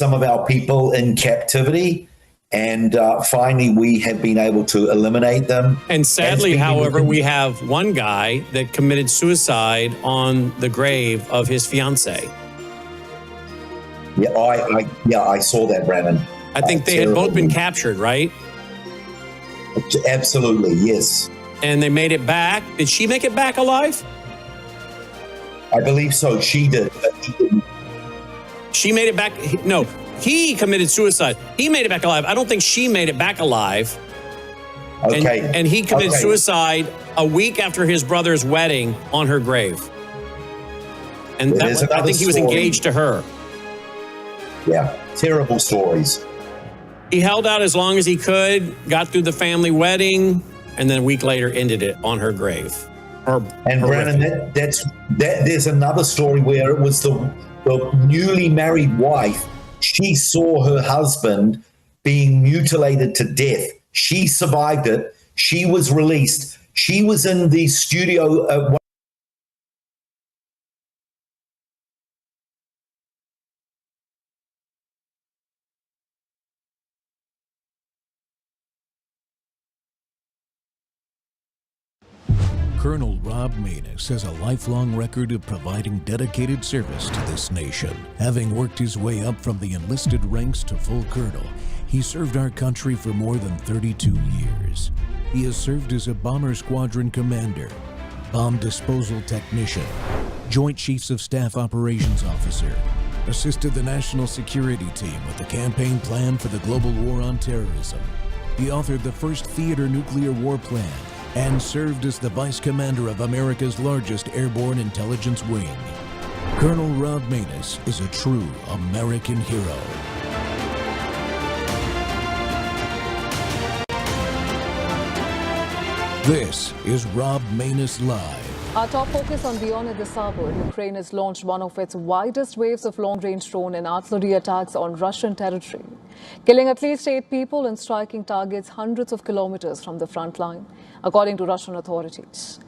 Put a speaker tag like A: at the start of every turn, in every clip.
A: some of our people in captivity. And finally, we have been able to eliminate them.
B: And sadly, however, we have one guy that committed suicide on the grave of his fiancée.
A: Yeah, I saw that, Brandon.
B: I think they had both been captured, right?
A: Absolutely, yes.
B: And they made it back. Did she make it back alive?
A: I believe so. She did, but he didn't.
B: She made it back. No, he committed suicide. He made it back alive. I don't think she made it back alive.
A: Okay.
B: And he committed suicide a week after his brother's wedding on her grave. And I think he was engaged to her.
A: Yeah, terrible stories.
B: He held out as long as he could, got through the family wedding, and then a week later ended it on her grave.
A: And Brandon, there's another story where it was the newly married wife. She saw her husband being mutilated to death. She survived it. She was released. She was in the studio.
C: Colonel Rob Maness has a lifelong record of providing dedicated service to this nation. Having worked his way up from the enlisted ranks to full colonel, he served our country for more than 32 years. He has served as a bomber squadron commander, bomb disposal technician, Joint Chiefs of Staff operations officer, assisted the national security team with the campaign plan for the global war on terrorism. He authored the first theater nuclear war plan and served as the vice commander of America's largest airborne intelligence wing. Colonel Rob Maness is a true American hero. This is Rob Maness Live.
D: Our top focus on beyond at this hour. Ukraine has launched one of its widest waves of long-range drone and artillery attacks on Russian territory, killing at least 8 people and striking targets hundreds of kilometers from the front line, according to Russian authorities.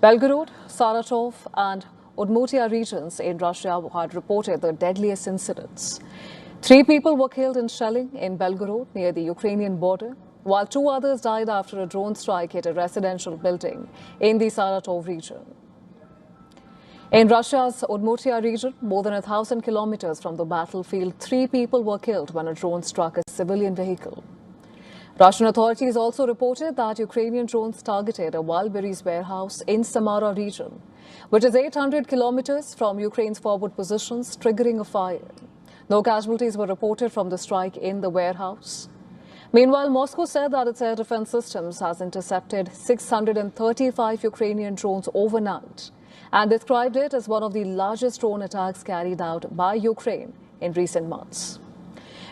D: Belgorod, Saratov and Udmurtia regions in Russia had reported the deadliest incidents. 3 people were killed in shelling in Belgorod near the Ukrainian border, while 2 others died after a drone strike hit a residential building in the Saratov region. In Russia's Udmurtia region, more than 1,000 kilometers from the battlefield, 3 people were killed when a drone struck a civilian vehicle. Russian authorities also reported that Ukrainian drones targeted a wild berries warehouse in Samara region, which is 800 kilometers from Ukraine's forward positions, triggering a fire. No casualties were reported from the strike in the warehouse. Meanwhile, Moscow said that its air defense systems has intercepted 635 Ukrainian drones overnight and described it as one of the largest drone attacks carried out by Ukraine in recent months.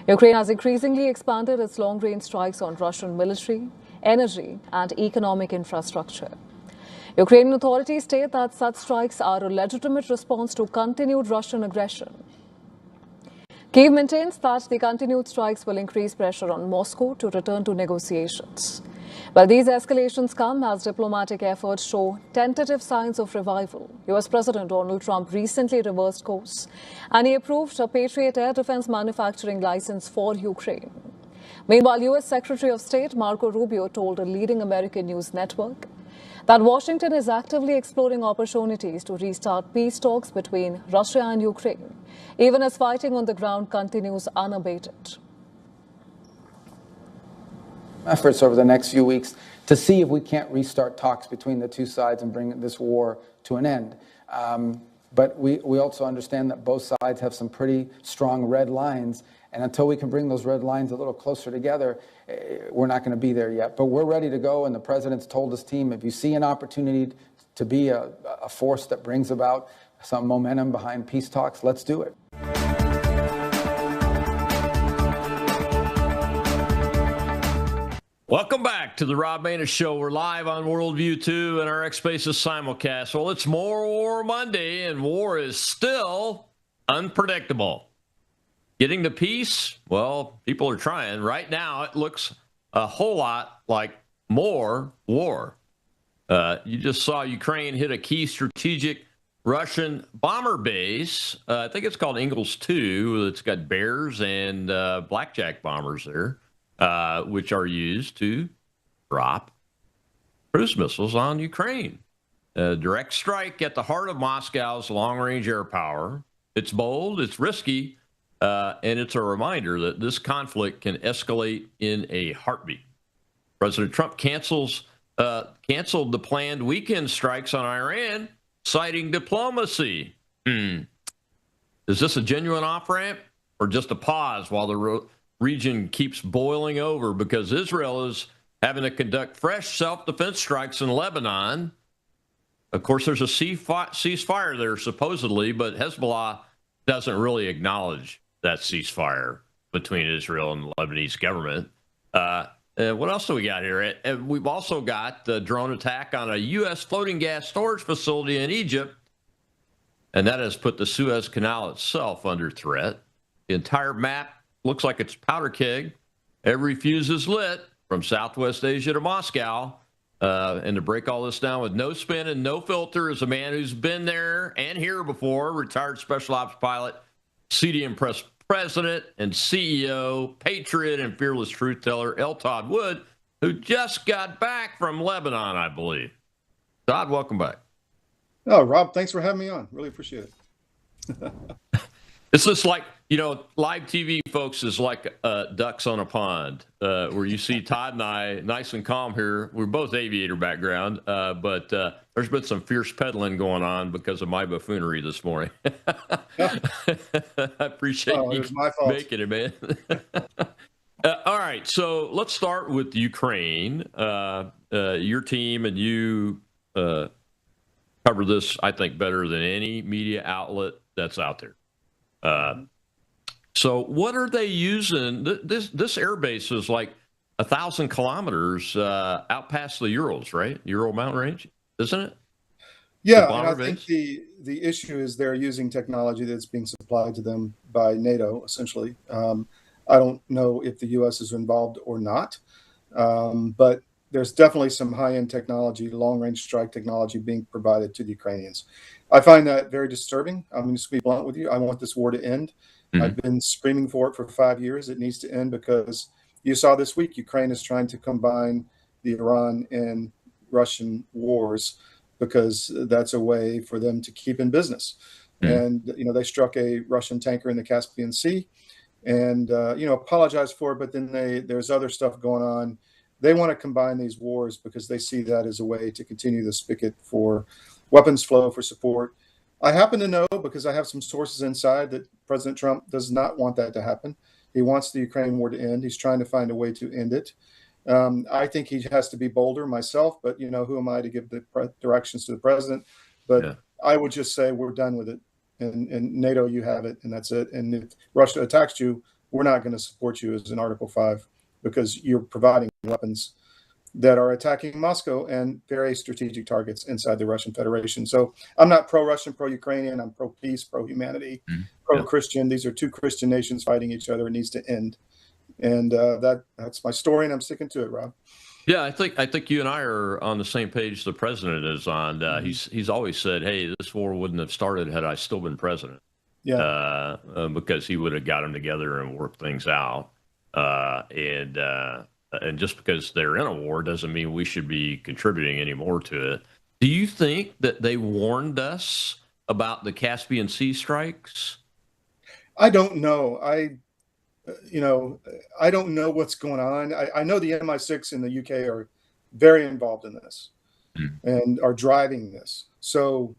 D: Ukraine has increasingly expanded its long-range strikes on Russian military, energy and economic infrastructure. Ukrainian authorities state that such strikes are a legitimate response to continued Russian aggression. Kyiv maintains that the continued strikes will increase pressure on Moscow to return to negotiations. But these escalations come as diplomatic efforts show tentative signs of revival. US President Donald Trump recently reversed course and he approved a Patriot air defense manufacturing license for Ukraine. Meanwhile, US Secretary of State Marco Rubio told a leading American news network that Washington is actively exploring opportunities to restart peace talks between Russia and Ukraine, even as fighting on the ground continues unabated.
E: Efforts over the next few weeks to see if we can't restart talks between the 2 sides and bring this war to an end. But we also understand that both sides have some pretty strong red lines, and until we can bring those red lines a little closer together, we're not going to be there yet. But we're ready to go, and the president's told his team, if you see an opportunity to be a force that brings about some momentum behind peace talks, let's do it.
F: Welcome back to the Rob Maness Show. We're live on Worldview 2 and our X Spaces simulcast. Well, it's more War Monday, and war is still unpredictable. Getting to peace? Well, people are trying. Right now, it looks a whole lot like more war. You just saw Ukraine hit a key strategic Russian bomber base. I think it's called Ingalls 2. It's got Bears and Blackjack bombers there, which are used to drop cruise missiles on Ukraine. A direct strike at the heart of Moscow's long-range air power. It's bold, it's risky, and it's a reminder that this conflict can escalate in a heartbeat. President Trump canceled the planned weekend strikes on Iran, citing diplomacy. Is this a genuine off-ramp or just a pause while the region keeps boiling over because Israel is having to conduct fresh self-defense strikes in Lebanon? Of course, there's a ceasefire there, supposedly, but Hezbollah doesn't really acknowledge that ceasefire between Israel and the Lebanese government. What else do we got here? We've also got the drone attack on a U.S. floating gas storage facility in Egypt, and that has put the Suez Canal itself under threat. The entire map looks like it's powder keg. Every fuse is lit from Southwest Asia to Moscow. And to break all this down with no spin and no filter is a man who's been there and here before, retired special ops pilot, CDM president and CEO, patriot and fearless truth teller, L. Todd Wood, who just got back from Lebanon, I believe. Todd, welcome back.
G: Oh, Rob, thanks for having me on. Really appreciate it.
F: It's just like, live TV, folks, is like ducks on a pond, where you see Todd and I nice and calm here. We're both aviator background, but there's been some fierce peddling going on because of my buffoonery this morning. I appreciate you making it, man. All right, so let's start with Ukraine. Your team and you cover this, I think, better than any media outlet that's out there. So what are they using? This air base is like 1,000 kilometers out past the Urals, right? Ural mountain range, isn't it?
G: Yeah, and I think the issue is they're using technology that's being supplied to them by NATO, essentially. I don't know if the U.S. is involved or not, but there's definitely some high-end technology, long-range strike technology being provided to the Ukrainians. I find that very disturbing. I'm just going to be blunt with you. I want this war to end. I've been screaming for it for 5 years. It needs to end because you saw this week, Ukraine is trying to combine the Iran and Russian wars because that's a way for them to keep in business. And, they struck a Russian tanker in the Caspian Sea and, apologized for it. But then there's other stuff going on. They want to combine these wars because they see that as a way to continue the spigot for weapons flow, for support. I happen to know, because I have some sources inside, that President Trump does not want that to happen. He wants the Ukraine war to end. He's trying to find a way to end it. I think he has to be bolder myself, but, who am I to give the directions to the president? But I would just say we're done with it. And NATO, you have it, and that's it. And if Russia attacks you, we're not going to support you as an Article 5 because you're providing weapons that are attacking Moscow and very strategic targets inside the Russian Federation. So I'm not pro-Russian, pro-Ukrainian. I'm pro-peace, pro-humanity, pro-Christian. These are two Christian nations fighting each other. It needs to end. And that's my story, and I'm sticking to it, Rob.
F: Yeah, I think you and I are on the same page the president is on. He's always said, hey, this war wouldn't have started had I still been president. Yeah. Because he would have got them together and worked things out. And just because they're in a war doesn't mean we should be contributing any more to it. Do you think that they warned us about the Caspian Sea strikes?
G: I don't know. I don't know what's going on. I know the MI6 in the UK are very involved in this and are driving this. So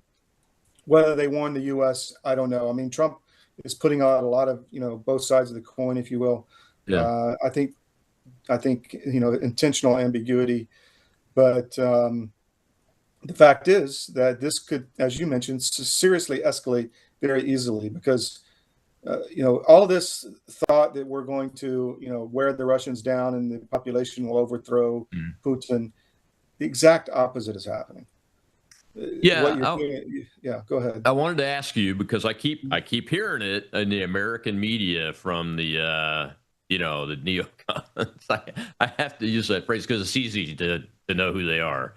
G: whether they warned the US, I don't know. I mean, Trump is putting out a lot of, both sides of the coin, if you will. Yeah. I think intentional ambiguity, but the fact is that this could, as you mentioned, seriously escalate very easily because all this thought that we're going to wear the Russians down and the population will overthrow Putin. The exact opposite is happening. Yeah, go ahead.
F: I wanted to ask you because I keep hearing it in the American media from the the neocons. I have to use that phrase because it's easy to know who they are.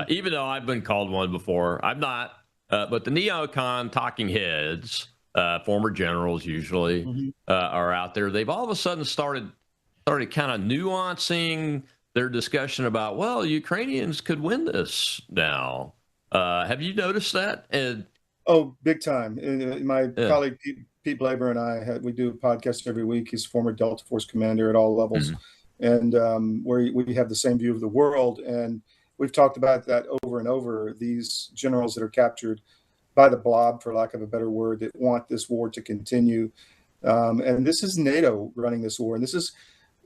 F: Even though I've been called one before, I'm not. But the neocon talking heads, former generals usually, are out there. They've all of a sudden started kind of nuancing their discussion about, well, Ukrainians could win this now. Have you noticed that?
G: Oh, big time. My
F: Yeah.
G: colleague Pete Blaber and I we do a podcast every week. He's former Delta Force commander at all levels, and where we have the same view of the world. And we've talked about that over and over. These generals that are captured by the blob, for lack of a better word, that want this war to continue. And this is NATO running this war, and this is,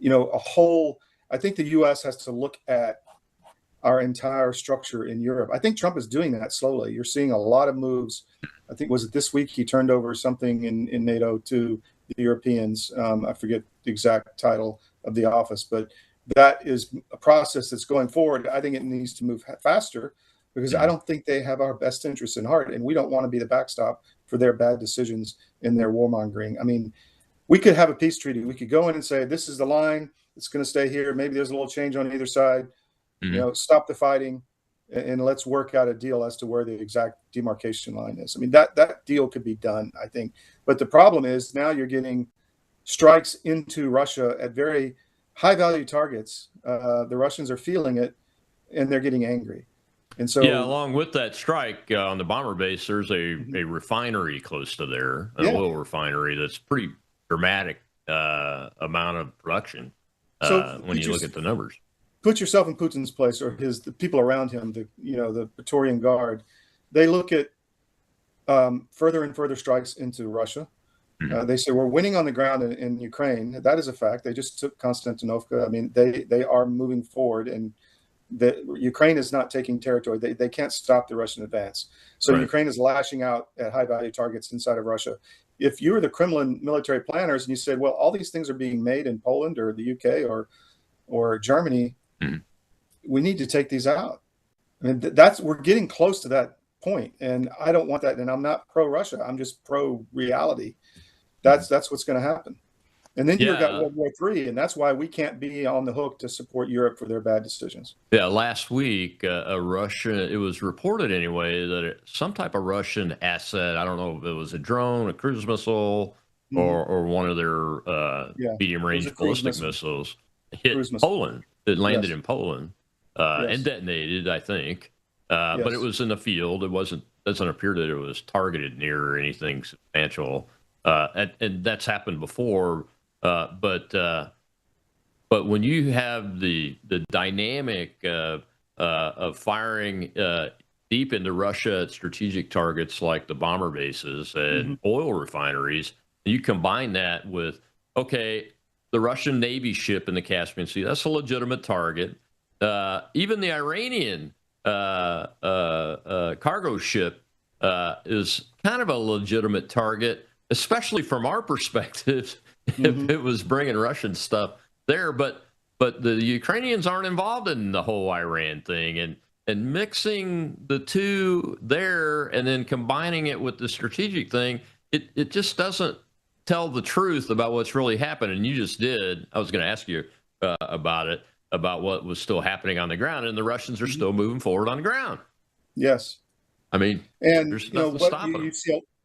G: a whole. I think the U.S. has to look at our entire structure in Europe. I think Trump is doing that slowly. You're seeing a lot of moves. I think, was it this week, he turned over something in NATO to the Europeans. I forget the exact title of the office, but that is a process that's going forward. I think it needs to move faster because I don't think they have our best interests in heart, and we don't want to be the backstop for their bad decisions in their warmongering. I mean, we could have a peace treaty. We could go in and say, this is the line. It's going to stay here. Maybe there's a little change on either side. Stop the fighting and let's work out a deal as to where the exact demarcation line is. I mean, that deal could be done, I think. But the problem is now you're getting strikes into Russia at very high value targets. The Russians are feeling it and they're getting angry. And so,
F: along with that strike on the bomber base, there's a refinery close to there, an oil refinery that's pretty dramatic amount of production when you look at the numbers.
G: Put yourself in Putin's place, or the people around him, the Praetorian Guard. They look at further and further strikes into Russia. They say we're winning on the ground in Ukraine. That is a fact. They just took Konstantinovka. I mean, they are moving forward, and Ukraine is not taking territory. They can't stop the Russian advance. So Ukraine is lashing out at high value targets inside of Russia. If you were the Kremlin military planners and you said, well, all these things are being made in Poland or the UK or Germany, we need to take these out. I mean, we're getting close to that point, and I don't want that. And I'm not pro-Russia. I'm just pro-reality. That's what's going to happen. And then you've got World War III, and that's why we can't be on the hook to support Europe for their bad decisions.
F: Yeah, last week, it was reported anyway that some type of Russian asset, I don't know if it was a drone, a cruise missile, or one of their medium-range ballistic missiles, hit Poland. It landed in Poland and detonated, I think. But it was in the field. Doesn't appear that it was targeted near anything substantial. And that's happened before. But when you have the dynamic of firing deep into Russia at strategic targets like the bomber bases and oil refineries, you combine that with, the Russian Navy ship in the Caspian Sea, that's a legitimate target. Even the Iranian cargo ship is kind of a legitimate target, especially from our perspective, if it was bringing Russian stuff there. But the Ukrainians aren't involved in the whole Iran thing. And mixing the two there and then combining it with the strategic thing, it just doesn't tell the truth about what's really happened. And you just did. I was going to ask you about it, about what was still happening on the ground, and the Russians are still moving forward on the ground.
G: Yes.
F: I mean,
G: and
F: there's nothing stopping them.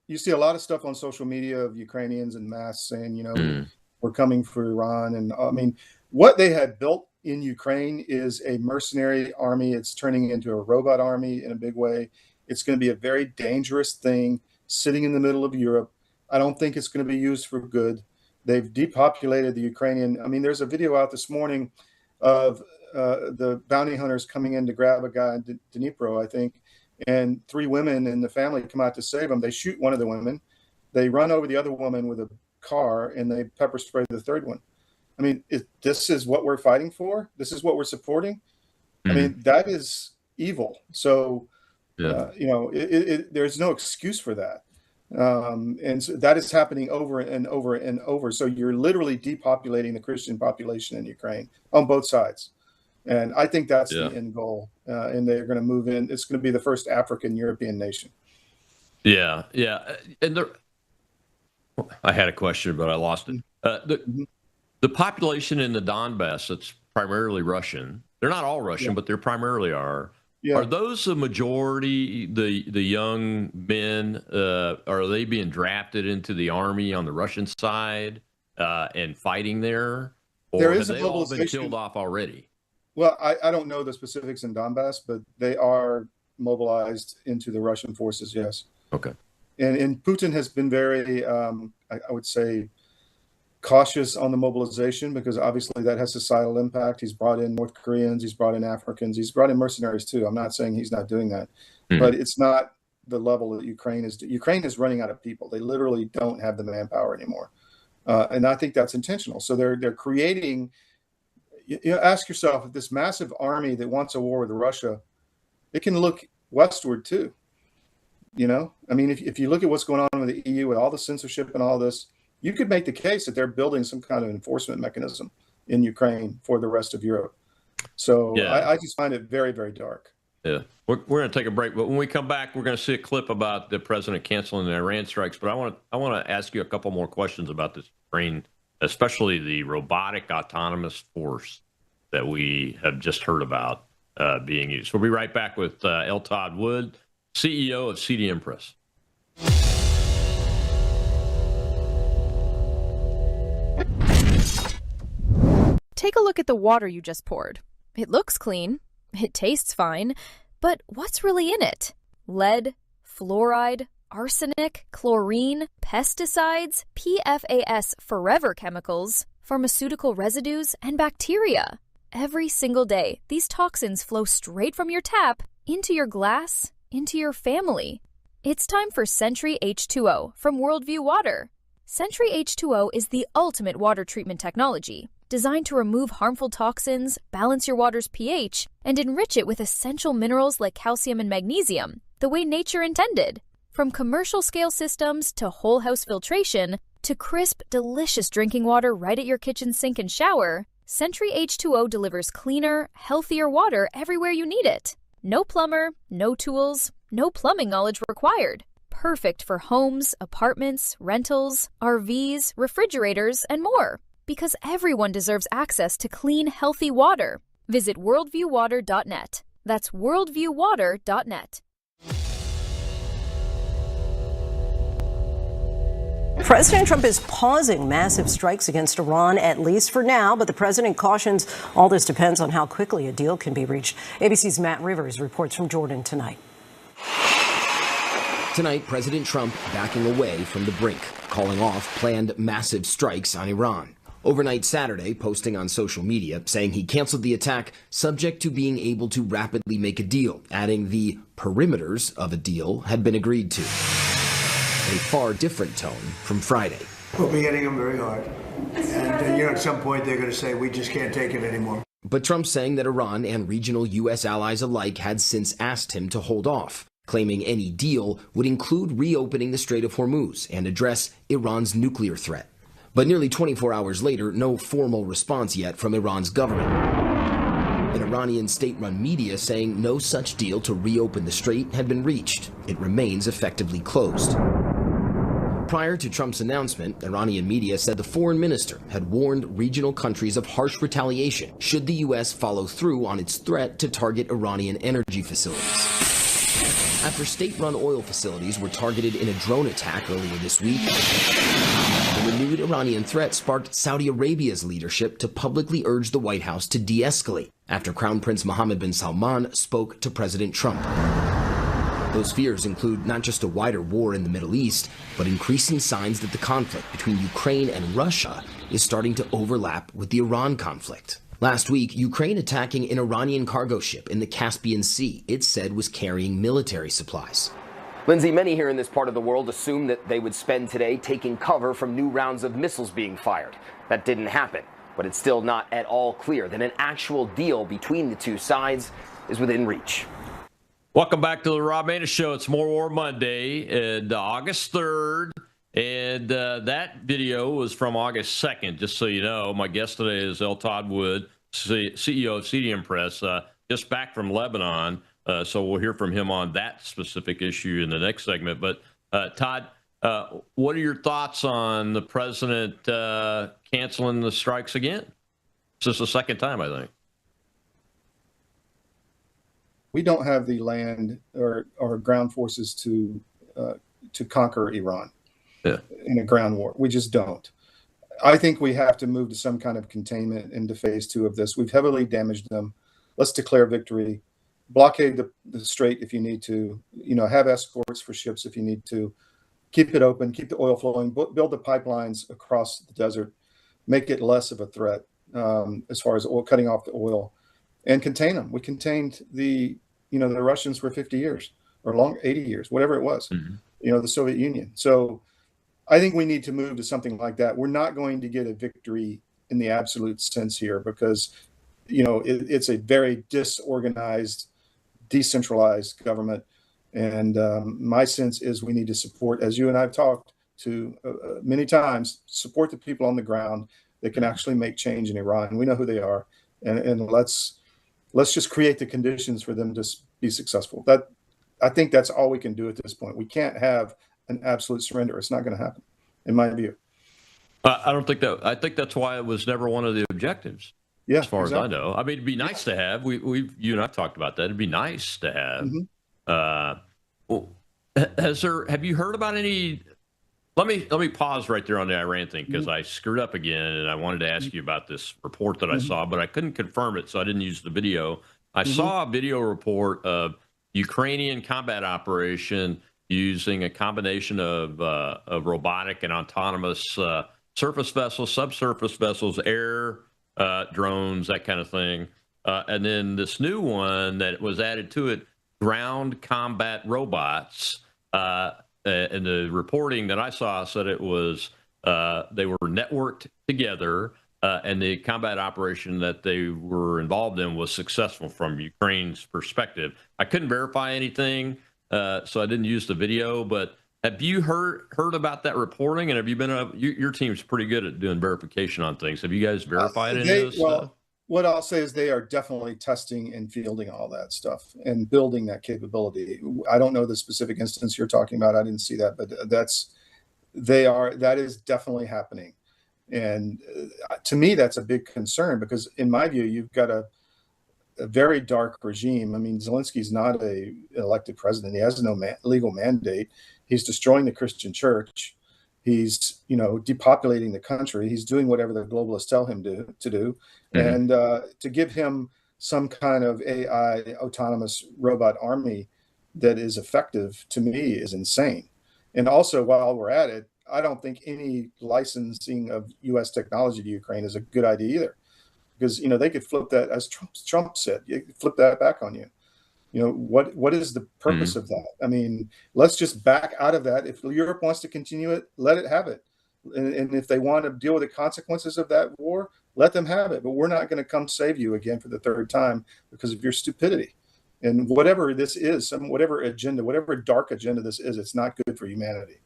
G: You see a lot of stuff on social media of Ukrainians en masse saying, we're coming for Iran. And I mean, what they had built in Ukraine is a mercenary army. It's turning into a robot army in a big way. It's going to be a very dangerous thing sitting in the middle of Europe. I don't think it's going to be used for good. They've depopulated the Ukrainian. I mean, there's a video out this morning of the bounty hunters coming in to grab a guy in Dnipro, I think, and 3 women in the family come out to save him. They shoot one of the women. They run over the other woman with a car, and they pepper spray the third one. I mean, this is what we're fighting for? This is what we're supporting? I mean, that is evil. So, there's no excuse for that. And so that is happening over and over and over. So you're literally depopulating the Christian population in Ukraine on both sides. And I think that's the end goal. And they're going to move in. It's going to be the first African European nation.
F: Yeah. Yeah. And I had a question, but I lost it. The population in the Donbass, that's primarily Russian. They're not all Russian, but they primarily are. Are those the majority, the young men? Are they being drafted into the army on the Russian side and fighting there? Or have they all been killed off already?
G: Well, I don't know the specifics in Donbass, but they are mobilized into the Russian forces, yes.
F: Okay.
G: And Putin has been very, I would say, cautious on the mobilization, because obviously that has societal impact. He's brought in North Koreans, he's brought in Africans, he's brought in mercenaries too. I'm not saying he's not doing that, but it's not the level that Ukraine is. Ukraine is running out of people. They literally don't have the manpower anymore. And I think that's intentional. So they're creating, ask yourself, if this massive army that wants a war with Russia, it can look westward too. I mean, if you look at what's going on with the EU with all the censorship and all this, you could make the case that they're building some kind of enforcement mechanism in Ukraine for the rest of Europe. So I just find it very, very dark.
F: Yeah. We're going to take a break, but when we come back, we're going to see a clip about the president canceling the Iran strikes. But I want to ask you a couple more questions about this Ukraine, especially the robotic autonomous force that we have just heard about being used. We'll be right back with L. Todd Wood, CEO of CDM Press.
H: Take a look at the water you just poured. It looks clean. It tastes fine. But what's really in it? Lead, fluoride, arsenic, chlorine, pesticides, PFAS forever chemicals, pharmaceutical residues, and bacteria. Every single day, these toxins flow straight from your tap into your glass, into your family. It's time for Sentry H2O from Worldview Water. Sentry H2O is the ultimate water treatment technology, designed to remove harmful toxins, balance your water's pH, and enrich it with essential minerals like calcium and magnesium, the way nature intended. From commercial-scale systems to whole house filtration to crisp, delicious drinking water right at your kitchen sink and shower, Sentry H2O delivers cleaner, healthier water everywhere you need it. No plumber, no tools, no plumbing knowledge required. Perfect for homes, apartments, rentals, RVs, refrigerators, and more. Because everyone deserves access to clean, healthy water. Visit worldviewwater.net. That's worldviewwater.net.
I: President Trump is pausing massive strikes against Iran, at least for now, but the president cautions all this depends on how quickly a deal can be reached. ABC's Matt Rivers reports from Jordan tonight.
J: Tonight, President Trump backing away from the brink, calling off planned massive strikes on Iran. Overnight Saturday, posting on social media, saying he canceled the attack subject to being able to rapidly make a deal, adding the perimeters of a deal had been agreed to. A far different tone from Friday.
K: We'll be hitting them very hard. And, at some point they're going to say, we just can't take it anymore.
J: But Trump saying that Iran and regional U.S. allies alike had since asked him to hold off, claiming any deal would include reopening the Strait of Hormuz and address Iran's nuclear threat. But nearly 24 hours later, no formal response yet from Iran's government. An Iranian state-run media saying no such deal to reopen the strait had been reached. It remains effectively closed. Prior to Trump's announcement, Iranian media said the foreign minister had warned regional countries of harsh retaliation should the U.S. follow through on its threat to target Iranian energy facilities. After state-run oil facilities were targeted in a drone attack earlier this week, the renewed Iranian threat sparked Saudi Arabia's leadership to publicly urge the White House to de-escalate after Crown Prince Mohammed bin Salman spoke to President Trump. Those fears include not just a wider war in the Middle East, but increasing signs that the conflict between Ukraine and Russia is starting to overlap with the Iran conflict. Last week, Ukraine attacking an Iranian cargo ship in the Caspian Sea it said was carrying military supplies.
L: Lindsay, many here in this part of the world assumed that they would spend today taking cover from new rounds of missiles being fired. That didn't happen, but it's still not at all clear that an actual deal between the two sides is within reach.
F: Welcome back to the Rob Maness Show. It's More War Monday, and August 3rd. And that video was from August 2nd, just so you know. My guest today is L. Todd Wood, CEO of CDM Press, just back from Lebanon. So we'll hear from him on that specific issue in the next segment. But, Todd, what are your thoughts on the president canceling the strikes again? This is the second time, I think.
G: We don't have the land or ground forces to conquer Iran in a ground war. We just don't. I think we have to move to some kind of containment into phase 2 of this. We've heavily damaged them. Let's declare victory. Blockade the strait if you need to. Have escorts for ships if you need to. Keep it open. Keep the oil flowing. Build the pipelines across the desert. Make it less of a threat as far as oil, cutting off the oil, and contain them. We contained the Russians for 50 years or 80 years, whatever it was. The Soviet Union. So I think we need to move to something like that. We're not going to get a victory in the absolute sense here because, it's a very disorganized, decentralized government. And my sense is we need to support, as you and I have talked to many times, support the people on the ground that can actually make change in Iran. We know who they are. And let's just create the conditions for them to be successful. I think that's all we can do at this point. We can't have an absolute surrender. It's not going to happen, in my view.
F: I don't think that. I think that's why it was never one of the objectives.
G: Yeah,
F: as far as I know. I mean, it'd be nice to have. You and I've talked about that. It'd be nice to have. Have you heard about any? Let me pause right there on the Iran thing because I screwed up again, and I wanted to ask you about this report that I saw, but I couldn't confirm it, so I didn't use the video. I saw a video report of Ukrainian combat operation using a combination of robotic and autonomous surface vessels, subsurface vessels, air drones, that kind of thing. And then this new one that was added to it, ground combat robots. And the reporting that I saw said it was they were networked together, and the combat operation that they were involved in was successful from Ukraine's perspective. I couldn't verify anything, so I didn't use the video. But have you heard about that reporting? And have you been your team's pretty good at doing verification on things. Have you guys verified any of this stuff?
G: What I'll say is they are definitely testing and fielding all that stuff and building that capability. I don't know the specific instance you're talking about. I didn't see that, but that is definitely happening. And to me, that's a big concern because in my view, you've got a very dark regime. I mean, Zelensky's not an elected president. He has no legal mandate. He's destroying the Christian church. He's, depopulating the country. He's doing whatever the globalists tell him to do. And to give him some kind of AI autonomous robot army that is effective, to me, is insane. And also, while we're at it, I don't think any licensing of U.S. technology to Ukraine is a good idea either. Because, they could flip that, as Trump said, you could flip that back on you. What is the purpose of that? I mean, let's just back out of that. If Europe wants to continue it, let it have it. And if they want to deal with the consequences of that war, let them have it. But we're not going to come save you again for the third time because of your stupidity. And whatever this is, whatever agenda, whatever dark agenda this is, it's not good for humanity.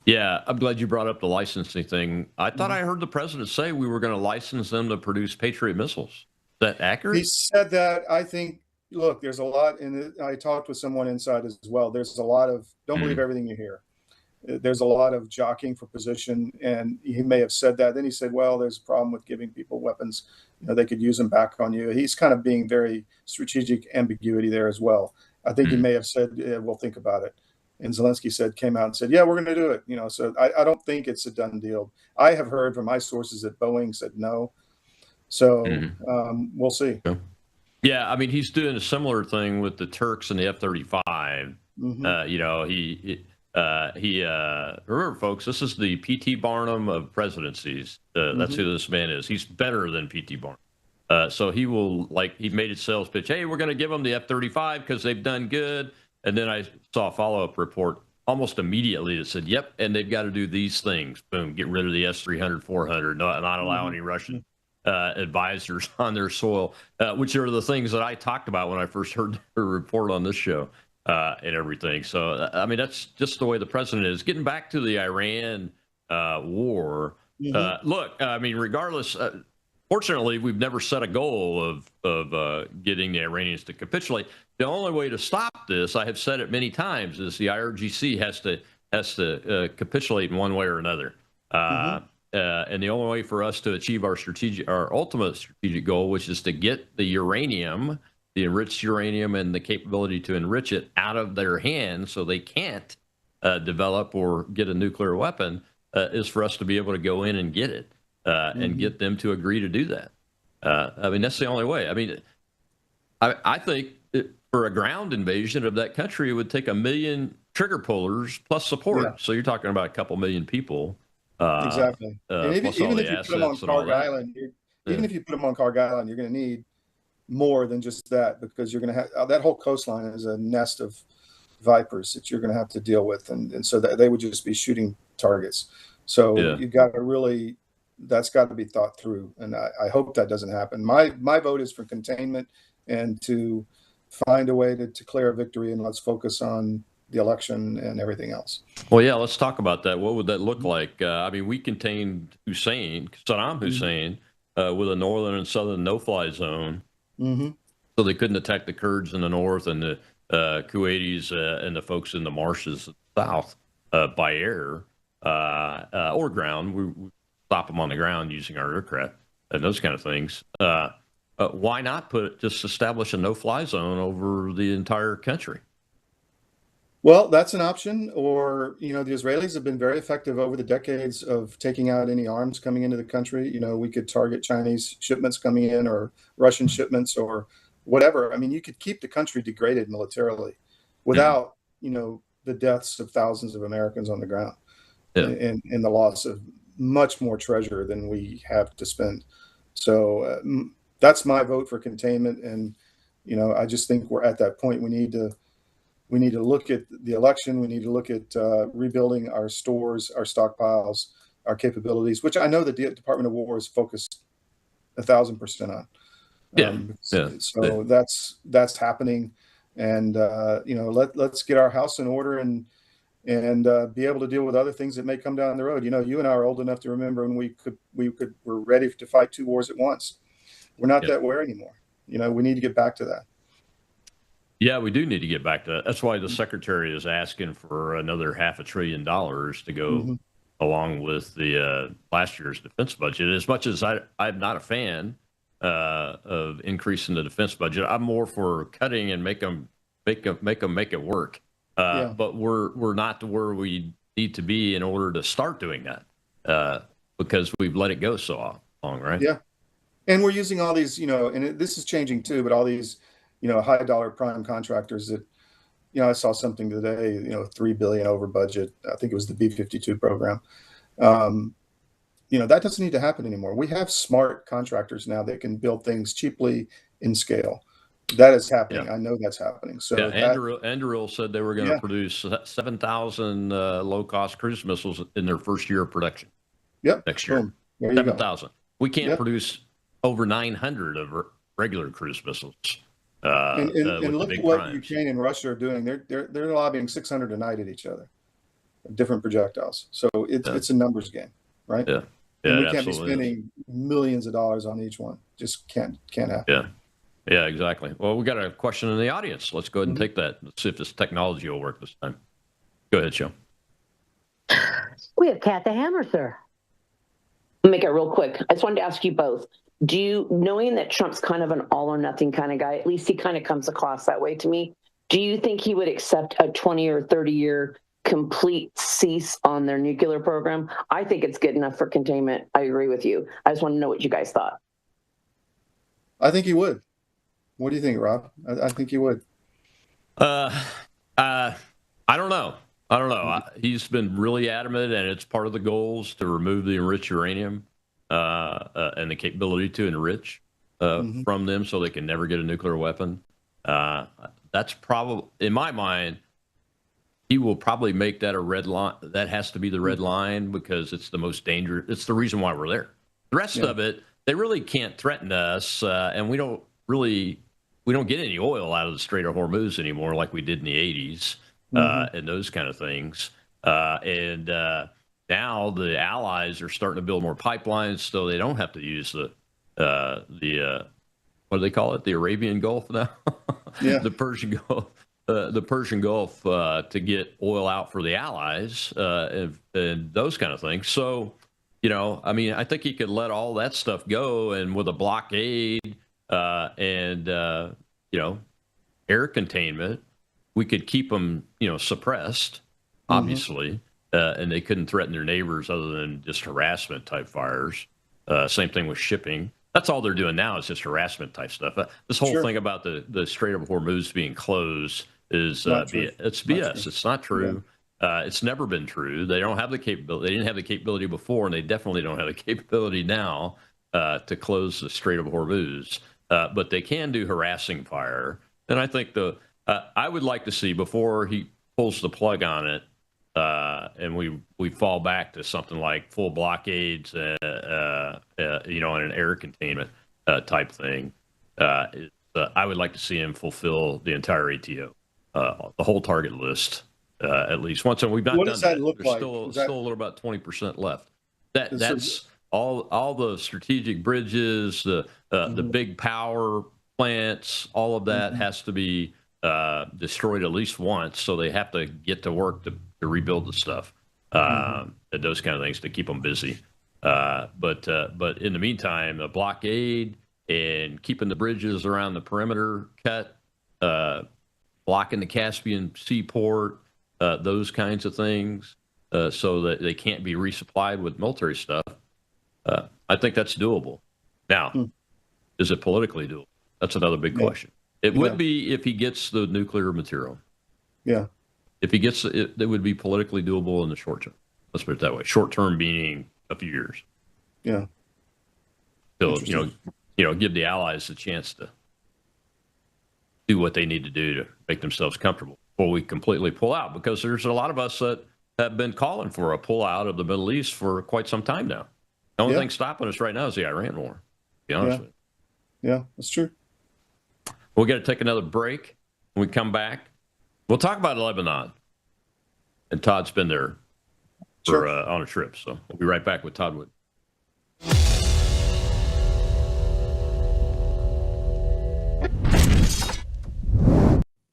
F: Yeah, I'm glad you brought up the licensing thing. I thought I heard the president say we were going to license them to produce Patriot missiles. Is that accurate?
G: He said that. I think, look, there's a lot in it. I talked with someone inside as well. There's a lot of, don't believe everything you hear. There's a lot of jockeying for position, and he may have said that. Then he said, well, there's a problem with giving people weapons. They could use them back on you. He's kind of being very strategic ambiguity there as well. I think he may have said, we'll think about it. And Zelensky came out and said, yeah, we're going to do it. So I don't think it's a done deal. I have heard from my sources that Boeing said no. So we'll see.
F: Yeah, I mean, he's doing a similar thing with the Turks and the F-35. He remember, folks, this is the P.T. Barnum of presidencies. That's who this man is. He's better than P.T. Barnum. So he will, he made his sales pitch. Hey, we're going to give them the F-35 because they've done good. And then I saw a follow-up report almost immediately that said, yep, and they've got to do these things. Boom, get rid of the S-300, 400, not allow any Russian advisors on their soil, which are the things that I talked about when I first heard the report on this show. And everything. So, I mean, that's just the way the president is. Getting back to the Iran war, look, I mean, regardless, fortunately, we've never set a goal of getting the Iranians to capitulate. The only way to stop this, I have said it many times, is the IRGC has to capitulate in one way or another. And the only way for us to achieve our ultimate strategic goal, which is to get the uranium the enriched uranium and the capability to enrich it out of their hands so they can't develop or get a nuclear weapon is for us to be able to go in and get it and get them to agree to do that. I mean, that's the only way. I mean, I think for a ground invasion of that country, it would take 1 million trigger pullers plus support. Yeah. So you're talking about a couple million people.
G: Exactly. And even if you put them on Karg Island, even if you put them on Karg Island, you're going to need more than just that, because you're going to have that whole coastline is a nest of vipers that you're going to have to deal with. And so that they would just be shooting targets. So you got to really, that's got to be thought through. And I hope that doesn't happen. My vote is for containment and to find a way to declare a victory, and let's focus on the election and everything else.
F: Well, yeah, let's talk about that. What would that look like? I mean, we contained Saddam Hussein, with a northern and southern no-fly zone, so they couldn't attack the Kurds in the north and the Kuwaitis and the folks in the marshes in the south by air or ground. We stop them on the ground using our aircraft and those kind of things. Why not just establish a no-fly zone over the entire country?
G: Well, that's an option. Or, the Israelis have been very effective over the decades of taking out any arms coming into the country. We could target Chinese shipments coming in, or Russian shipments, or whatever. I mean, you could keep the country degraded militarily without, the deaths of thousands of Americans on the ground and the loss of much more treasure than we have to spend. So that's my vote for containment. And, I just think we're at that point. We need to look at the election. We need to look at rebuilding our stores, our stockpiles, our capabilities, which I know the Department of War is focused 1,000% on. So that's happening, and let's get our house in order and be able to deal with other things that may come down the road. You and I are old enough to remember when we're ready to fight 2 wars at once. We're not that way anymore. We need to get back to that.
F: Yeah, we do need to get back to that. That's why the secretary is asking for another $500 billion to go along with the last year's defense budget. As much as I'm not a fan of increasing the defense budget, I'm more for cutting and make them make it work. But we're not to where we need to be in order to start doing that because we've let it go so long, right?
G: Yeah, and we're using all these, and this is changing too, but all these high dollar prime contractors that, I saw something today, $3 billion over budget. I think it was the B-52 program. That doesn't need to happen anymore. We have smart contractors now that can build things cheaply in scale. That is happening. Yeah. I know that's happening. So
F: Anduril said they were going to produce 7,000 low-cost cruise missiles in their first year of production.
G: Yep.
F: Next year. 7,000. We can't produce over 900 of regular cruise missiles.
G: And look at what Ukraine and Russia are doing. They're lobbing 600 a night at each other, different projectiles. So it's a numbers game, right?
F: Yeah.
G: And we can't be spending millions of dollars on each one. Just can't happen.
F: Yeah, exactly. Well, we got a question in the audience. Let's go ahead and take that. Let's see if this technology will work this time. Go ahead, Joe.
M: We have Kat the Hammer, sir. I'll make it real quick. I just wanted to ask you both. Knowing that Trump's kind of an all or nothing kind of guy, at least he kind of comes across that way to me, do you think he would accept a 20 or 30-year complete cease on their nuclear program? I think it's good enough for containment. I agree with you. I just want to know what you guys thought.
G: I think he would. What do you think, Rob? I think he would.
F: I don't know. He's been really adamant, and it's part of the goals to remove the enriched uranium. And the capability to enrich from them so they can never get a nuclear weapon. That's probably, in my mind, he will probably make that a red line. That has to be the red line because it's the most dangerous. It's the reason why we're there. The rest of it, they really can't threaten us, and we don't get any oil out of the Strait of Hormuz anymore like we did in the 80s and those kind of things. Now the allies are starting to build more pipelines, so they don't have to use the what do they call it? The Arabian Gulf now, the Persian Gulf, to get oil out for the allies and those kind of things. So, I think he could let all that stuff go, and with a blockade and air containment. We could keep them, suppressed, obviously, and they couldn't threaten their neighbors other than just harassment type fires. Same thing with shipping. That's all they're doing now is just harassment type stuff. This whole thing about the Strait of Hormuz being closed is it's BS. It's not true. Yeah. It's never been true. They don't have the capability. They didn't have the capability before, and they definitely don't have the capability now to close the Strait of Hormuz. But they can do harassing fire. And I think I would like to see, before he pulls the plug on it, and we fall back to something like full blockades, and an air containment type thing. I would like to see him fulfill the entire ATO, the whole target list, at least once. And we've not done that. What does that look like? There's still a little about 20% left. That's all the strategic bridges, the big power plants, all of that has to be destroyed at least once. So they have to get to work to rebuild the stuff, those kind of things to keep them busy. But in the meantime, the blockade and keeping the bridges around the perimeter cut, blocking the Caspian seaport, those kinds of things, so that they can't be resupplied with military stuff. I think that's doable. Now, is it politically doable? That's another big question. It would be if he gets the nuclear material. Yeah. If he gets it, it would be politically doable in the short term. Let's put it that way. Short term being a few years. Yeah. So, give the Allies a chance to do what they need to do to make themselves comfortable before we completely pull out, because there's a lot of us that have been calling for a pullout of the Middle East for quite some time now. The only thing stopping us right now is the Iran war, to be honest with you. Yeah, that's true. We're going to take another break. When we come back, we'll talk about Lebanon. And Todd's been there for, on a trip, so we'll be right back with Todd Wood.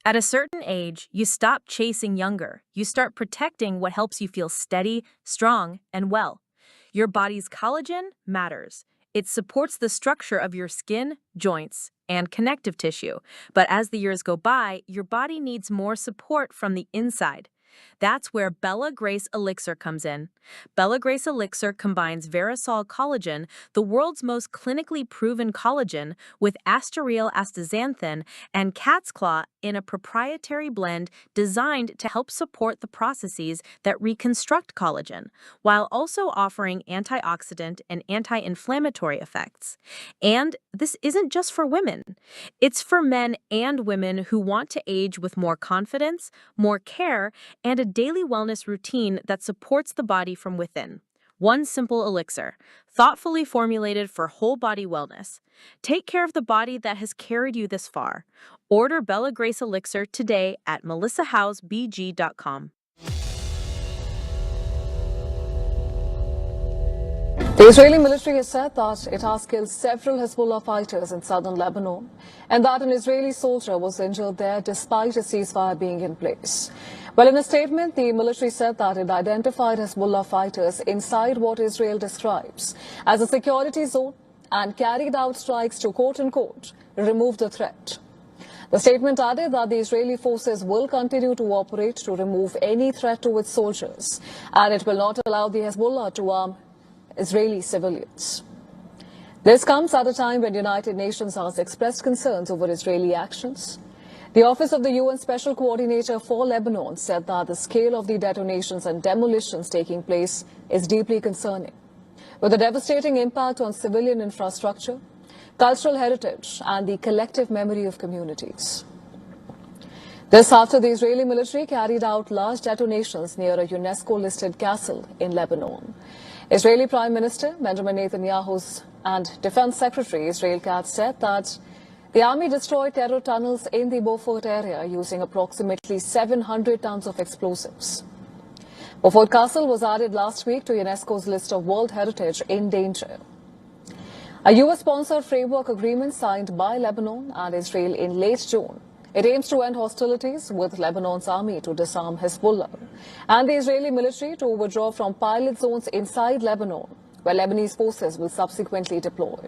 H: At a certain age, you stop chasing younger. You start protecting what helps you feel steady, strong, and well. Your body's collagen matters. It supports the structure of your skin, joints, and connective tissue. But as the years go by, your body needs more support from the inside. That's where Bella Grace Elixir comes in. Bella Grace Elixir combines Verisol collagen, the world's most clinically proven collagen, with Astereal astaxanthin and cat's claw in a proprietary blend designed to help support the processes that reconstruct collagen, while also offering antioxidant and anti-inflammatory effects. And this isn't just for women. It's for men and women who want to age with more confidence, more care, and a daily wellness routine that supports the body from within. One simple elixir, thoughtfully formulated for whole body wellness. Take care of the body that has carried you this far. Order Bella Grace Elixir today at melissahousebg.com.
D: The Israeli military has said that it has killed several Hezbollah fighters in southern Lebanon and that an Israeli soldier was injured there despite a ceasefire being in place. Well, in a statement, the military said that it identified Hezbollah fighters inside what Israel describes as a security zone and carried out strikes to, quote-unquote, remove the threat. The statement added that the Israeli forces will continue to operate to remove any threat to its soldiers, and it will not allow the Hezbollah to arm Israeli civilians. This comes at a time when the United Nations has expressed concerns over Israeli actions. The Office of the UN Special Coordinator for Lebanon said that the scale of the detonations and demolitions taking place is deeply concerning, with a devastating impact on civilian infrastructure, cultural heritage, and the collective memory of communities. This after the Israeli military carried out large detonations near a UNESCO-listed castle in Lebanon. Israeli Prime Minister Benjamin Netanyahu's and Defense Secretary Israel Katz said that the army destroyed terror tunnels in the Beaufort area using approximately 700 tons of explosives. Beaufort Castle was added last week to UNESCO's list of World Heritage in danger. A US-sponsored framework agreement signed by Lebanon and Israel in late June. It aims to end hostilities with Lebanon's army to disarm Hezbollah and the Israeli military to withdraw from pilot zones inside Lebanon, where Lebanese forces will subsequently deploy.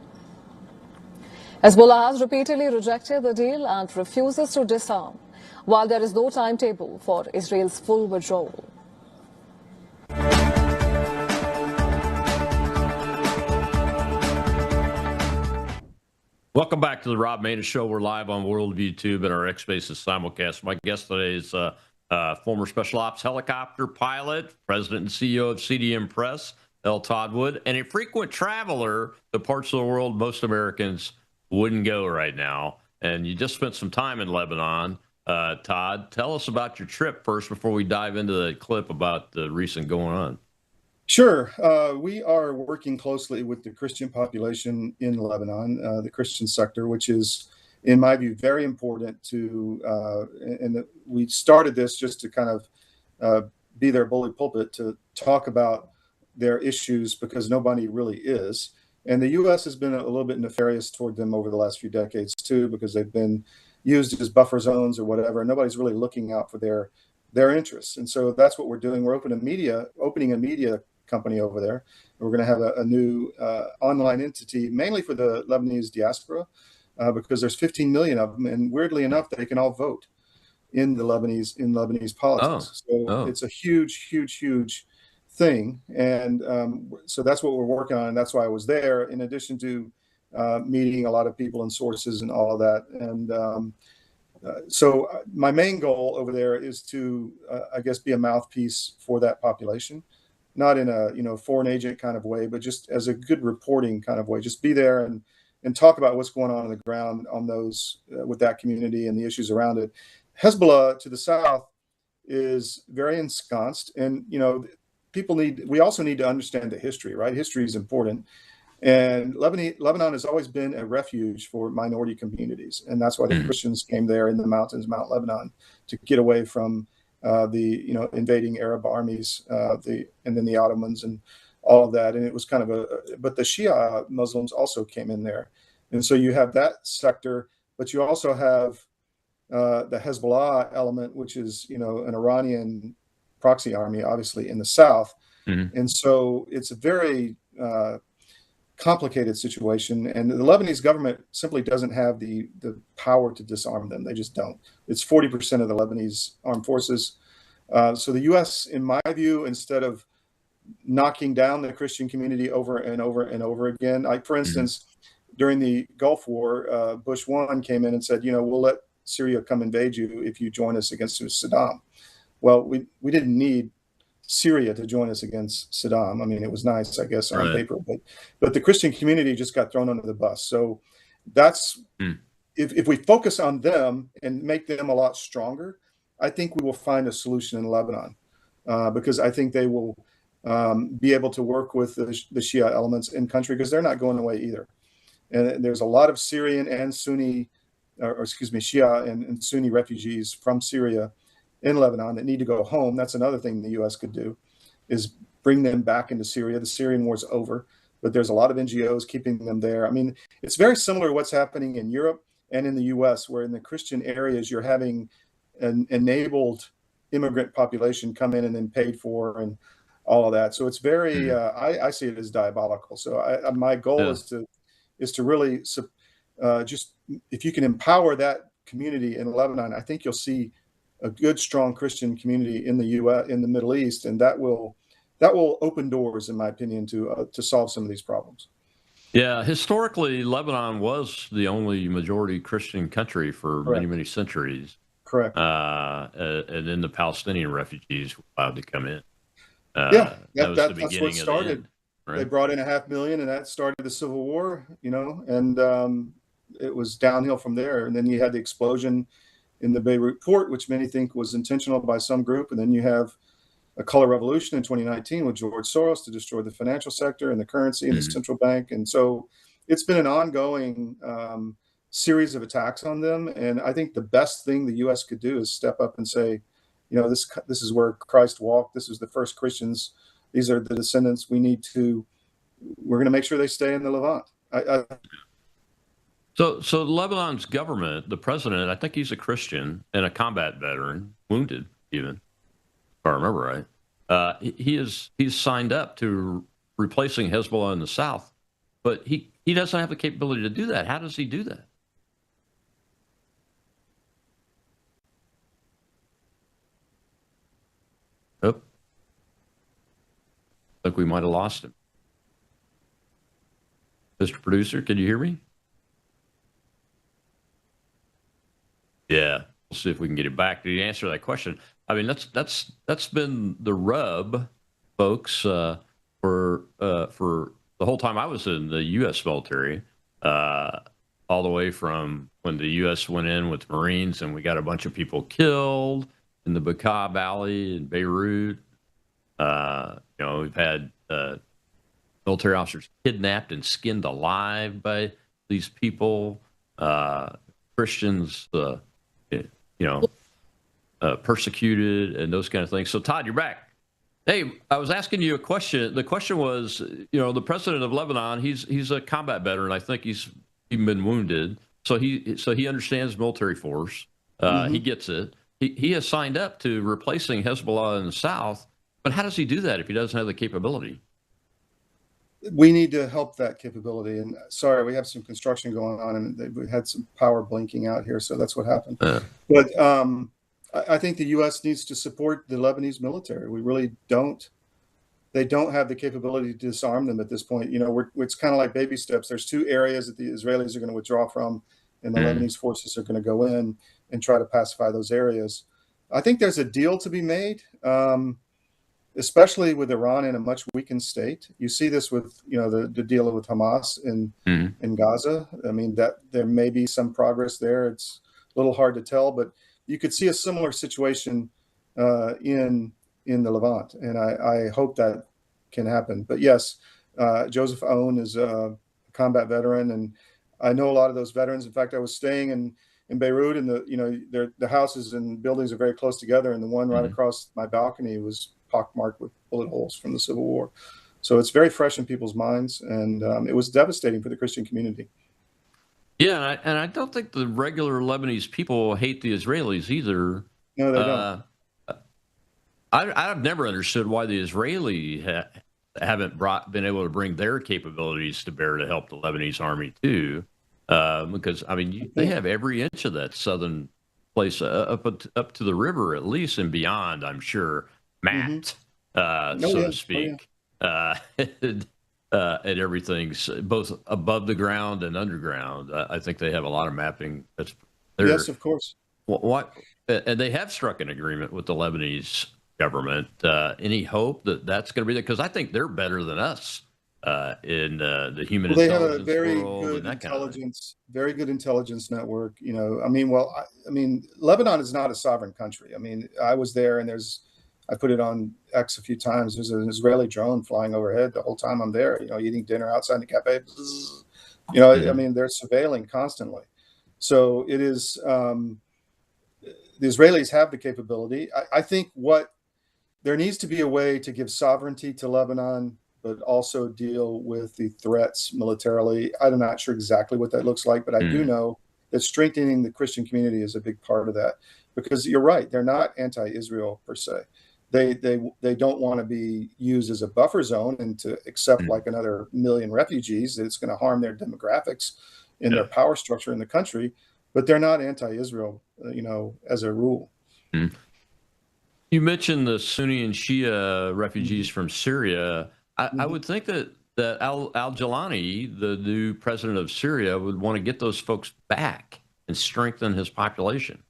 D: Hezbollah has repeatedly rejected the deal and refuses to disarm, while there is no timetable for Israel's full withdrawal.
F: Welcome back to the Rob Maness Show. We're live on Worldview Tube and our X Spaces simulcast. My guest today is former Special Ops helicopter pilot, president and CEO of CDM Press, L. Todd Wood, and a frequent traveler to parts of the world most Americans wouldn't go right now. And you just spent some time in Lebanon. Todd, tell us about your trip first before we dive into the clip about the recent going on.
G: Sure. We are working closely with the Christian population in Lebanon, the Christian sector, which is, in my view, very important to, and we started this just to kind of be their bully pulpit to talk about their issues because nobody really is. And the U.S. has been a little bit nefarious toward them over the last few decades, too, because they've been used as buffer zones or whatever. Nobody's really looking out for their interests. And so that's what we're doing. We're opening a media company over there. We're going to have a new online entity, mainly for the Lebanese diaspora, because there's 15 million of them, and weirdly enough, they can all vote in Lebanese politics. It's a huge thing, and so that's what we're working on, and that's why I was there. In addition to meeting a lot of people and sources and all of that, and so my main goal over there is to, I guess, be a mouthpiece for that population. Not in a foreign agent kind of way, but just as a good reporting kind of way. Just be there and talk about what's going on the ground on those with that community and the issues around it. Hezbollah to the south is very ensconced, and we also need to understand the history, right? History is important, and Lebanon has always been a refuge for minority communities, and that's why the Christians came there in the mountains, Mount Lebanon, to get away from the invading Arab armies, and then the Ottomans and all of that. And it was kind of but the Shia Muslims also came in there. And so you have that sector, but you also have the Hezbollah element, which is, an Iranian proxy army, obviously, in the south. And so it's a very complicated situation. And the Lebanese government simply doesn't have the power to disarm them. They just don't. It's 40% of the Lebanese armed forces. So the U.S., in my view, instead of knocking down the Christian community over and over and over again, for instance, during the Gulf War, Bush 1 came in and said, we'll let Syria come invade you if you join us against Saddam. Well, we didn't need Syria to join us against Saddam. I mean, it was nice, I guess, on paper, but the Christian community just got thrown under the bus. So that's if we focus on them and make them a lot stronger, I think we will find a solution in Lebanon, because I think they will be able to work with the Shia elements in country, because they're not going away either. And there's a lot of Syrian and Sunni, Shia and Sunni refugees from Syria in Lebanon that need to go home. That's another thing the U.S. could do, is bring them back into Syria. The Syrian war's over, but there's a lot of NGOs keeping them there. I mean, it's very similar to what's happening in Europe and in the U.S., where in the Christian areas, you're having an enabled immigrant population come in and then paid for and all of that. So it's very, I see it as diabolical. So my goal is to really just, if you can empower that community in Lebanon, I think you'll see a good, strong Christian community in the U.S., in the Middle East, and that will open doors, in my opinion, to solve some of these problems.
F: Yeah, historically, Lebanon was the only majority Christian country for many centuries.
G: Correct.
F: And then the Palestinian refugees were allowed to come in.
G: That's
F: the beginning
G: what started.
F: of the end,
G: They brought in 500,000, and that started the Civil War. And it was downhill from there. And then you had the explosion in the Beirut port, which many think was intentional by some group. And then you have a color revolution in 2019 with George Soros to destroy the financial sector and the currency and the central bank. And so it's been an ongoing series of attacks on them. And I think the best thing the U.S. could do is step up and say, this is where Christ walked. This is the first Christians. These are the descendants. We're going to make sure they stay in the Levant.
F: So Lebanon's government, the president, I think he's a Christian and a combat veteran, wounded even, if I remember right. He's signed up to replacing Hezbollah in the south, but he he doesn't have the capability to do that. How does he do that? Oh, I think we might have lost him. Mr. Producer, can you hear me? Yeah, we'll see if we can get it back. Did you answer that question? I mean, that's been the rub, folks, for the whole time I was in the U.S. military, all the way from when the U.S. went in with Marines and we got a bunch of people killed in the Bekaa Valley in Beirut. We've had military officers kidnapped and skinned alive by these people, Christians, persecuted, and those kind of things. So, Todd, you're back. Hey, I was asking you a question. The question was, the president of Lebanon, he's a combat veteran. I think he's been wounded, so he understands military force. He gets it. He has signed up to replacing Hezbollah in the south. But how does he do that if he doesn't have the capability?
G: We need to help that capability. And sorry, we have some construction going on, and we had some power blinking out here, so that's what happened. But I think the U.S. needs to support the Lebanese military. We really don't. They don't have the capability to disarm them at this point. It's kind of like baby steps. There's 2 areas that the Israelis are going to withdraw from, and the Lebanese forces are going to go in and try to pacify those areas. I think there's a deal to be made. Especially with Iran in a much weakened state. You see this with, the deal with Hamas in Gaza. I mean, that there may be some progress there. It's a little hard to tell, but you could see a similar situation in the Levant, and I hope that can happen. But yes, Joseph Aoun is a combat veteran, and I know a lot of those veterans. In fact, I was staying in Beirut, and the houses and buildings are very close together, and the one right across my balcony was pockmarked with bullet holes from the Civil War. So it's very fresh in people's minds, and it was devastating for the Christian community.
F: Yeah, and I don't think the regular Lebanese people hate the Israelis either.
G: No, they don't.
F: I've never understood why the Israeli haven't been able to bring their capabilities to bear to help the Lebanese army too, because I mean they have every inch of that southern place up to the river at least and beyond. I'm sure. Mapped, so to speak, and everything's both above the ground and underground. I think they have a lot of mapping.
G: Yes, of course.
F: And they have struck an agreement with the Lebanese government. Any hope that that's going to be there? Because I think they're better than us in the human intelligence world. They have a
G: very good intelligence network. Lebanon is not a sovereign country. I mean, I was there, and I put it on X a few times. There's an Israeli drone flying overhead the whole time I'm there, eating dinner outside the cafe. I mean, they're surveilling constantly. So it is, the Israelis have the capability. I think there needs to be a way to give sovereignty to Lebanon, but also deal with the threats militarily. I'm not sure exactly what that looks like, but I do know that strengthening the Christian community is a big part of that, because you're right. They're not anti-Israel per se. They don't want to be used as a buffer zone and to accept like another million refugees. It's going to harm their demographics and their power structure in the country. But they're not anti-Israel, as a rule.
F: You mentioned the Sunni and Shia refugees from Syria. I would think that al-Jilani, the new president of Syria, would want to get those folks back and strengthen his population.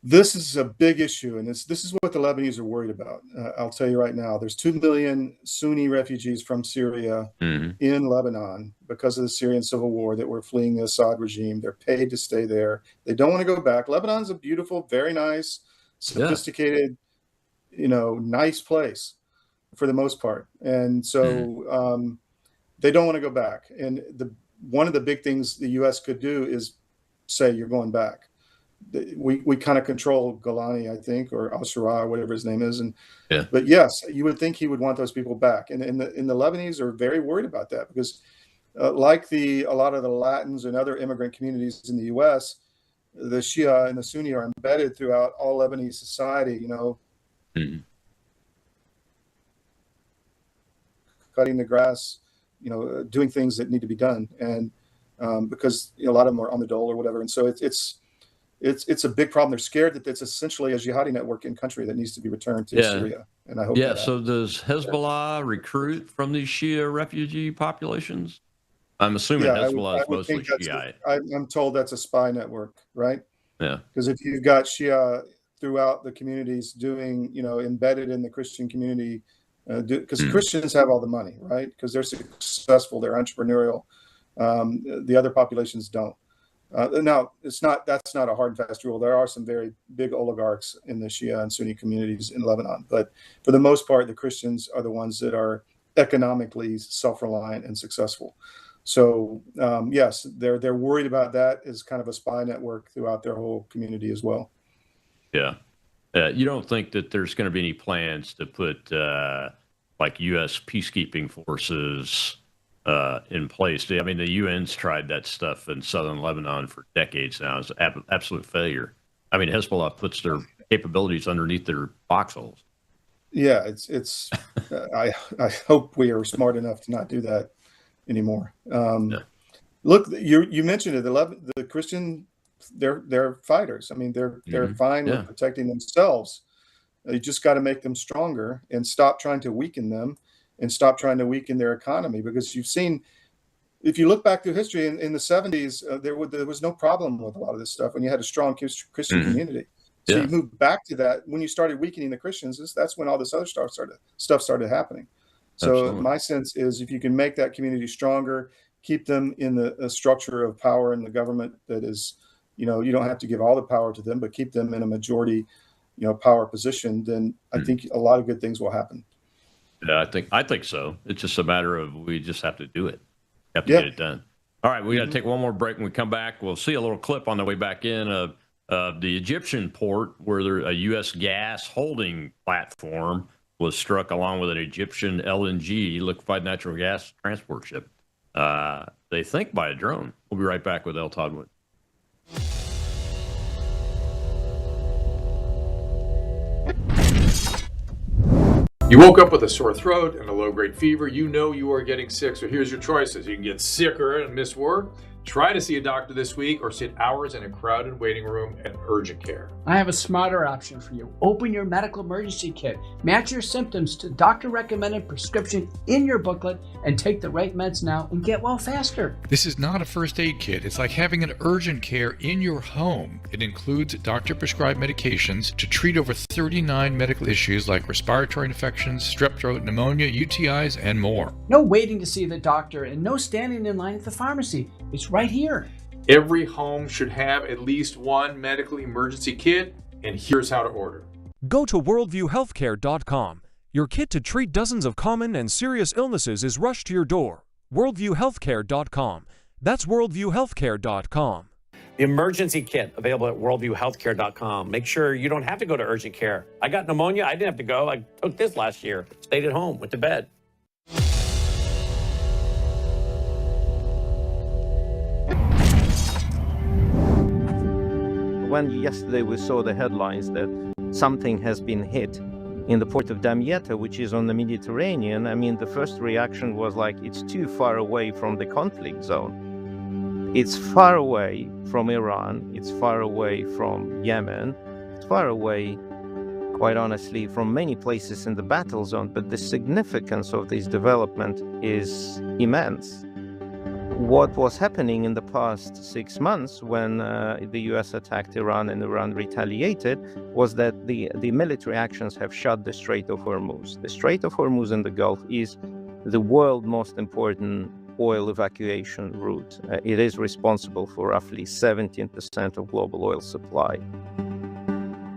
G: This is a big issue, and this is what the Lebanese are worried about. I'll tell you right now, there's 2 million Sunni refugees from Syria in Lebanon because of the Syrian civil war that were fleeing the Assad regime. They're paid to stay there. They don't want to go back. Lebanon's a beautiful, very nice, sophisticated, nice place for the most part. And so they don't want to go back. And one of the big things the U.S. could do is say, you're going back. We kind of control Golani, I think, or al-Shura, or whatever his name is. But yes, you would think he would want those people back. And the Lebanese are very worried about that because like a lot of the Latins and other immigrant communities in the U.S., the Shia and the Sunni are embedded throughout all Lebanese society, cutting the grass, doing things that need to be done, and because a lot of them are on the dole or whatever, and so it's a big problem. They're scared that it's essentially a jihadi network in country that needs to be returned to Syria, and I hope.
F: Yeah. So does Hezbollah recruit from these Shia refugee populations? I'm assuming Hezbollah is mostly Shiite.
G: I'm told that's a spy network, right?
F: Yeah.
G: Because if you've got Shia throughout the communities doing, embedded in the Christian community, because Christians have all the money, right? Because they're successful, they're entrepreneurial. The other populations don't. Now, that's not a hard and fast rule. There are some very big oligarchs in the Shia and Sunni communities in Lebanon, but for the most part, the Christians are the ones that are economically self-reliant and successful. So yes, they're worried about that as kind of a spy network throughout their whole community as well.
F: Yeah. You don't think that there's going to be any plans to put like U.S. peacekeeping forces in place? I mean, the UN's tried that stuff in southern Lebanon for decades now. It's an absolute failure. I mean, Hezbollah puts their capabilities underneath their foxholes.
G: Yeah, it's. I hope we are smart enough to not do that anymore. Look, you mentioned it. The Christian, they're fighters. I mean, they're fine with protecting themselves. You just got to make them stronger and stop trying to weaken them, and stop trying to weaken their economy. Because you've seen, if you look back through history, in the 70s, there was no problem with a lot of this stuff when you had a strong Christian community. So you move back to that when you started weakening the Christians. That's when all this other stuff started happening. So
F: Absolutely.
G: my sense is, if you can make that community stronger, keep them in the structure of power in the government that is, you don't have to give all the power to them, but keep them in a majority, power position, then I think a lot of good things will happen.
F: Yeah, I think so. It's just a matter of, we just have to do it. Have to get it done. All right, we got to take one more break. When we come back, we'll see a little clip on the way back in of the Egyptian port where a U.S. gas holding platform was struck along with an Egyptian LNG, liquefied natural gas transport ship. They think by a drone. We'll be right back with L. Todd Wood.
N: You woke up with a sore throat and a low-grade fever. You know you are getting sick, so here's your choices. You can get sicker and miss work. Try to see a doctor this week, or sit hours in a crowded waiting room at urgent care.
O: I have a smarter option for you. Open your medical emergency kit. Match your symptoms to doctor-recommended prescription in your booklet and take the right meds now and get well faster.
P: This is not a first aid kit. It's like having an urgent care in your home. It includes doctor-prescribed medications to treat over 39 medical issues like respiratory infections, strep throat, pneumonia, UTIs, and more.
O: No waiting to see the doctor and no standing in line at the pharmacy. It's right here.
N: Every home should have at least one medical emergency kit, and here's how to order.
Q: Go to worldviewhealthcare.com. Your kit to treat dozens of common and serious illnesses is rushed to your door. worldviewhealthcare.com. That's worldviewhealthcare.com.
B: The emergency kit available at worldviewhealthcare.com. Make sure you don't have to go to urgent care. I got pneumonia. I didn't have to go. I took this last year. Stayed at home. Went to bed.
R: When yesterday we saw the headlines that something has been hit in the port of Damietta, which is on the Mediterranean, I mean, the first reaction was like, it's too far away from the conflict zone. It's far away from Iran, it's far away from Yemen, it's far away, quite honestly, from many places in the battle zone, but the significance of this development is immense. What was happening in the past 6 months when the US attacked Iran and Iran retaliated was that the military actions have shut the Strait of Hormuz. The Strait of Hormuz in the Gulf is the world's most important oil evacuation route. It is responsible for roughly 17% of global oil supply.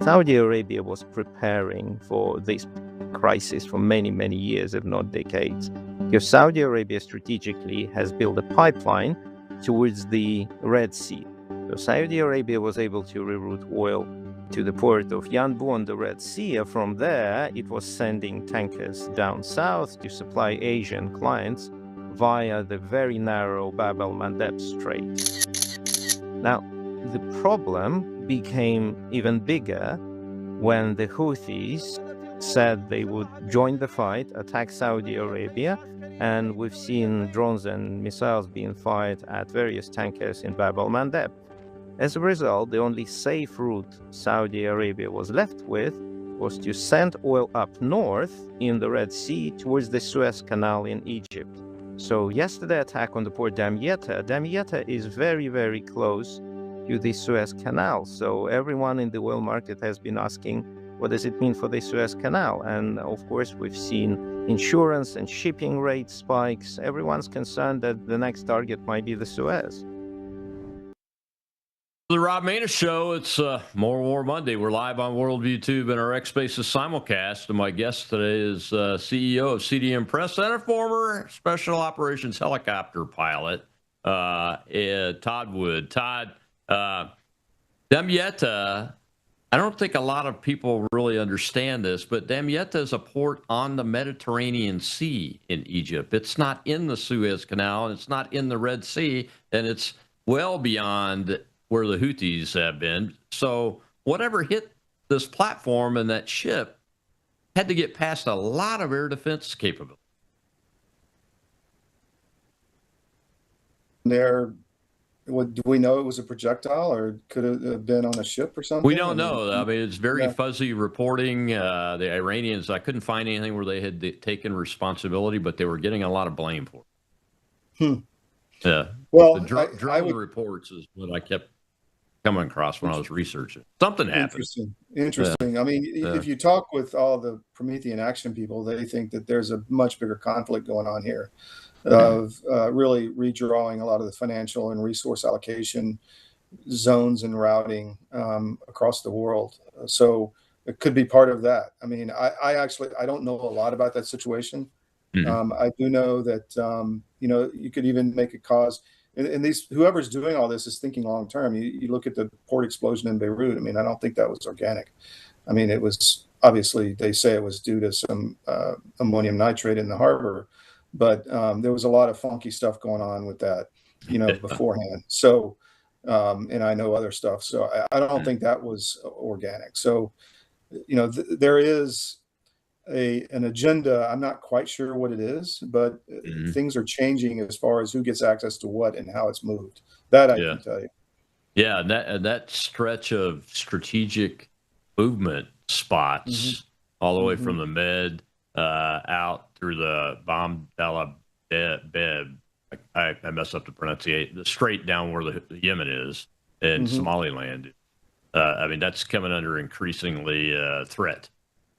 R: Saudi Arabia was preparing for this crisis for many, many years, if not decades. Because Saudi Arabia strategically has built a pipeline towards the Red Sea. So Saudi Arabia was able to reroute oil to the port of Yanbu on the Red Sea. From there, it was sending tankers down south to supply Asian clients via the very narrow Bab el-Mandeb Strait. Now, the problem became even bigger when the Houthis said they would join the fight, attack Saudi Arabia, and we've seen drones and missiles being fired at various tankers in Bab el-Mandeb. As a result, the only safe route Saudi Arabia was left with was to send oil up north in the Red Sea towards the Suez Canal in Egypt. So yesterday attack on the port Damietta is very, very close to the Suez Canal. So everyone in the oil market has been asking, what does it mean for the Suez Canal? And of course, we've seen insurance and shipping rate spikes. Everyone's concerned that the next target might be the Suez.
F: The Rob Maness Show. It's More War Monday. We're live on Worldview Tube and our X Spaces simulcast. And my guest today is CEO of CDM Press and a former Special Operations helicopter pilot, Todd Wood. Todd, Damietta, I don't think a lot of people really understand this, but Damietta is a port on the Mediterranean Sea in Egypt. It's not in the Suez Canal, and it's not in the Red Sea, and it's well beyond where the Houthis have been. So whatever hit this platform and that ship had to get past a lot of air defense capability.
G: Do we know it was a projectile, or could it have been on a ship or something?
F: We don't know. I mean, it's very fuzzy reporting. The Iranians, I couldn't find anything where they had taken responsibility, but they were getting a lot of blame for it. Yeah.
G: Well,
F: the drone reports is what I kept coming across when I was researching. Something happened.
G: Interesting. I mean, if you talk with all the Promethean action people, they think that there's a much bigger conflict going on here of really redrawing a lot of the financial and resource allocation zones and routing across the world. So it could be part of that. I mean, I don't know a lot about that situation. I do know that, you could even make a cause. And whoever's doing all this is thinking long term. You look at the port explosion in Beirut. I mean, I don't think that was organic. I mean, it was obviously, they say it was due to some ammonium nitrate in the harbor, but there was a lot of funky stuff going on with that, beforehand. So, and I know other stuff. So I don't think that was organic. So, there is an agenda. I'm not quite sure what it is, but things are changing as far as who gets access to what and how it's moved. That I can tell you.
F: Yeah, and that stretch of strategic movement spots all the way from the Med out through the Bam el Beb. I mess up the pronunciation. Straight down where the Yemen is and Somaliland. I mean, that's coming under increasingly threat.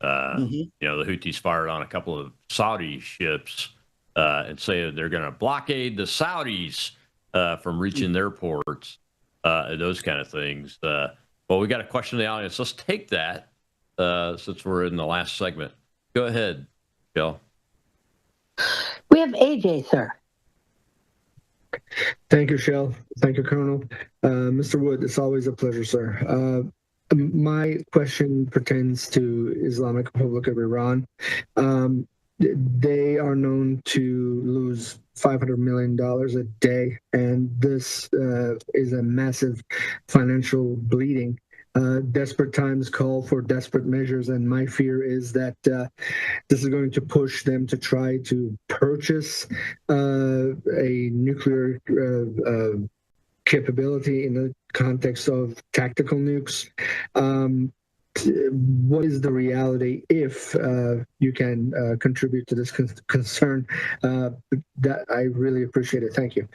F: The Houthis fired on a couple of Saudi ships and say they're going to blockade the Saudis from reaching their ports, those kind of things. Well, we got a question in the audience. Let's take that since we're in the last segment. Go ahead, Jill.
S: We have AJ, sir.
T: Thank you, Shell. Thank you, Colonel. Mr. Wood, it's always a pleasure, sir. My question pertains to Islamic Republic of Iran. They are known to lose $500 million a day, and this is a massive financial bleeding. Desperate times call for desperate measures, and my fear is that this is going to push them to try to purchase a nuclear capability in the context of tactical nukes. What is the reality if you can contribute to this concern? That I really appreciate it. Thank you.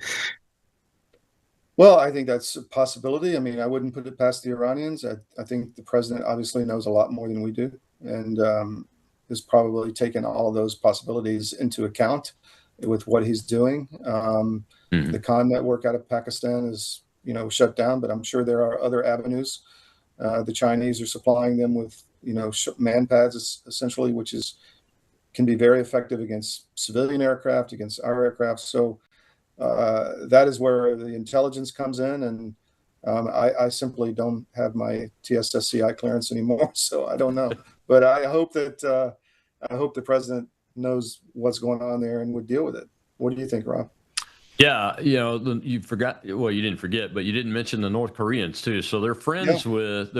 G: Well, I think that's a possibility. I mean, I wouldn't put it past the Iranians. I think the president obviously knows a lot more than we do, and has probably taken all of those possibilities into account with what he's doing. The Khan network out of Pakistan is, shut down, but I'm sure there are other avenues. The Chinese are supplying them with, man pads essentially, which can be very effective against civilian aircraft, against our aircraft. So that is where the intelligence comes in, and I simply don't have my TSSCI clearance anymore, so I don't know. But I hope that the president knows what's going on there and would deal with it. What do you think, Rob?
F: Yeah, you forgot. Well, you didn't forget, but you didn't mention the North Koreans too. So they're friends with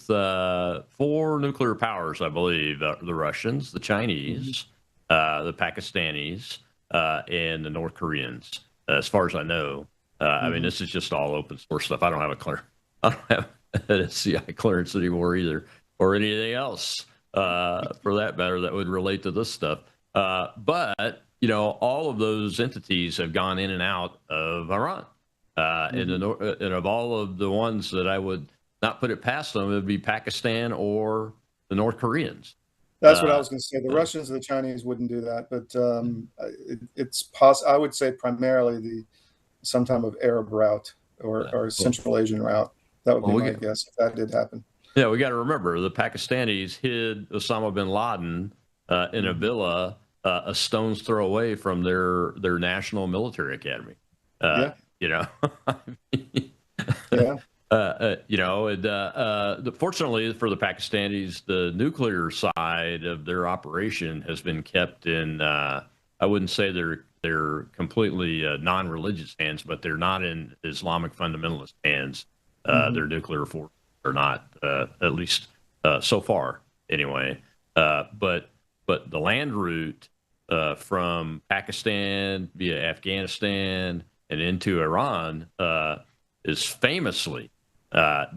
F: 4 nuclear powers, I believe. The Russians, the Chinese, the Pakistanis, and the North Koreans. As far as I know, I mean, this is just all open source stuff. I don't have I don't have a CI clearance anymore either, or anything else for that matter that would relate to this stuff. But all of those entities have gone in and out of Iran. And of all of the ones that I would not put it past them, it would be Pakistan or the North Koreans.
G: That's what I was going to say. The Russians and the Chinese wouldn't do that, but it's possible. I would say primarily some type of Arab route or Central Asian route. That would be my guess if that did happen.
F: Yeah, we got to remember the Pakistanis hid Osama bin Laden in a villa a stone's throw away from their national military academy. Fortunately for the Pakistanis, the nuclear side of their operation has been kept in. I wouldn't say they're completely non-religious hands, but they're not in Islamic fundamentalist hands. Their nuclear forces are not, at least so far, anyway. But the land route from Pakistan via Afghanistan and into Iran is famously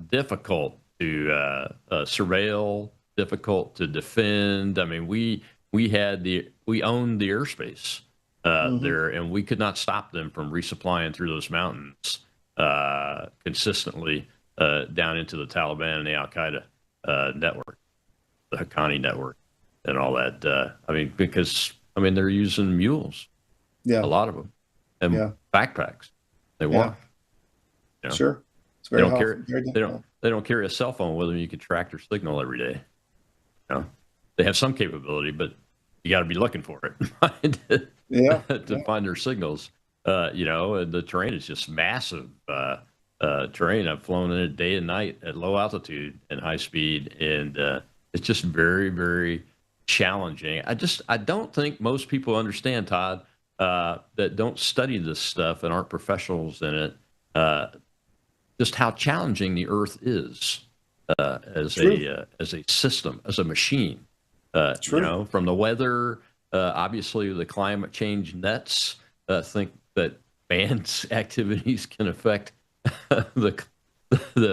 F: difficult to surveil, difficult to defend. I mean, we owned the airspace there, and we could not stop them from resupplying through those mountains consistently down into the Taliban and the Al Qaeda network, the Haqqani network, and all that. Because they're using mules, a lot of them, and backpacks. They walk.
G: Sure, it's
F: very they don't carry a cell phone with them. You can track their signal every day. They have some capability, but you got to be looking for it to find their signals. And the terrain is just massive terrain. I've flown in it day and night at low altitude and high speed, and it's just very, very challenging. I don't think most people understand, Todd, that don't study this stuff and aren't professionals in it, just how challenging the Earth is as a system, as a machine. From the weather, obviously the climate change nets think that man's activities can affect the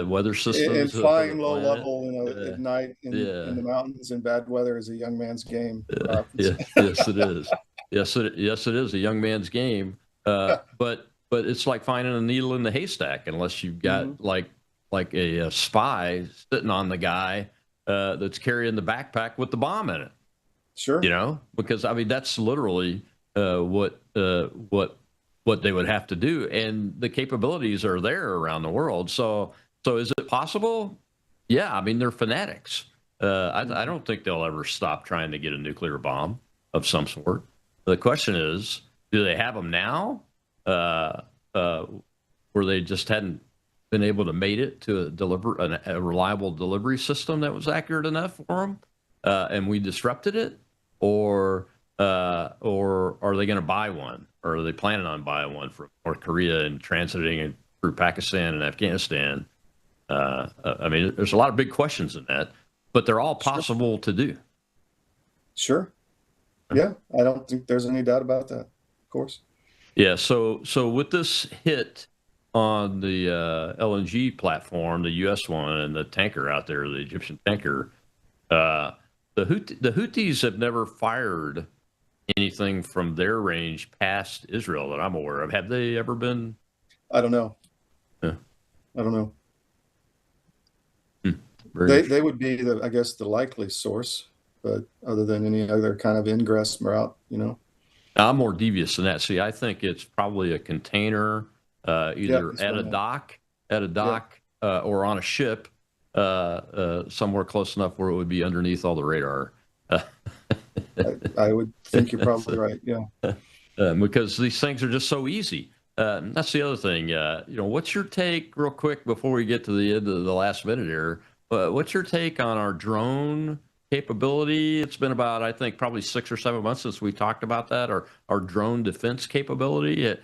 F: weather systems.
G: And flying low level, at night in the mountains in bad weather is a young man's game.
F: Yes, it is. Yes, it is a young man's game. But it's like finding a needle in the haystack unless you've got like a spy sitting on the guy that's carrying the backpack with the bomb in it.
G: Sure.
F: Because that's literally what they would have to do, and the capabilities are there around the world. So is it possible? Yeah, they're fanatics. I don't think they'll ever stop trying to get a nuclear bomb of some sort. The question is, do they have them now? Where they just hadn't been able to mate it to deliver a reliable delivery system that was accurate enough for them, and we disrupted it, or are they going to buy one, or are they planning on buying one from North Korea and transiting it through Pakistan and Afghanistan? There's a lot of big questions in that, but they're all possible to do.
G: Sure. Yeah, I don't think there's any doubt about that. Of course.
F: Yeah. So with this hit on the LNG platform, the U.S. one, and the tanker out there, the Egyptian tanker, the Houthis have never fired anything from their range past Israel that I'm aware of. Have they ever been?
G: I don't know.
F: Yeah.
G: I don't know. They would be the likely source, but other than any other kind of ingress route,
F: I'm more devious than that. See, I think it's probably a container, either at a dock, or on a ship, somewhere close enough where it would be underneath all the radar.
G: I would think you're probably right. Yeah.
F: Because these things are just so easy. That's the other thing. What's your take, real quick, before we get to the end of the last minute here? What's your take on our drone capability. It's been about, I think, probably 6 or 7 months since we talked about that, or our drone defense capability.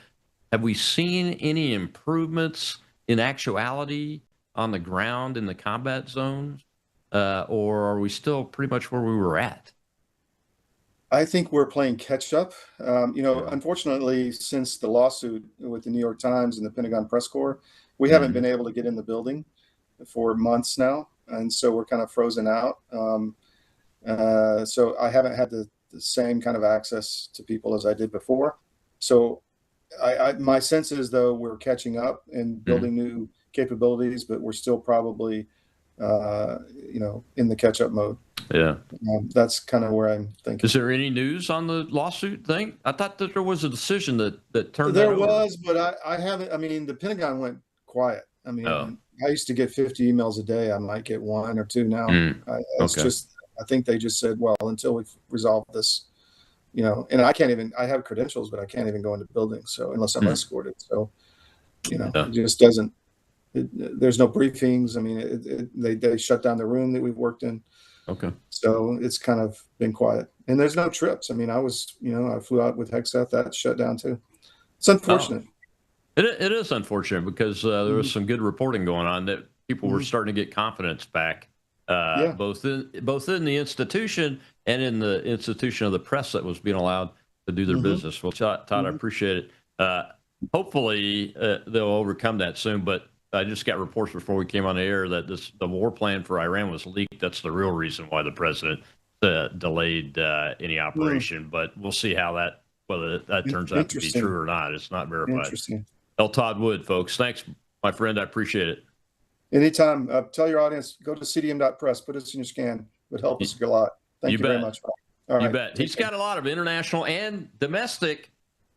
F: Have we seen any improvements in actuality on the ground in the combat zones, or are we still pretty much where we were at?
G: I think we're playing catch up. Unfortunately, since the lawsuit with the New York Times and the Pentagon Press Corps, we haven't been able to get in the building for months now, and so we're kind of frozen out. So I haven't had the same kind of access to people as I did before. So my sense is, though, we're catching up and building new capabilities, but we're still probably, in the catch up mode.
F: Yeah.
G: That's kind of where I'm thinking.
F: Is there any news on the lawsuit thing? I thought that there was a decision that turned
G: There
F: that over.
G: was, but I haven't. I mean, the Pentagon went quiet. I mean, I used to get 50 emails a day. I might get 1 or 2 now. It's just, I think they just said, well, until we've resolved this, and I can't even, I have credentials, but I can't even go into buildings. So unless I'm escorted. So, it just doesn't, there's no briefings. I mean, they shut down the room that we've worked in.
F: Okay.
G: So it's kind of been quiet, and there's no trips. I mean, I flew out with Hexeth, that shut down too. It's unfortunate.
F: It is unfortunate because there was some good reporting going on that people were starting to get confidence back, both in the institution and in the institution of the press that was being allowed to do their business. Well, Todd, I appreciate it. Hopefully they'll overcome that soon. But I just got reports before we came on the air that the war plan for Iran was leaked. That's the real reason why the president delayed any operation. But we'll see how whether that turns out to be true or not. It's not verified.
G: Interesting.
F: Todd Wood, folks. Thanks, my friend. I appreciate it.
G: Anytime. Tell your audience, go to cdm.press, put us in your scan. It would help us a lot. Thank you very much.
F: All right. You bet. He's got a lot of international and domestic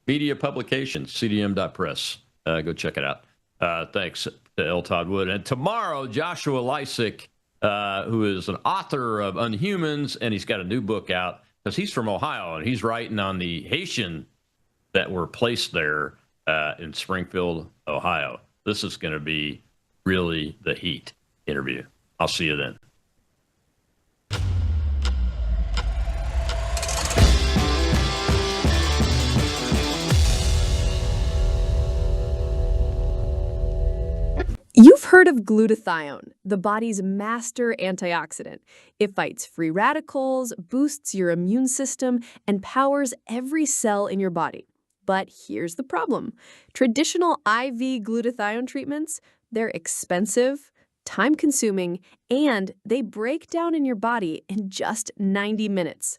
F: media publications, cdm.press. Go check it out. Thanks to L. Todd Wood. And tomorrow, Joshua Lysick, who is an author of Unhumans, and he's got a new book out because he's from Ohio, and he's writing on the Haitian that were placed there in Springfield, Ohio. This is going to be really the heat interview. I'll see you then.
U: You've heard of glutathione, the body's master antioxidant. It fights free radicals, boosts your immune system, and powers every cell in your body. But here's the problem. Traditional IV glutathione treatments, they're expensive, time-consuming, and they break down in your body in just 90 minutes.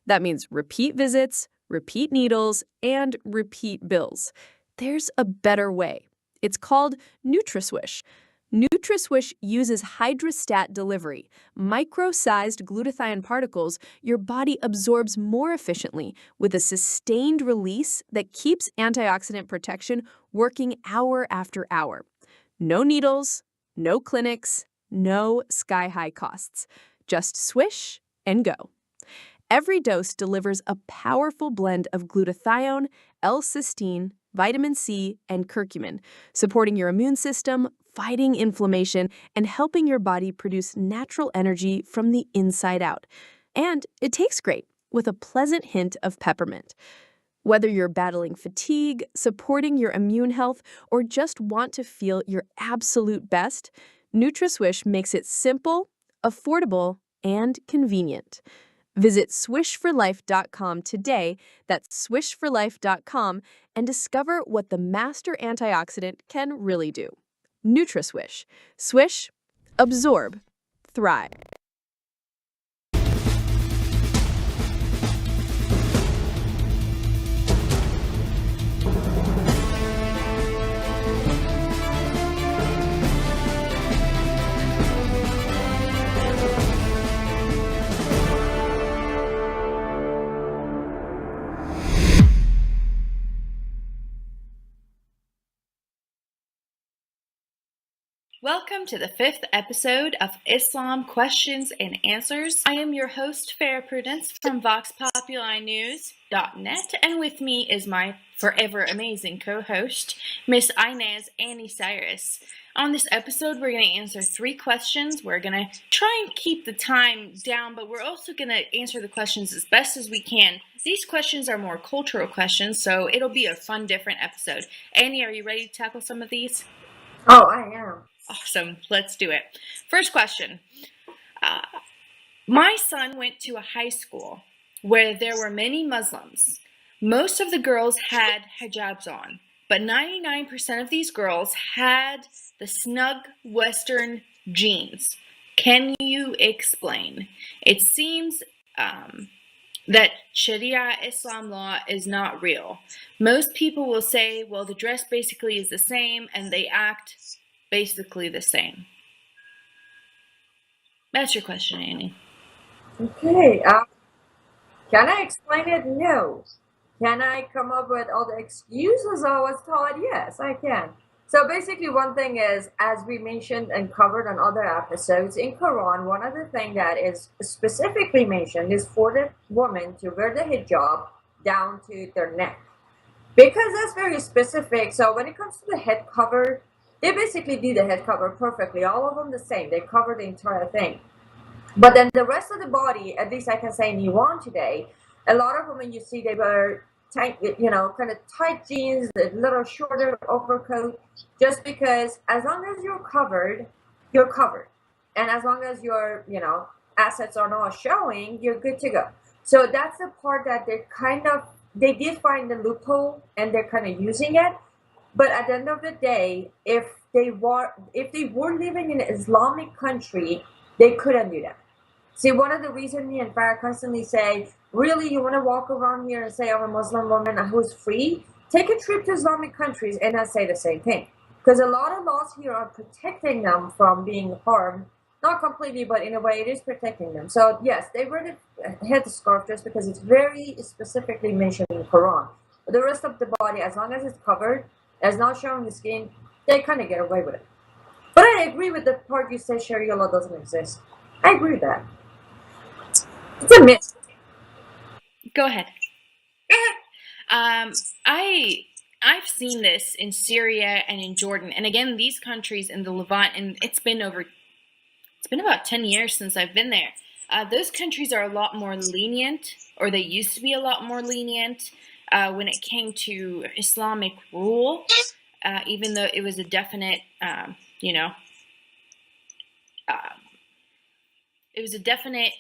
U: That means repeat visits, repeat needles, and repeat bills. There's a better way. It's called NutraSwish. NutraSwish uses hydrostat delivery, micro-sized glutathione particles your body absorbs more efficiently with a sustained release that keeps antioxidant protection working hour after hour. No needles, no clinics, no sky-high costs. Just swish and go. Every dose delivers a powerful blend of glutathione, L-cysteine, vitamin C, and curcumin, supporting your immune system, fighting inflammation, and helping your body produce natural energy from the inside out. And it tastes great, with a pleasant hint of peppermint. Whether you're battling fatigue, supporting your immune health, or just want to feel your absolute best, NutraSwish makes it simple, affordable, and convenient. Visit swishforlife.com today, that's swishforlife.com, and discover what the master antioxidant can really do. NutraSwish. Swish, absorb, thrive.
A: Welcome to the 5th episode of Islam Questions and Answers. I am your host, Farah Prudence from VoxPopuli.News.net, and with me is my forever amazing co-host, Miss Inez Annie Cyrus. On this episode, we're going to answer 3 questions. We're going to try and keep the time down, but we're also going to answer the questions as best as we can. These questions are more cultural questions, so it'll be a fun, different episode. Annie, are you ready to tackle some of these?
V: Oh, I am.
A: Awesome. Let's do it. First question. My son went to a high school where there were many Muslims. Most of the girls had hijabs on, but 99% of these girls had the snug Western jeans. Can you explain? It seems that Sharia Islam law is not real. Most people will say, well, the dress basically is the same and they act basically the same. That's your question, Annie.
V: Okay. Can I explain it? No. Can I come up with all the excuses I was taught? Yes, I can. So basically, one thing is, as we mentioned and covered on other episodes, in Quran, one other thing that is specifically mentioned is for the woman to wear the hijab down to their neck. Because that's very specific. So when it comes to the head cover, they basically do the head cover perfectly. All of them the same. They cover the entire thing. But then the rest of the body, at least I can say in Iran today, a lot of women you see, they wear tight, kind of tight jeans, a little shorter overcoat, just because as long as you're covered, you're covered. And as long as your, assets are not showing, you're good to go. So that's the part that they did find the loophole and they're kind of using it. But at the end of the day, if they were living in an Islamic country, they couldn't do that. See, one of the reasons me and Farah constantly say, really, you want to walk around here and say I'm a Muslim woman who's free? Take a trip to Islamic countries and I say the same thing. Because a lot of laws here are protecting them from being harmed. Not completely, but in a way it is protecting them. So yes, they wear the headscarf just because it's very specifically mentioned in the Quran. But the rest of the body, as long as it's covered, as not showing the skin, they kind of get away with it. But I agree with the part you say Sharia law doesn't exist. I agree with that. It's a myth.
A: Go ahead. I've seen this in Syria and in Jordan, and again, these countries in the Levant, and it's been about 10 years since I've been there. Those countries are a lot more lenient, or they used to be a lot more lenient when it came to Islamic rule, even though it was a definite, it was a definite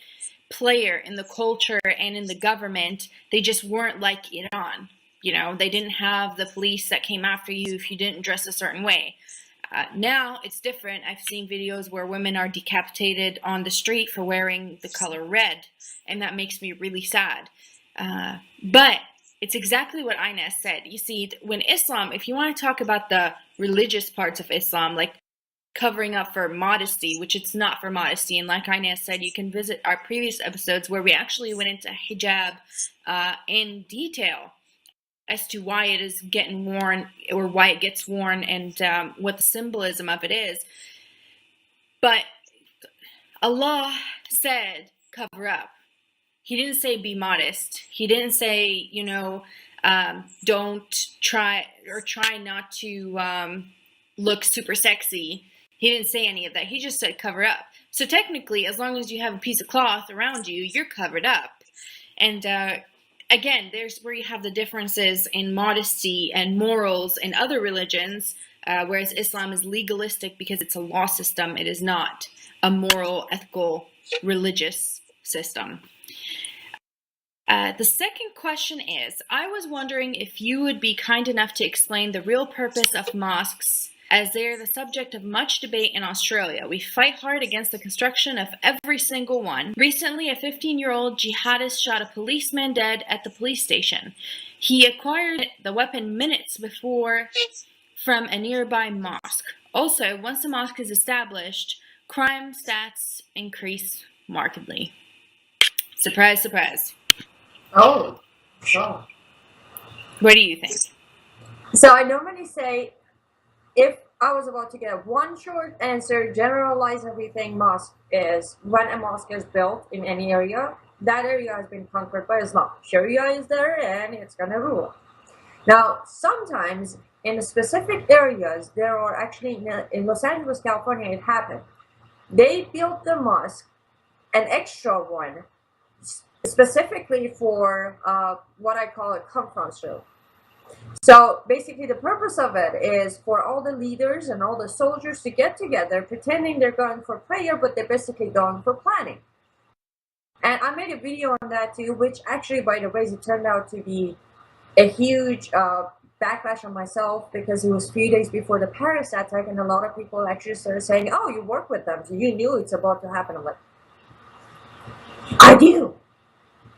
A: player in the culture and in the government. They just weren't like Iran. They didn't have the police that came after you if you didn't dress a certain way. Now it's different. I've seen videos where women are decapitated on the street for wearing the color red, and that makes me really sad. But it's exactly what Inez said. You see, when Islam, if you want to talk about the religious parts of Islam, like covering up for modesty, which it's not for modesty, and like Inez said, you can visit our previous episodes where we actually went into hijab in detail as to why it is getting worn, or why it gets worn, and what the symbolism of it is. But Allah said cover up. He didn't say be modest. He didn't say, don't try not to look super sexy. He didn't say any of that. He just said cover up. So technically, as long as you have a piece of cloth around you, you're covered up. And again, there's where you have the differences in modesty and morals in other religions, whereas Islam is legalistic because it's a law system. It is not a moral, ethical, religious system. The second question is, I was wondering if you would be kind enough to explain the real purpose of mosques, as they are the subject of much debate in Australia. We fight hard against the construction of every single one. Recently, a 15-year-old jihadist shot a policeman dead at the police station. He acquired the weapon minutes before from a nearby mosque. Also, once the mosque is established, crime stats increase markedly. Surprise, surprise.
V: Oh, sure.
A: What do you think?
V: So I normally say, if I was about to get one short answer, generalize everything. Mosque is, when a mosque is built in any area, that area has been conquered by Islam. Sharia is there and it's going to rule. Now, sometimes in specific areas, there are actually, in Los Angeles, California, it happened. They built the mosque, an extra one, specifically for what I call a conference room. So basically the purpose of it is for all the leaders and all the soldiers to get together pretending they're going for prayer, but they're basically going for planning. And I made a video on that too, which actually, by the way, it turned out to be a huge backlash on myself, because it was a few days before the Paris attack, and a lot of people actually started saying, oh, you work with them, so you knew it's about to happen. I'm like, I do.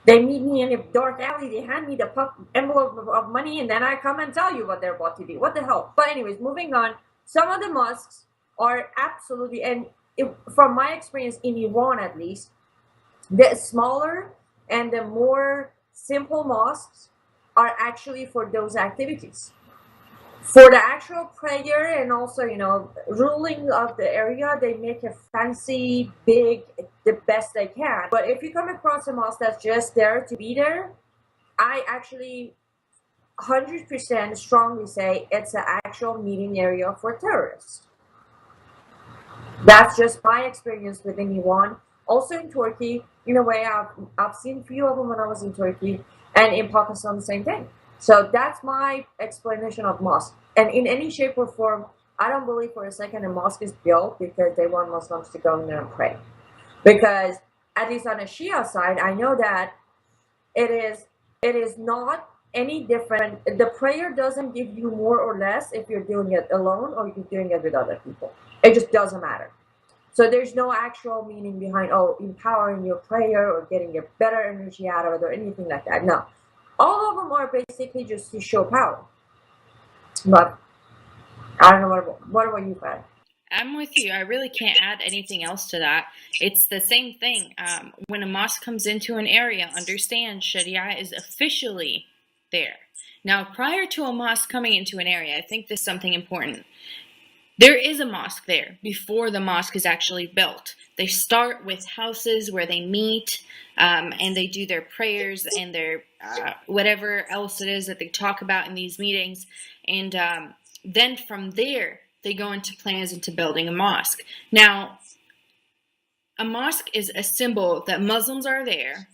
V: They meet me in a dark alley, they hand me the envelope of money, and then I come and tell you what they're about to do. What the hell? But anyways, moving on. Some of the mosques are absolutely, and from my experience in Iran at least, the smaller and the more simple mosques are actually for those activities. For the actual prayer and also, ruling of the area, they make a fancy, big, the best they can. But if you come across a mosque that's just there to be there, I actually 100% strongly say it's an actual meeting area for terrorists. That's just my experience within Iran. Also in Turkey, in a way, I've seen a few of them when I was in Turkey, and in Pakistan, the same thing. So that's my explanation of mosque. And in any shape or form, I don't believe for a second a mosque is built because they want Muslims to go in there and pray. Because at least on the Shia side, I know that it is not any different. The prayer doesn't give you more or less if you're doing it alone or you're doing it with other people. It just doesn't matter. So there's no actual meaning behind, empowering your prayer or getting a better energy out of it or anything like that. No. All of them are basically just to show power. But I don't know what about you, Fred?
A: I'm with you. I really can't add anything else to that. It's the same thing. When a mosque comes into an area, understand Sharia is officially there. Now, prior to a mosque coming into an area, I think this is something important. There is a mosque there before the mosque is actually built. They start with houses where they meet and they do their prayers and their whatever else it is that they talk about in these meetings. And then from there, they go into plans into building a mosque. Now, a mosque is a symbol that Muslims are there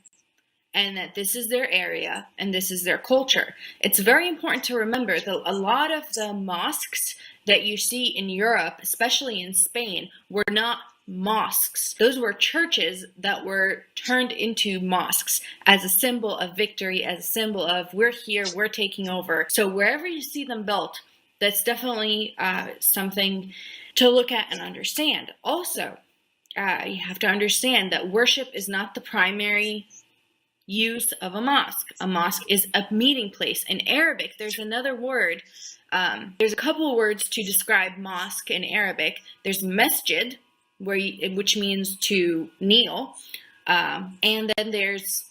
A: and that this is their area and this is their culture. It's very important to remember that a lot of the mosques that you see in Europe, especially in Spain, were not mosques. Those were churches that were turned into mosques as a symbol of victory, as a symbol of we're here, we're taking over. So wherever you see them built, that's definitely something to look at and understand. Also, you have to understand that worship is not the primary use of a mosque. A mosque is a meeting place. In Arabic, there's another word. There's a couple of words to describe mosque in Arabic. There's masjid, which means to kneel, and then there's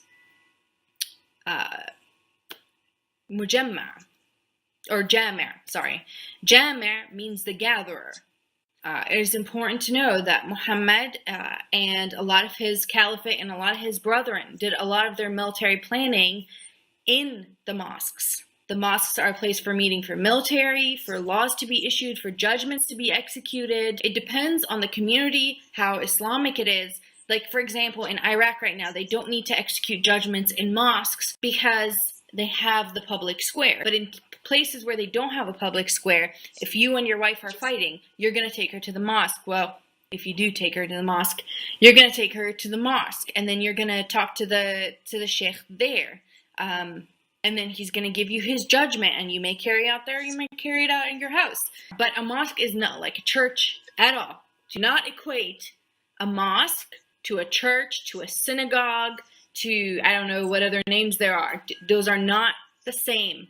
A: mujamma, or jamir. Sorry, jamir means the gatherer. It is important to know that Muhammad and a lot of his caliphate and a lot of his brethren did a lot of their military planning in the mosques. The mosques are a place for meeting for military, for laws to be issued, for judgments to be executed. It depends on the community, how Islamic it is. Like, for example, in Iraq right now, they don't need to execute judgments in mosques because they have the public square. But in places where they don't have a public square, if you and your wife are fighting, you're going to take her to the mosque. Well, if you do take her to the mosque, you're going to take her to the mosque, and then you're going to talk to the sheikh there. And then he's going to give you his judgment, and you may carry out there, you may carry it out in your house. But a mosque is not like a church at all. Do not equate a mosque to a church, to a synagogue, to, I don't know what other names there are. Those are not the same,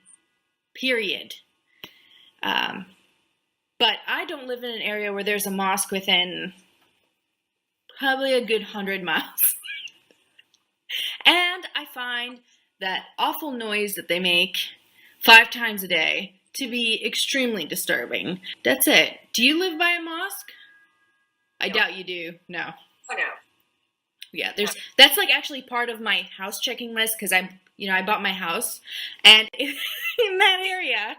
A: period. But I don't live in an area where there's a mosque within probably a good 100 miles. And I find that awful noise that they make 5 times a day to be extremely disturbing. That's it. Do you live by a mosque? I doubt you do. No.
V: Oh, no.
A: Yeah, that's like actually part of my house checking list because I bought my house, and in that area,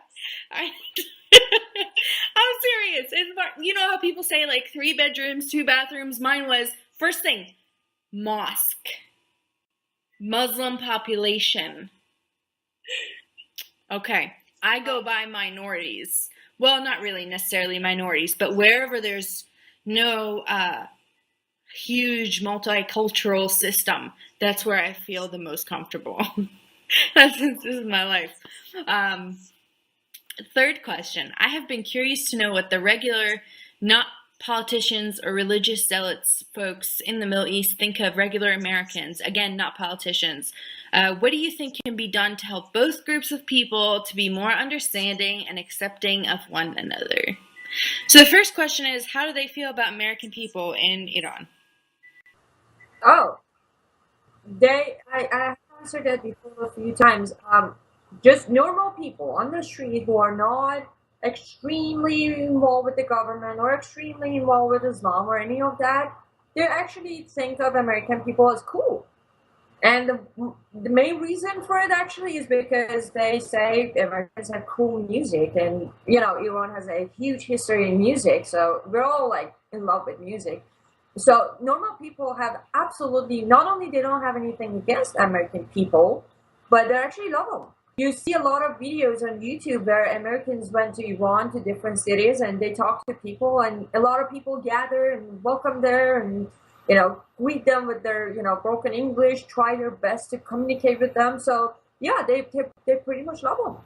A: I'm serious. You know how people say like 3 bedrooms, 2 bathrooms? Mine was first thing, mosque, Muslim population. Okay, I go by minorities. Well, not really necessarily minorities, but wherever there's no huge multicultural system, that's where I feel the most comfortable. This is my life. Third question. I have been curious to know what the regular, not politicians or religious zealots folks in the Middle East think of regular Americans. Again, not politicians. What do you think can be done to help both groups of people to be more understanding and accepting of one another? So the first question is, how do they feel about American people in Iran?
V: Oh, I have answered that before a few times. Just normal people on the street who are not extremely involved with the government or extremely involved with Islam or any of that, they actually think of American people as cool. And the main reason for it actually is because they say Americans have cool music, and Iran has a huge history in music, so we're all like in love with music. So normal people have absolutely, not only they don't have anything against American people, but they actually love them. You see a lot of videos on YouTube where Americans went to Iran, to different cities, and they talk to people, and a lot of people gather and welcome there and greet them with their broken English, try their best to communicate with them. So yeah, they pretty much love them.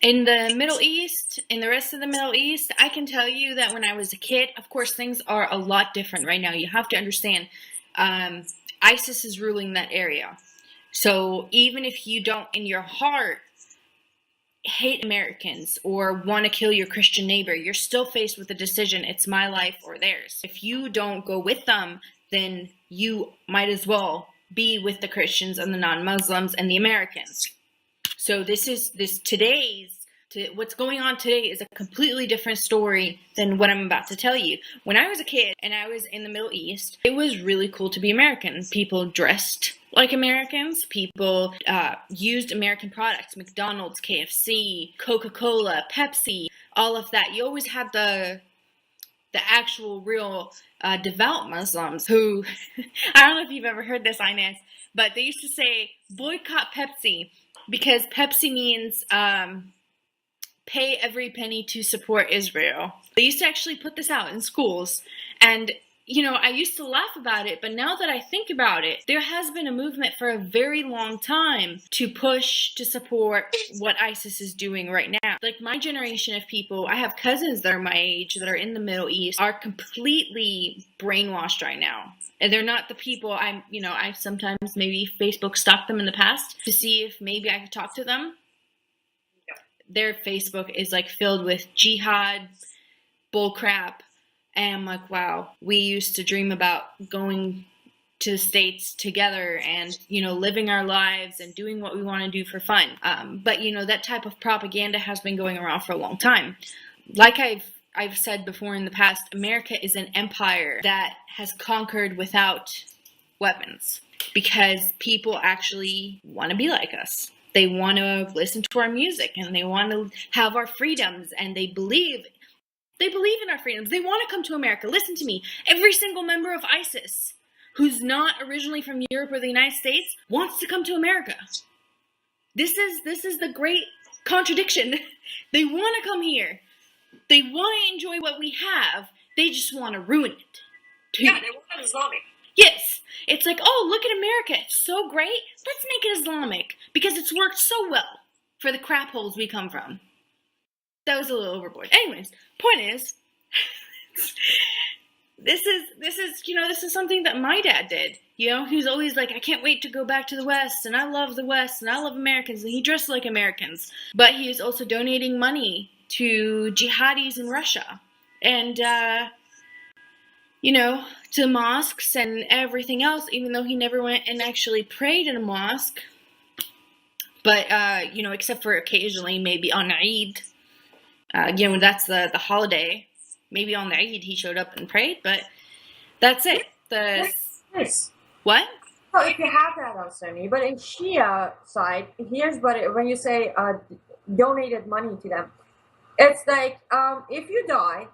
A: In the Middle East, in the rest of the Middle East, I can tell you that when I was a kid, of course, things are a lot different right now. You have to understand, ISIS is ruling that area. So even if you don't, in your heart, hate Americans or want to kill your Christian neighbor, you're still faced with the decision, it's my life or theirs. If you don't go with them, then you might as well be with the Christians and the non-Muslims and the Americans. So what's going on today is a completely different story than what I'm about to tell you. When I was a kid and I was in the Middle East, it was really cool to be American. People dressed like Americans. People used American products, McDonald's, KFC, Coca-Cola, Pepsi, all of that. You always had the actual real devout Muslims who, I don't know if you've ever heard this, Inez, but they used to say, boycott Pepsi, because Pepsi means pay every penny to support Israel. They used to actually put this out in schools. And, I used to laugh about it, but now that I think about it, there has been a movement for a very long time to push to support what ISIS is doing right now. Like my generation of people, I have cousins that are my age that are in the Middle East, are completely brainwashed right now. And they're not the people I sometimes maybe Facebook stalked them in the past to see if maybe I could talk to them. Their Facebook is like filled with jihad, bullcrap, and I'm like, wow, we used to dream about going to the States together and, living our lives and doing what we want to do for fun. But, that type of propaganda has been going around for a long time. Like I've said before in the past, America is an empire that has conquered without weapons because people actually want to be like us. They want to listen to our music and they want to have our freedoms, and they believe in our freedoms. They want to come to America. Listen to me. Every single member of ISIS who's not originally from Europe or the United States wants to come to America. This is the great contradiction. They want to come here. They want to enjoy what we have. They just want to ruin it.
V: Yeah, they want it Islamic.
A: Yes. It's like, oh, look at America. It's so great. Let's make it Islamic because it's worked so well for the crap holes we come from. That was a little overboard. Anyways, point is, this is something that my dad did. He's always like, I can't wait to go back to the West, and I love the West, and I love Americans, and he dressed like Americans. But he was also donating money to jihadis in Russia, and, to mosques and everything else, even though he never went and actually prayed in a mosque. But, except for occasionally maybe on Eid, that's the holiday. Maybe on the Eid he showed up and prayed, but that's it.
V: Yes.
A: What?
V: So if you have that on Sunni, but in Shia side, here's when you say donated money to them, it's like if you die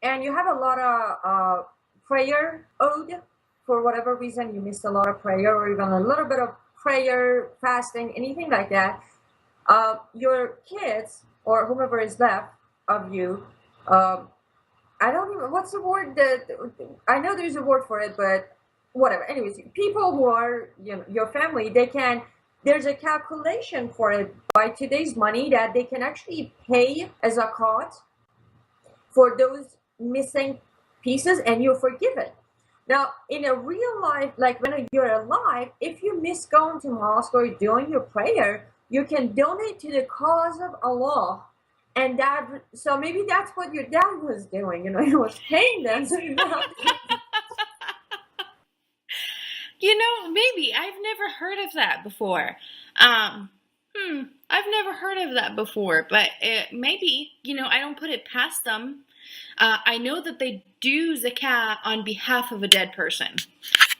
V: and you have a lot of prayer owed for whatever reason, you missed a lot of prayer or even a little bit of prayer, fasting, anything like that, your kids or whomever is left of you, I don't even, what's the word that, I know there's a word for it, but whatever. Anyways, people who are, your family, there's a calculation for it by today's money that they can actually pay as a cost for those missing pieces and you're forgiven. Now, in a real life, like when you're alive, if you miss going to mosque or doing your prayer, you can donate to the cause of Allah. And so maybe that's what your dad was doing, he was paying them so you don't have to.
A: Maybe. I've never heard of that before. I've never heard of that before, but maybe, I don't put it past them. I know that they do zakah on behalf of a dead person,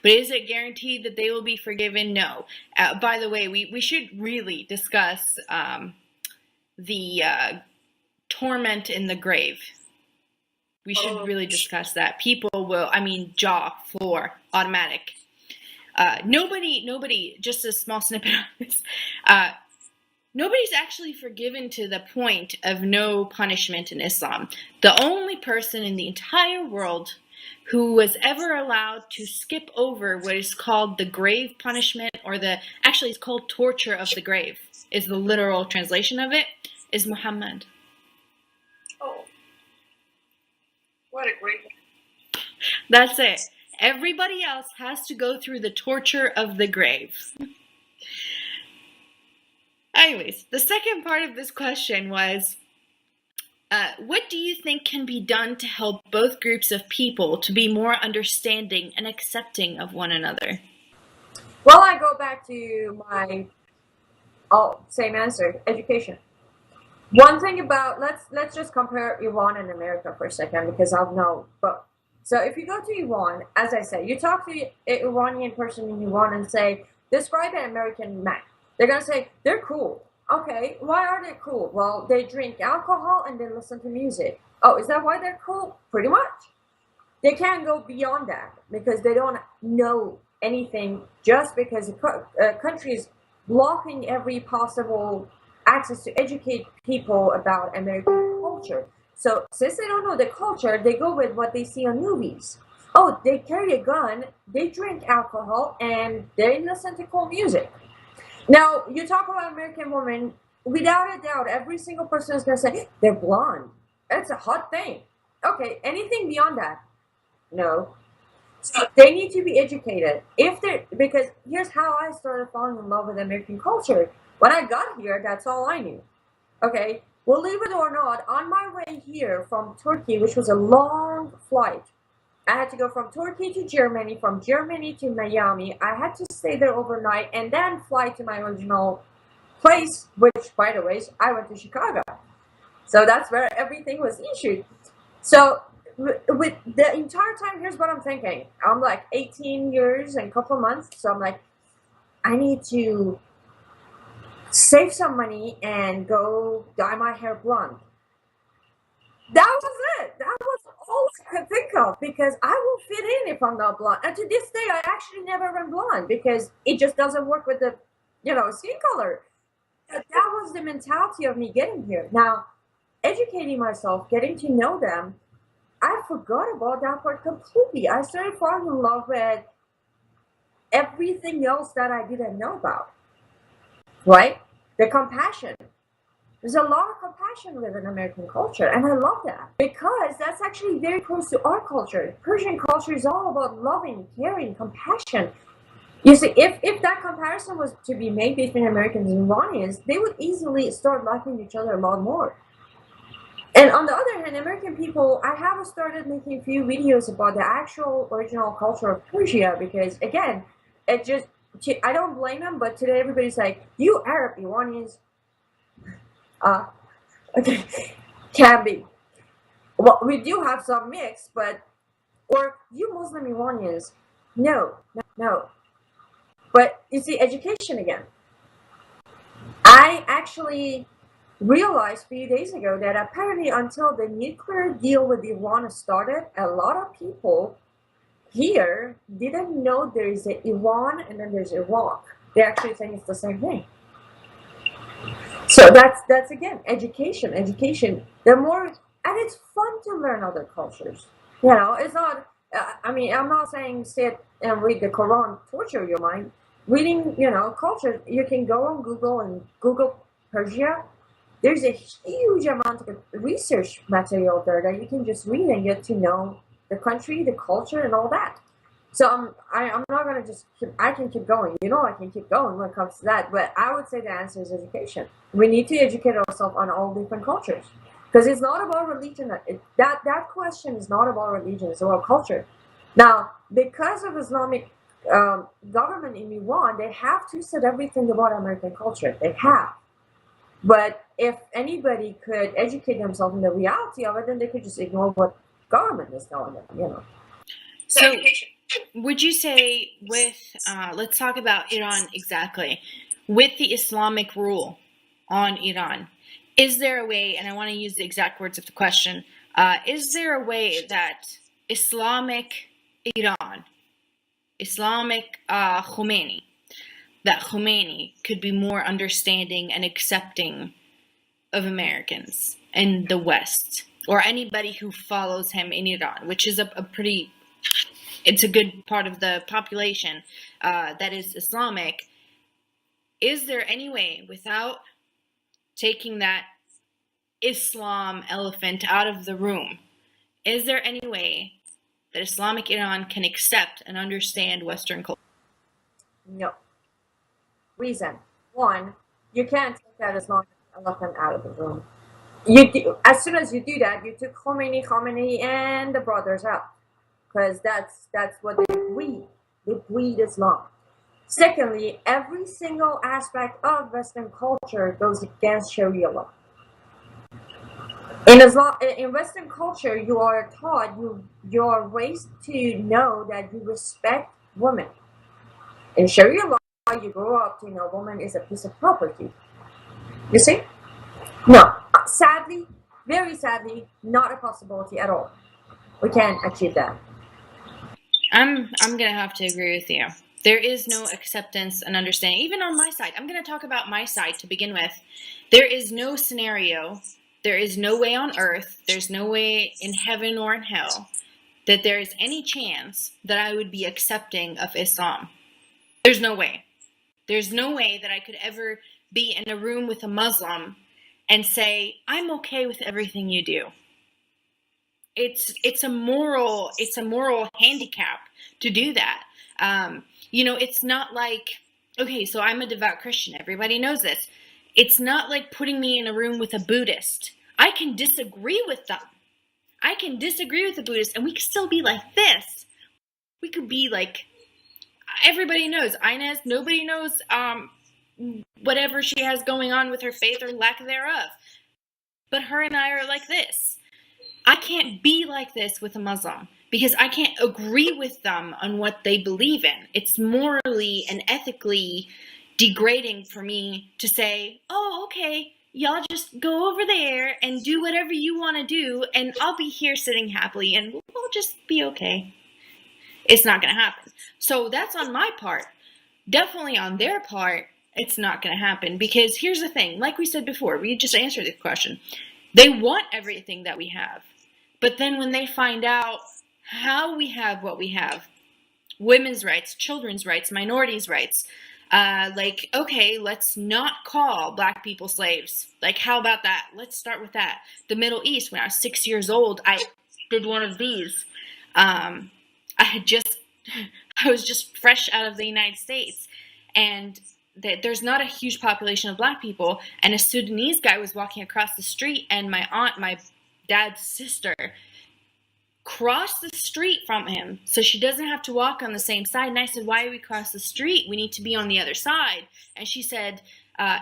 A: but is it guaranteed that they will be forgiven? No. By the way, we should really discuss the torment in the grave. We should really discuss that. People will, jaw, floor, automatic. Nobody, just a small snippet of this, nobody's actually forgiven to the point of no punishment in Islam. The only person in the entire world who was ever allowed to skip over what is called the grave punishment, or actually it's called torture of the grave, is the literal translation of it, is Muhammad.
V: Oh, what a great one.
A: That's it. Everybody else has to go through the torture of the grave. Anyways, the second part of this question was, what do you think can be done to help both groups of people to be more understanding and accepting of one another?
V: Well, I go back to my same answer, education. One thing about, let's just compare Iran and America for a second, because I'll know both. So if you go to Iran, as I said, you talk to an Iranian person in Iran and say, describe an American man. They're going to say, they're cool. Okay, why are they cool? Well, they drink alcohol and they listen to music. Oh, is that why they're cool? Pretty much. They can't go beyond that because they don't know anything, just because a country is blocking every possible access to educate people about American culture. So since they don't know the culture, they go with what they see on movies. Oh, they carry a gun, they drink alcohol, and they listen to cool music. Now, you talk about American women, without a doubt, every single person is going to say, they're blonde. That's a hot thing. Okay, anything beyond that? No. So they need to be educated. Because here's how I started falling in love with American culture. When I got here, that's all I knew. Okay, believe it or not, on my way here from Turkey, which was a long flight, I had to go from Turkey to Germany, from Germany to Miami. I had to stay there overnight and then fly to my original place, which, by the way, I went to Chicago. So that's where everything was issued. So with the entire time, here's what I'm thinking. I'm like 18 years and a couple of months. So I'm like, I need to save some money and go dye my hair blonde. That was it. That was all I could think of, because I will fit in if I'm not blonde. And to this day, I actually never went blonde because it just doesn't work with the, skin color. That was the mentality of me getting here. Now, educating myself, getting to know them, I forgot about that part completely. I started falling in love with everything else that I didn't know about. Right? The compassion. There's a lot of compassion within American culture, and I love that because that's actually very close to our culture. Persian culture is all about loving, caring, compassion. You see, if that comparison was to be made between Americans and Iranians, they would easily start liking each other a lot more. And on the other hand, American people, I have started making a few videos about the actual original culture of Persia because, again, I don't blame them, but today everybody's like, you Arab Iranians, okay, can be. Well, we do have some mix, but, or you Muslim Iranians, no. But you see, education again. I actually realized a few days ago that apparently until the nuclear deal with Iran started, a lot of people here didn't know there is Iran and then there's Iraq. They actually think it's the same thing. So that's again education. The more, and it's fun to learn other cultures. You know, it's not. I mean, I'm not saying sit and read the Quran, torture your mind. Reading, culture. You can go on Google and Google Persia. There's a huge amount of research material there that you can just read and get to know the country, the culture, and all that. So I'm not gonna just I can keep going. I can keep going when it comes to that. But I would say the answer is education. We need to educate ourselves on all different cultures, because it's not about religion. That question is not about religion. It's about culture. Now, because of Islamic government in Iran, they have to set everything about American culture. They have. But if anybody could educate themselves in the reality of it, then they could just ignore what government is telling them.
A: So, would you say with, let's talk about Iran exactly, with the Islamic rule on Iran, is there a way, and I want to use the exact words of the question, is there a way that Islamic Iran, Islamic Khomeini could be more understanding and accepting of Americans in the West, or anybody who follows him in Iran, which is it's a good part of the population that is Islamic. Is there any way, without taking that Islam elephant out of the room, is there any way that Islamic Iran can accept and understand Western culture?
V: No. Reason. One, you can't take that Islamic elephant out of the room. As soon as you do that, you took Khomeini, and the brothers out. Because that's what they breed. They breed Islam. Secondly, every single aspect of Western culture goes against Sharia law. In Western culture, you are taught, you are raised to know that you respect women. In Sharia law, you grow up to know woman is a piece of property. You see? No, sadly, very sadly, not a possibility at all. We can't achieve that.
A: I'm gonna have to agree with you. There is no acceptance and understanding, even on my side. I'm gonna talk about my side to begin with. There is no scenario, there is no way on earth, there's no way in heaven or in hell that there is any chance that I would be accepting of Islam. There's no way. There's no way that I could ever be in a room with a Muslim and say, I'm okay with everything you do. It's a moral handicap to do that. It's not like, okay, so I'm a devout Christian. Everybody knows this. It's not like putting me in a room with a Buddhist. I can disagree with them. I can disagree with the Buddhist, and we can still be like this. We could be like, everybody knows Inez. Nobody knows whatever she has going on with her faith or lack thereof. But her and I are like this. I can't be like this with a Muslim because I can't agree with them on what they believe in. It's morally and ethically degrading for me to say, oh, okay, y'all just go over there and do whatever you want to do, and I'll be here sitting happily, and we'll just be okay. It's not going to happen. So that's on my part. Definitely on their part, it's not going to happen, because here's the thing. Like we said before, we just answered the question. They want everything that we have. But then when they find out how we have what we have, women's rights, children's rights, minorities' rights, okay, let's not call black people slaves. Like, how about that? Let's start with that. The Middle East, when I was 6 years old, I did one of these. I was just fresh out of the United States, and there's not a huge population of black people, and a Sudanese guy was walking across the street, and my dad's sister cross the street from him so she doesn't have to walk on the same side. And I said, why do we cross the street? We need to be on the other side. And she said,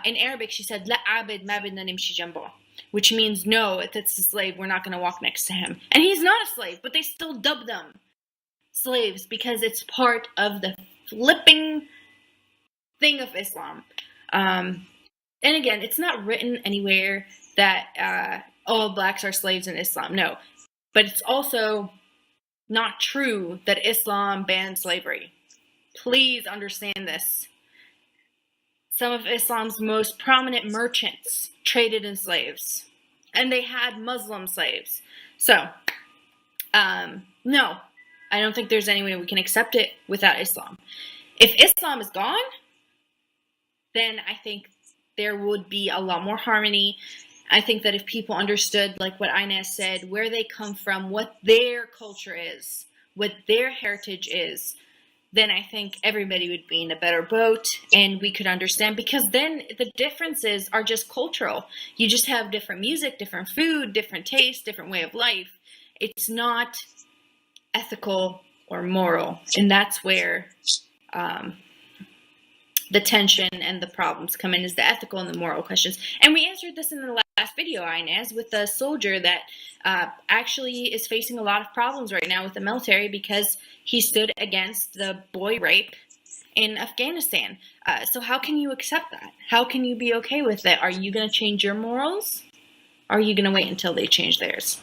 A: in Arabic, she said, La abid ma bidna nimshi jambo, which means, no, if it's a slave, we're not going to walk next to him. And he's not a slave, but they still dub them slaves because it's part of the flipping thing of Islam. And again, it's not written anywhere that all blacks are slaves in Islam. No. But it's also not true that Islam bans slavery. Please understand this. Some of Islam's most prominent merchants traded in slaves, and they had Muslim slaves. So, no, I don't think there's any way we can accept it without Islam. If Islam is gone, then I think there would be a lot more harmony. I think that if people understood, like what Inez said, where they come from, what their culture is, what their heritage is, then I think everybody would be in a better boat and we could understand, because then the differences are just cultural. You just have different music, different food, different taste, different way of life. It's not ethical or moral. And that's where the tension and the problems come in, is the ethical and the moral questions. And we answered this in the last video, Inez, with a soldier that actually is facing a lot of problems right now with the military because he stood against the boy rape in Afghanistan. So how can you accept that? How can you be okay with it? Are you going to change your morals? Or are you going to wait until they change theirs?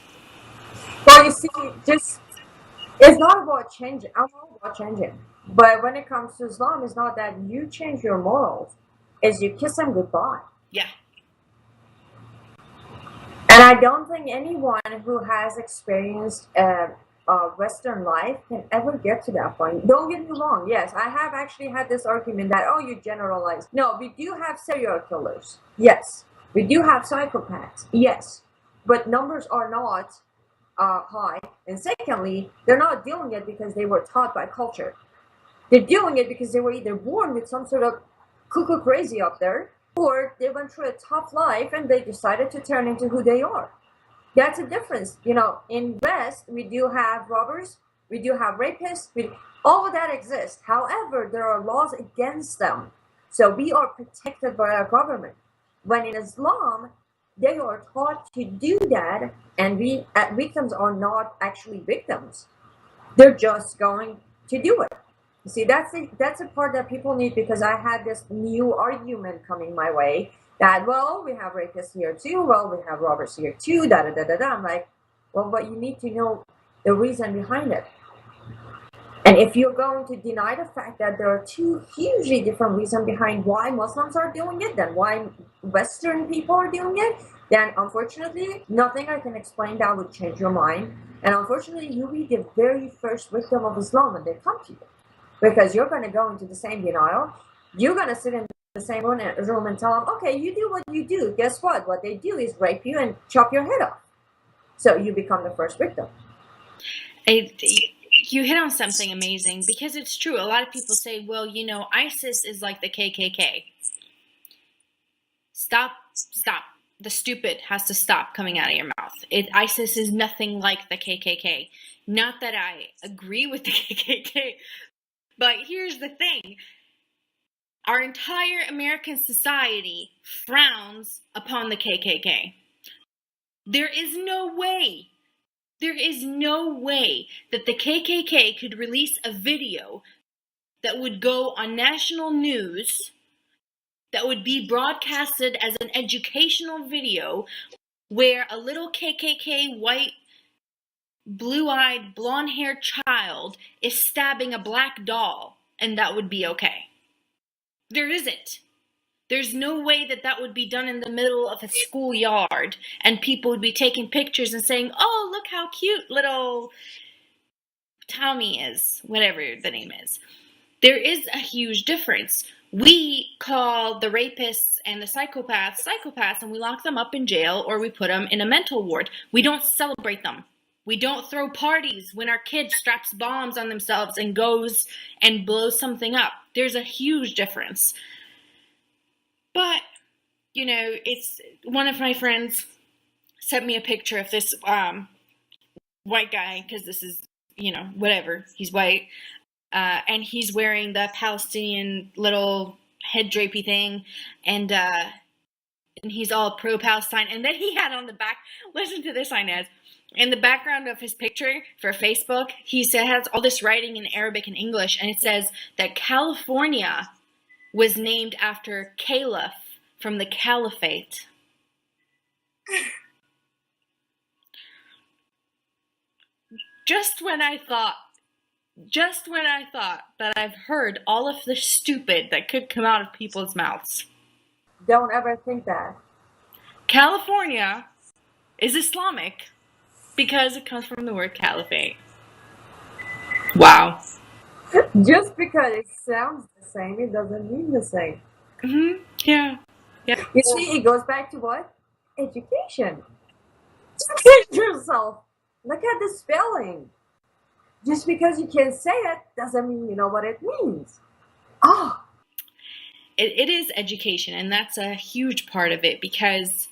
V: Well, you see, it's not about changing. I'm all about changing. But when it comes to Islam, it's not that you change your morals, it's you kiss them goodbye.
A: Yeah.
V: And I don't think anyone who has experienced Western life can ever get to that point. Don't get me wrong. Yes, I have actually had this argument that, oh, you generalize. No, we do have serial killers. Yes. We do have psychopaths. Yes. But numbers are not high. And secondly, they're not doing it because they were taught by culture. They're doing it because they were either born with some sort of cuckoo crazy up there, or they went through a tough life and they decided to turn into who they are. That's a difference. You know, in West, we do have robbers, we do have rapists, all of that exists. However, there are laws against them. So we are protected by our government. When in Islam, they are taught to do that, and victims are not actually victims. They're just going to do it. You see, that's a part that people need, because I had this new argument coming my way that, well, we have rapists here too, well, we have robbers here too, da da da da da. I'm like, well, but you need to know the reason behind it. And if you're going to deny the fact that there are two hugely different reasons behind why Muslims are doing it than why Western people are doing it, then unfortunately, nothing I can explain that would change your mind. And unfortunately, you'll be the very first victim of Islam when they come to you. Because you're going to go into the same denial. You're going to sit in the same room and tell them, okay, you do what you do. Guess what? What they do is rape you and chop your head off. So you become the first victim.
A: You hit on something amazing, because it's true. A lot of people say, well, you know, ISIS is like the KKK. Stop. The stupid has to stop coming out of your mouth. ISIS is nothing like the KKK. Not that I agree with the KKK, but here's the thing. Our entire American society frowns upon the KKK. There is no way that the KKK could release a video that would go on national news, that would be broadcasted as an educational video, where a little KKK white, blue-eyed, blonde-haired child is stabbing a black doll, and that would be okay. There isn't. There's no way that would be done in the middle of a schoolyard and people would be taking pictures and saying, oh, look how cute little Tommy is, whatever the name is. There is a huge difference. We call the rapists and the psychopaths and we lock them up in jail, or we put them in a mental ward. We don't celebrate them. We don't throw parties when our kid straps bombs on themselves and goes and blows something up. There's a huge difference. But, you know, it's one of my friends sent me a picture of this white guy, because this is, whatever, he's white, and he's wearing the Palestinian little head drapey thing, and he's all pro-Palestine, and then he had on the back, listen to this, Inez, in the background of his picture for Facebook, he has all this writing in Arabic and English, and it says that California was named after Caliph from the Caliphate. Just when I thought that I've heard all of the stupid that could come out of people's mouths.
V: Don't ever think that.
A: California is Islamic because it comes from the word caliphate. Wow.
V: Just because it sounds the same, it doesn't mean the same.
A: Mm-hmm. Yeah.
V: You see, it goes back to what? Education. Educate yourself. Look at the spelling. Just because you can say it doesn't mean you know what it means.
A: It is education, and that's a huge part of it, because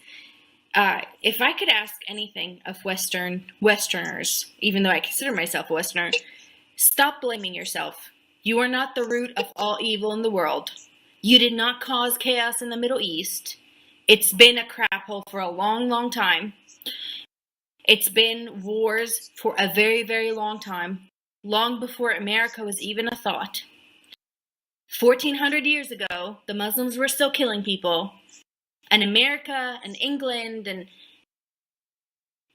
A: if I could ask anything of Westerners, even though I consider myself a Westerner, stop blaming yourself. You are not the root of all evil in the world. You did not cause chaos in the Middle East. It's been a crap hole for a long, long time. It's been wars for a very, very long time, long before America was even a thought. 1,400 years ago, the Muslims were still killing people, and America and England, and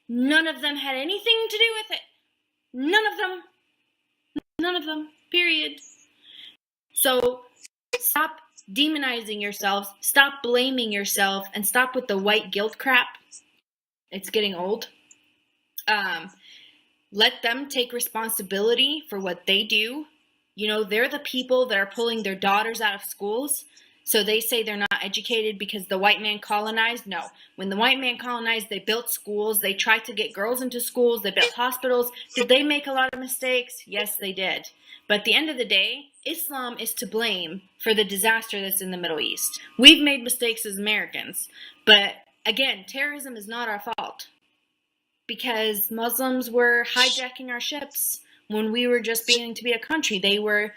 A: none of them had anything to do with it. None of them, period. So stop demonizing yourselves, stop blaming yourself, and stop with the white guilt crap. It's getting old. Let them take responsibility for what they do. They're the people that are pulling their daughters out of schools. So they say they're not educated because the white man colonized. No. When the white man colonized, they built schools. They tried to get girls into schools. They built hospitals. Did they make a lot of mistakes? Yes, they did. But at the end of the day, Islam is to blame for the disaster that's in the Middle East. We've made mistakes as Americans. But again, terrorism is not our fault, because Muslims were hijacking our ships when we were just beginning to be a country. They were,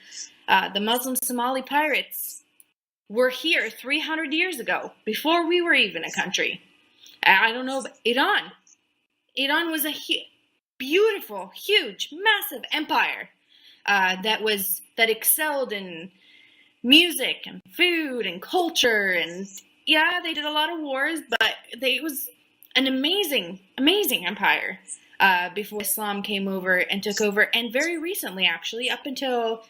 A: the Muslim Somali pirates were here 300 years ago, before we were even a country. I don't know, but Iran. Iran was a beautiful, huge, massive empire that excelled in music and food and culture, and yeah, they did a lot of wars, but it was an amazing, amazing empire before Islam came over and took over. And very recently, actually, up until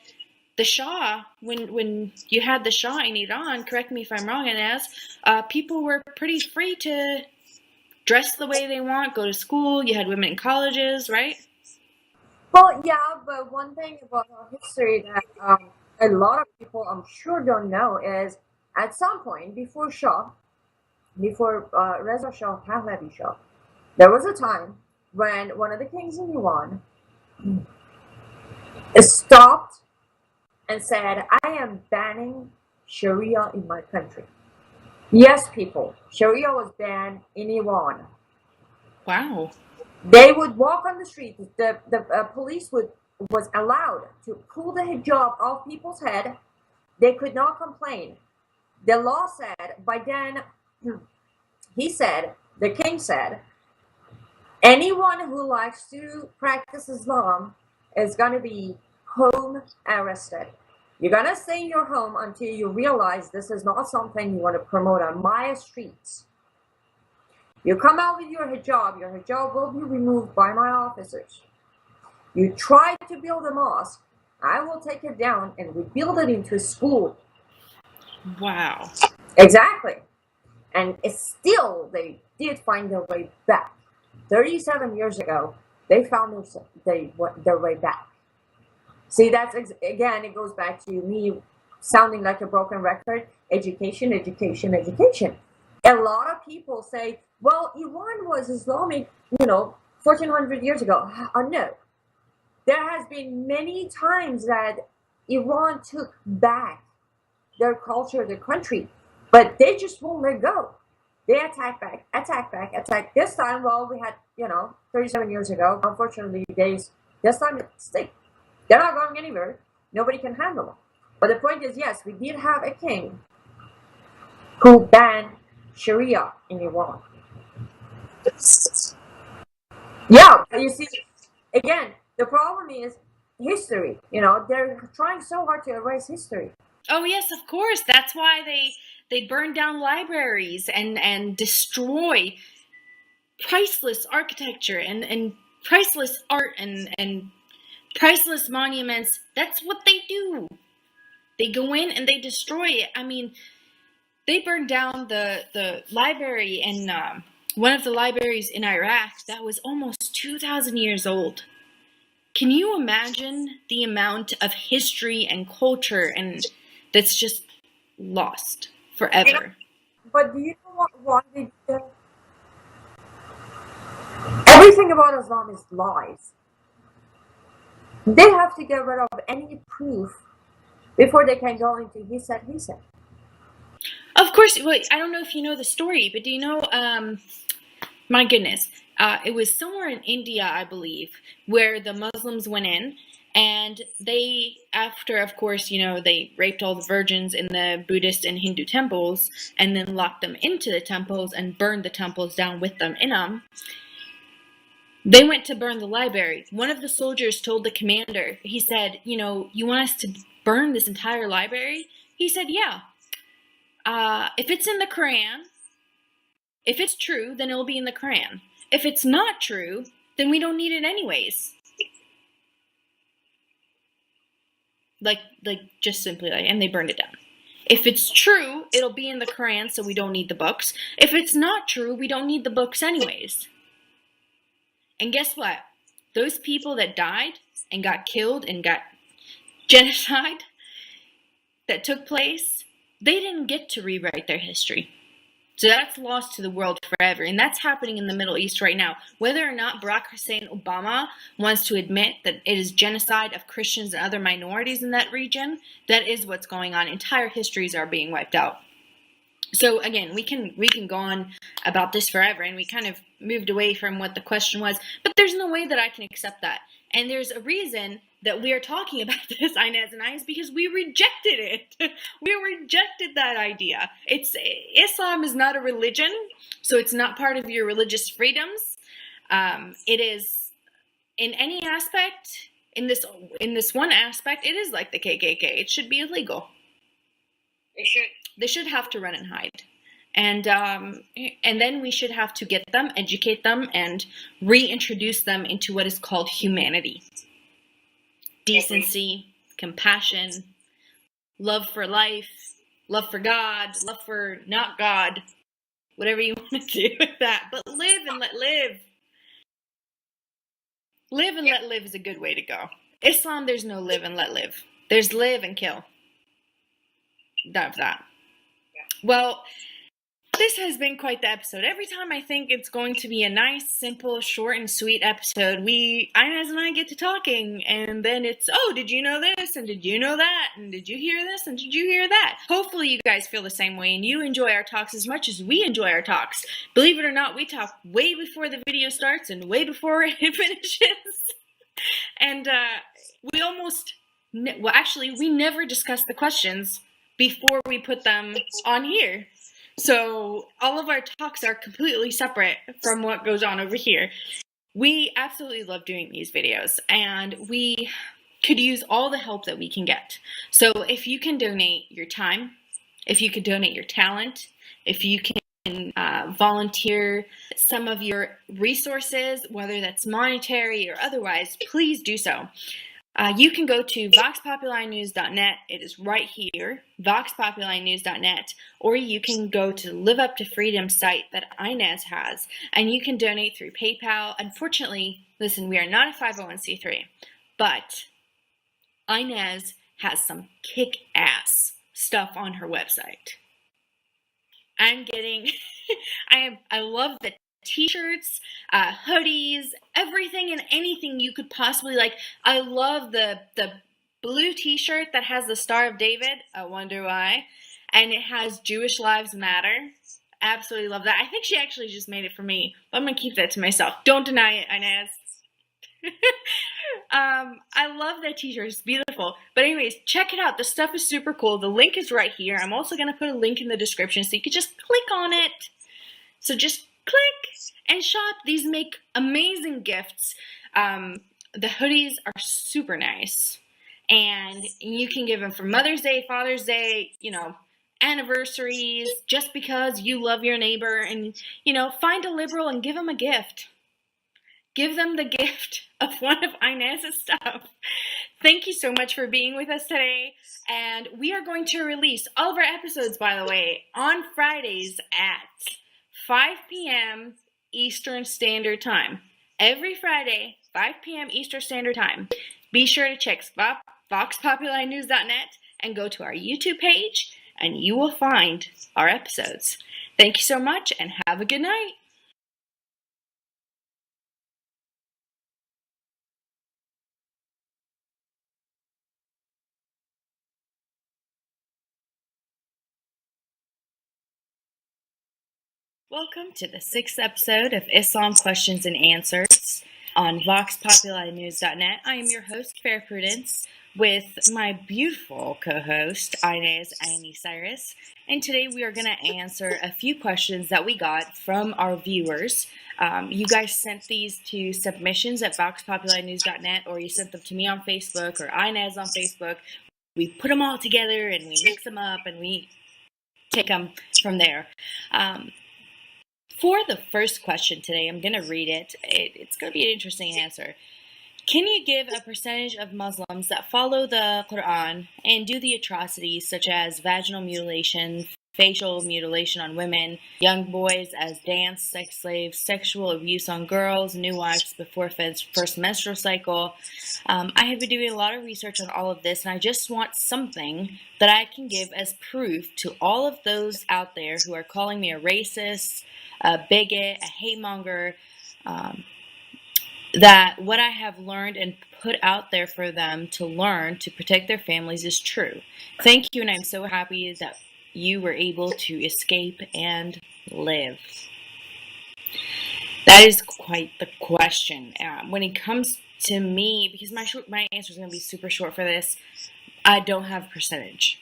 A: the Shah, when you had the Shah in Iran, correct me if I'm wrong, Inez, people were pretty free to dress the way they want, go to school. You had women in colleges, right?
V: Well, yeah, but one thing about our history that a lot of people, I'm sure, don't know is at some point before Reza Shah Pahlavi Shah, there was a time when one of the kings in Iran stopped and said, I am banning Sharia in my country. Yes, people, Sharia was banned in Iran.
A: Wow.
V: They would walk on the street. The police was allowed to pull the hijab off people's head. They could not complain. The law said, by then, the king said, anyone who likes to practice Islam is going to be home arrested. You're going to stay in your home until you realize this is not something you want to promote on my streets. You come out with your hijab will be removed by my officers. You try to build a mosque, I will take it down and rebuild it into a school.
A: Wow.
V: Exactly. And still, they did find their way back. 37 years ago, they found their way back. See, that's, again, it goes back to me sounding like a broken record. Education, education, education. A lot of people say, well, Iran was Islamic, 1,400 years ago. No. There has been many times that Iran took back their culture, their country, but they just won't let go. They attack back, attack back, attack. This time, well, we had, 37 years ago. Unfortunately, this time, they're not going anywhere. Nobody can handle them. But the point is, yes, we did have a king who banned Sharia in Iran. Yeah, you see, again, the problem is history. They're trying so hard to erase history.
A: Oh yes, of course. That's why they burn down libraries and destroy priceless architecture and priceless art and priceless monuments. That's what they do. They go in and they destroy it. I mean, they burned down the library in one of the libraries in Iraq that was almost 2,000 years old. Can you imagine the amount of history and culture and that's just lost forever?
V: But do you know why they do that? Everything about Islam is lies. They have to get rid of any proof before they can go into he said, he said.
A: Of course. Well, I don't know if you know the story, but do you know, my goodness, it was somewhere in India, I believe, where the Muslims went in and they, after, of course, they raped all the virgins in the Buddhist and Hindu temples and then locked them into the temples and burned the temples down with them in them. They went to burn the library. One of the soldiers told the commander, he said, you want us to burn this entire library? He said, yeah. If it's in the Quran, if it's true, then it'll be in the Quran. If it's not true, then we don't need it anyways. Like just simply and they burned it down. If it's true, it'll be in the Quran, so we don't need the books. If it's not true, we don't need the books anyways. And guess what? Those people that died and got killed and got genocide that took place, they didn't get to rewrite their history. So that's lost to the world forever. And that's happening in the Middle East right now. Whether or not Barack Hussein Obama wants to admit that it is genocide of Christians and other minorities in that region, that is what's going on. Entire histories are being wiped out. So again, we can go on about this forever, and we kind of moved away from what the question was, but there's no way that I can accept that. And there's a reason that we are talking about this, Inez and I, is because we rejected it. We rejected that idea. Islam is not a religion, so it's not part of your religious freedoms. It is in any aspect, in this one aspect, it is like the KKK. It should be illegal. They should have to run and hide. And then we should have to get them, educate them, and reintroduce them into what is called humanity. Decency, compassion, love for life, love for God, love for not God, whatever you want to do with that. But live and let live. Live and let live is a good way to go. Islam, there's no live and let live. There's live and kill. That. Well, this has been quite the episode. Every time I think it's going to be a nice, simple, short, and sweet episode, Inez and I get to talking, and then it's, oh, did you know this, and did you know that, and did you hear this, and did you hear that? Hopefully you guys feel the same way, and you enjoy our talks as much as we enjoy our talks. Believe it or not, we talk way before the video starts, and way before it finishes. And we never discuss the questions before we put them on here. So all of our talks are completely separate from what goes on over here. We absolutely love doing these videos, and we could use all the help that we can get. So if you can donate your time, if you could donate your talent, if you can volunteer some of your resources, whether that's monetary or otherwise, please do so. You can go to voxpopuli.news.net. It is right here, voxpopuli.news.net, or you can go to the Live Up to Freedom site that Inez has, and you can donate through PayPal. Unfortunately, listen, we are not a 501c3, but Inez has some kick-ass stuff on her website. I love the t-shirts, hoodies, everything and anything you could possibly like. I love the blue t-shirt that has the Star of David, I wonder why, and it has Jewish Lives Matter. Absolutely love that. I think she actually just made it for me, but I'm going to keep that to myself. Don't deny it, Inez. I love that t-shirt. It's beautiful. But anyways, check it out. The stuff is super cool. The link is right here. I'm also going to put a link in the description so you can just click on it. So just click and shop. These make amazing gifts. The hoodies are super nice. And you can give them for Mother's Day, Father's Day, anniversaries, just because you love your neighbor. And, find a liberal and give them a gift. Give them the gift of one of Inez's stuff. Thank you so much for being with us today. And we are going to release all of our episodes, by the way, on Fridays at 5 p.m. Eastern Standard Time. Every Friday, 5 p.m. Eastern Standard Time. Be sure to check VoxPopuli.news.net and go to our YouTube page, and you will find our episodes. Thank you so much, and have a good night. Welcome to the 6th episode of Islam Questions and Answers on VoxPopuli.news.net. I am your host, Fair Prudence, with my beautiful co-host, Inez Annie Cyrus. And today we are going to answer a few questions that we got from our viewers. You guys sent these to submissions at VoxPopuli.news.net, or you sent them to me on Facebook or Inez on Facebook. We put them all together and we mix them up and we take them from there. For the first question today, I'm going to read it. It's going to be an interesting answer. Can you give a percentage of Muslims that follow the Quran and do the atrocities such as vaginal mutilation, facial mutilation on women, young boys as dance, sex slaves, sexual abuse on girls, new wives before first menstrual cycle? I have been doing a lot of research on all of this, and I just want something that I can give as proof to all of those out there who are calling me a racist, a bigot, a hate monger, that what I have learned and put out there for them to learn to protect their families is true. Thank you, and I'm so happy that you were able to escape and live. That is quite the question. When it comes to me, because my answer is going to be super short for this, I don't have a percentage.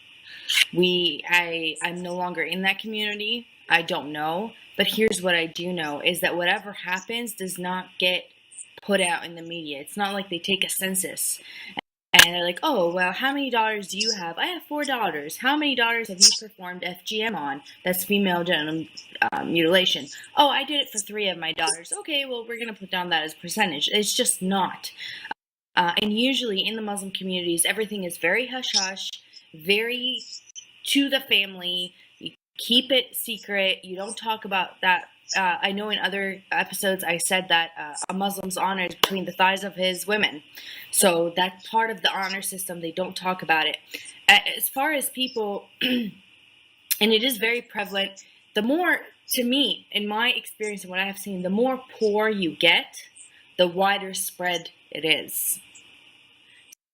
A: I'm no longer in that community. I don't know. But here's what I do know is that whatever happens does not get put out in the media. It's not like they take a census and they're like, oh, well, how many daughters do you have? I have 4 daughters. How many daughters have you performed FGM on? That's female genital mutilation. Oh, I did it for 3 of my daughters. Okay, well, we're going to put down that as percentage. It's just not. And usually in the Muslim communities, everything is very hush-hush, very to the family. You keep it secret. You don't talk about that. I know in other episodes I said that a Muslim's honor is between the thighs of his women. So that's part of the honor system. They don't talk about it. As far as people, and it is very prevalent, the more, to me, in my experience and what I have seen, the more poor you get, the wider spread it is.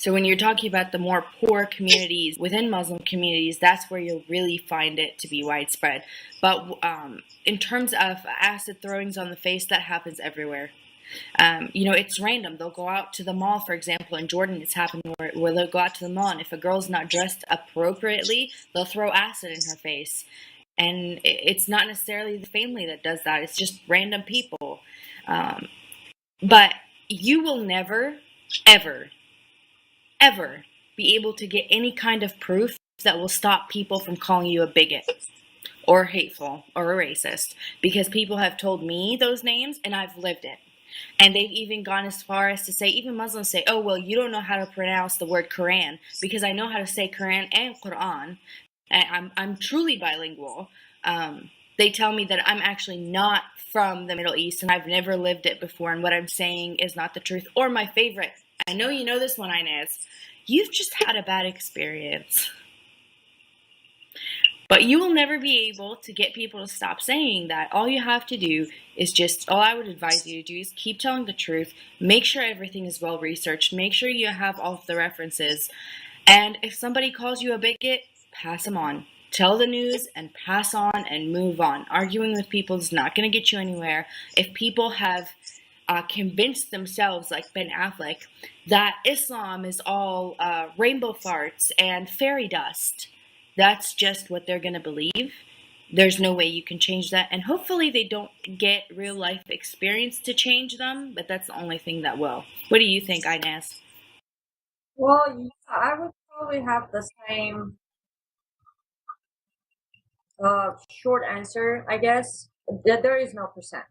A: So when you're talking about the more poor communities within Muslim communities, that's where you'll really find it to be widespread. But in terms of acid throwings on the face, that happens everywhere. It's random. They'll go out to the mall, for example. In Jordan, it's happened where they'll go out to the mall, and if a girl's not dressed appropriately, they'll throw acid in her face. And it's not necessarily the family that does that. It's just random people. But you will never, ever be able to get any kind of proof that will stop people from calling you a bigot or hateful or a racist, because people have told me those names and I've lived it. And they've even gone as far as to say, even Muslims say, oh, well, you don't know how to pronounce the word Quran, because I know how to say Quran and Quran. And I'm truly bilingual. They tell me that I'm actually not from the Middle East and I've never lived it before, and what I'm saying is not the truth. Or my favorite, I know you know this one, Inez. You've just had a bad experience. But you will never be able to get people to stop saying that. All you have to do is all I would advise you to do is keep telling the truth. Make sure everything is well researched. Make sure you have all of the references. And if somebody calls you a bigot, pass them on. tell the news and pass on and move on. Arguing with people is not going to get you anywhere. If people have convinced themselves, like Ben Affleck, that Islam is all rainbow farts and fairy dust, that's just what they're going to believe. There's no way you can change that. And hopefully they don't get real life experience to change them, but that's the only thing that will. What do you think, Inez?
V: Well, yeah, I would probably have the same short answer, I guess. There is no percentage.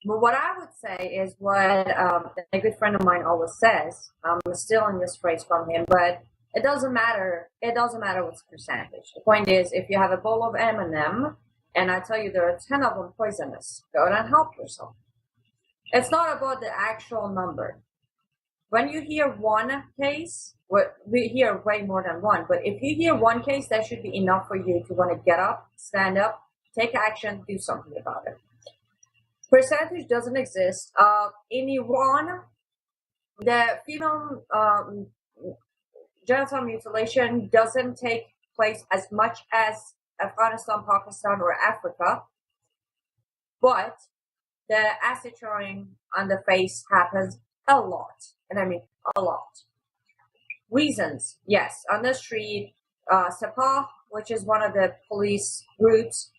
V: But what I would say is what a good friend of mine always says. I'm stealing this phrase from him, but it doesn't matter. It doesn't matter what's percentage. The point is, if you have a bowl of M&M, and I tell you there are 10 of them poisonous, go and help yourself. It's not about the actual number. When you hear one case, we hear way more than one, but if you hear one case, that should be enough for you to want to get up, stand up, take action, do something about it. Percentage doesn't exist. In Iran, the female genital mutilation doesn't take place as much as Afghanistan, Pakistan, or Africa, but the acid throwing on the face happens a lot, and I mean a lot. Reasons, yes, on the street, Sepah, which is one of the police groups,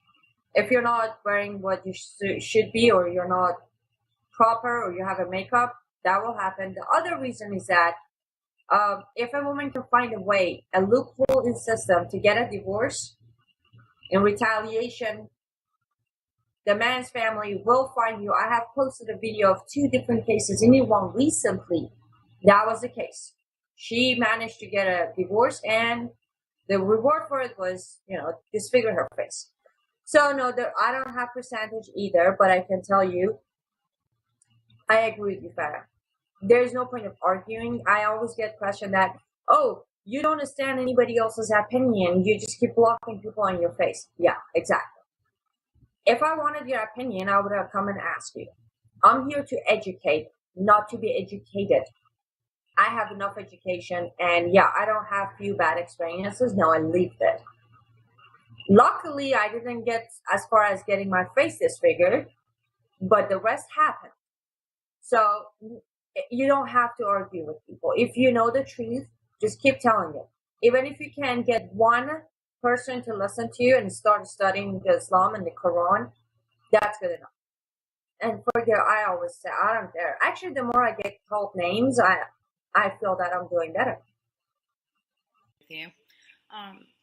V: if you're not wearing what you should be, or you're not proper, or you have a makeup, that will happen. The other reason is that if a woman can find a way, a loophole in system to get a divorce, in retaliation, the man's family will find you. I have posted a video of 2 different cases in Iran recently. That was the case. She managed to get a divorce, and the reward for it was, disfigure her face. So no, I don't have percentage either, but I can tell you, I agree with you, Farah. There's no point of arguing. I always get questioned that, oh, you don't understand anybody else's opinion. You just keep blocking people on your face. Yeah, exactly. If I wanted your opinion, I would have come and asked you. I'm here to educate, not to be educated. I have enough education, and yeah, I don't have few bad experiences. No, I lived it. Luckily, I didn't get as far as getting my face disfigured, but the rest happened. So you don't have to argue with people. If you know the truth, just keep telling it. Even if you can get one person to listen to you and start studying the Islam and the Quran, that's good enough. And I always say, I don't care. Actually, the more I get called names, I feel that I'm doing better.
A: Thank you.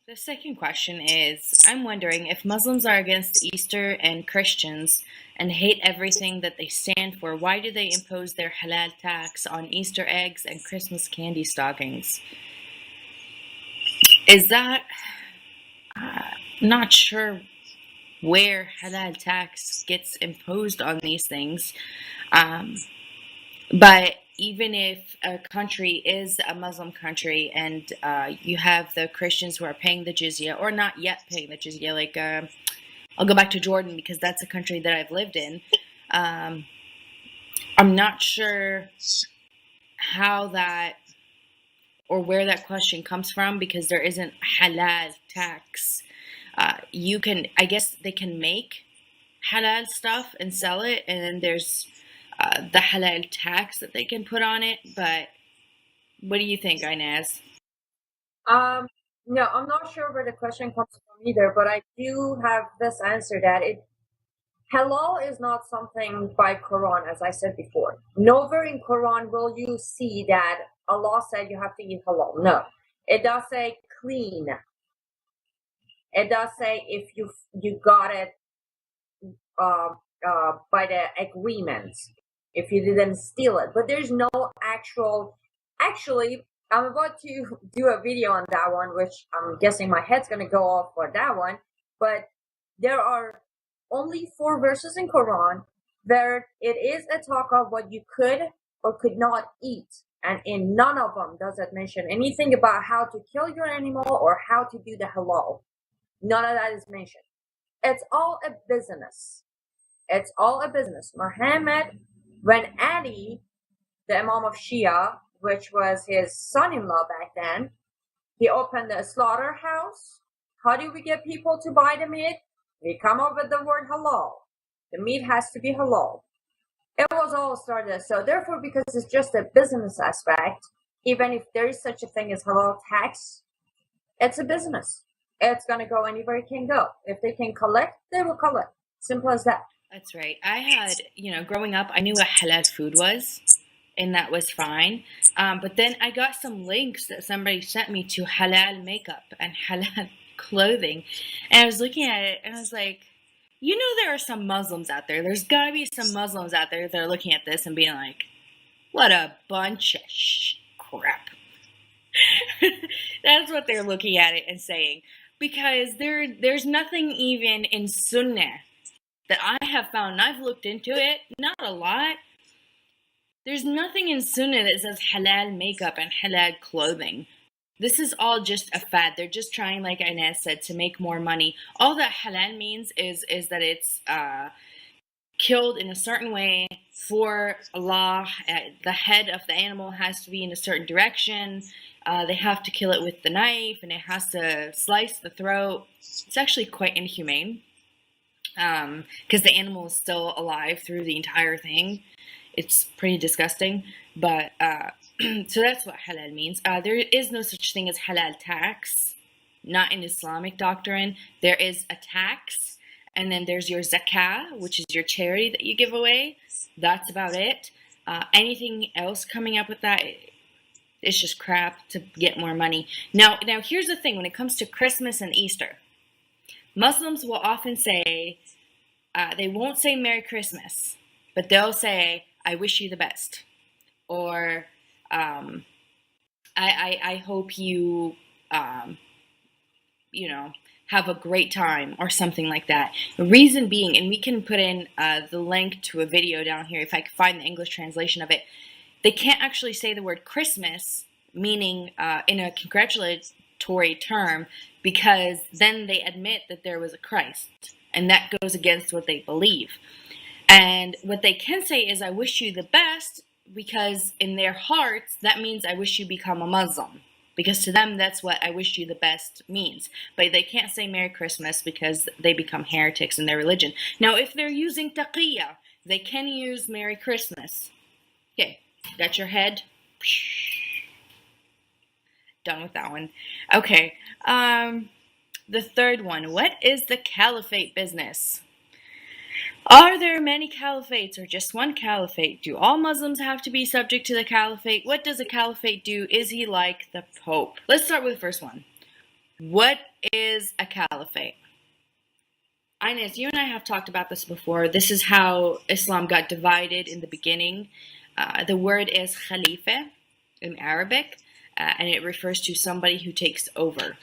A: The second question is, I'm wondering if Muslims are against Easter and Christians and hate everything that they stand for, why do they impose their halal tax on Easter eggs and Christmas candy stockings? Is that... not sure where halal tax gets imposed on these things. But even if a country is a Muslim country and you have the Christians who are paying the jizya or not yet paying the jizya, like I'll go back to Jordan because that's a country that I've lived in. I'm not sure how that or where that question comes from because there isn't halal tax. I guess they can make halal stuff and sell it, and then there's the halal tax that they can put on it. But what do you think, Inez?
V: No, I'm not sure where the question comes from either, but I do have this answer that halal is not something by Quran, as I said before. Nowhere in Quran will you see that Allah said you have to eat halal. No, it does say clean. It does say if you got it by the agreement, if you didn't steal it. But there's no actually, I'm about to do a video on that one, which I'm guessing my head's going to go off for that one. But there are only 4 verses in Quran where it is a talk of what you could or could not eat. And in none of them does it mention anything about how to kill your animal or how to do the halal. None of that is mentioned. It's all a business. It's all a business. Muhammad, when Ali, the Imam of Shia, which was his son-in-law back then, he opened a slaughterhouse How do we get people to buy the meat? We come up with the word halal. The meat has to be halal. It was all started. So therefore, because it's just a business aspect, even if there is such a thing as halal tax, it's a business. It's going to go anywhere it can go. If they can collect, they will collect. Simple as that.
A: That's right. I had, growing up, I knew what halal food was, and that was fine. But then I got some links that somebody sent me to halal makeup and halal clothing. And I was looking at it, and I was like, there are some Muslims out there. There's got to be some Muslims out there that are looking at this and being like, what a bunch of crap. That's what they're looking at it and saying. Because there's nothing even in Sunnah that I have found, and I've looked into it, not a lot. There's nothing in Sunnah that says halal makeup and halal clothing. This is all just a fad. They're just trying, like Inez said, to make more money. All that halal means is that it's killed in a certain way for Allah. The head of the animal has to be in a certain direction. They have to kill it with the knife, and it has to slice the throat. It's actually quite inhumane because the animal is still alive through the entire thing. It's pretty disgusting, but so that's what halal means. There is no such thing as halal tax, not in Islamic doctrine. There is a tax, and then there's your zakah, which is your charity that you give away. That's about it. Anything else coming up with that, it's just crap to get more money. Now here's the thing. When it comes to Christmas and Easter, Muslims will often say, they won't say Merry Christmas, but they'll say, I wish you the best. Or, I hope you, have a great time, or something like that. The reason being, and we can put in the link to a video down here if I can find the English translation of it, they can't actually say the word Christmas, meaning in a congratulatory term, because then they admit that there was a Christ, and that goes against what they believe. And what they can say is, I wish you the best, because in their hearts, that means I wish you become a Muslim. Because to them, that's what I wish you the best means. But they can't say Merry Christmas because they become heretics in their religion. Now, if they're using taqiyya, they can use Merry Christmas. Okay, got your head? Done with that one. Okay, the third one. What is the caliphate business? Are there many caliphates or just one caliphate? Do all Muslims have to be subject to the caliphate? What does a caliphate do? Is he like the Pope? Let's start with the first one. What is a caliphate? Inez, you and I have talked about this before. This is how Islam got divided in the beginning. The word is khalifa in Arabic, and it refers to somebody who takes over.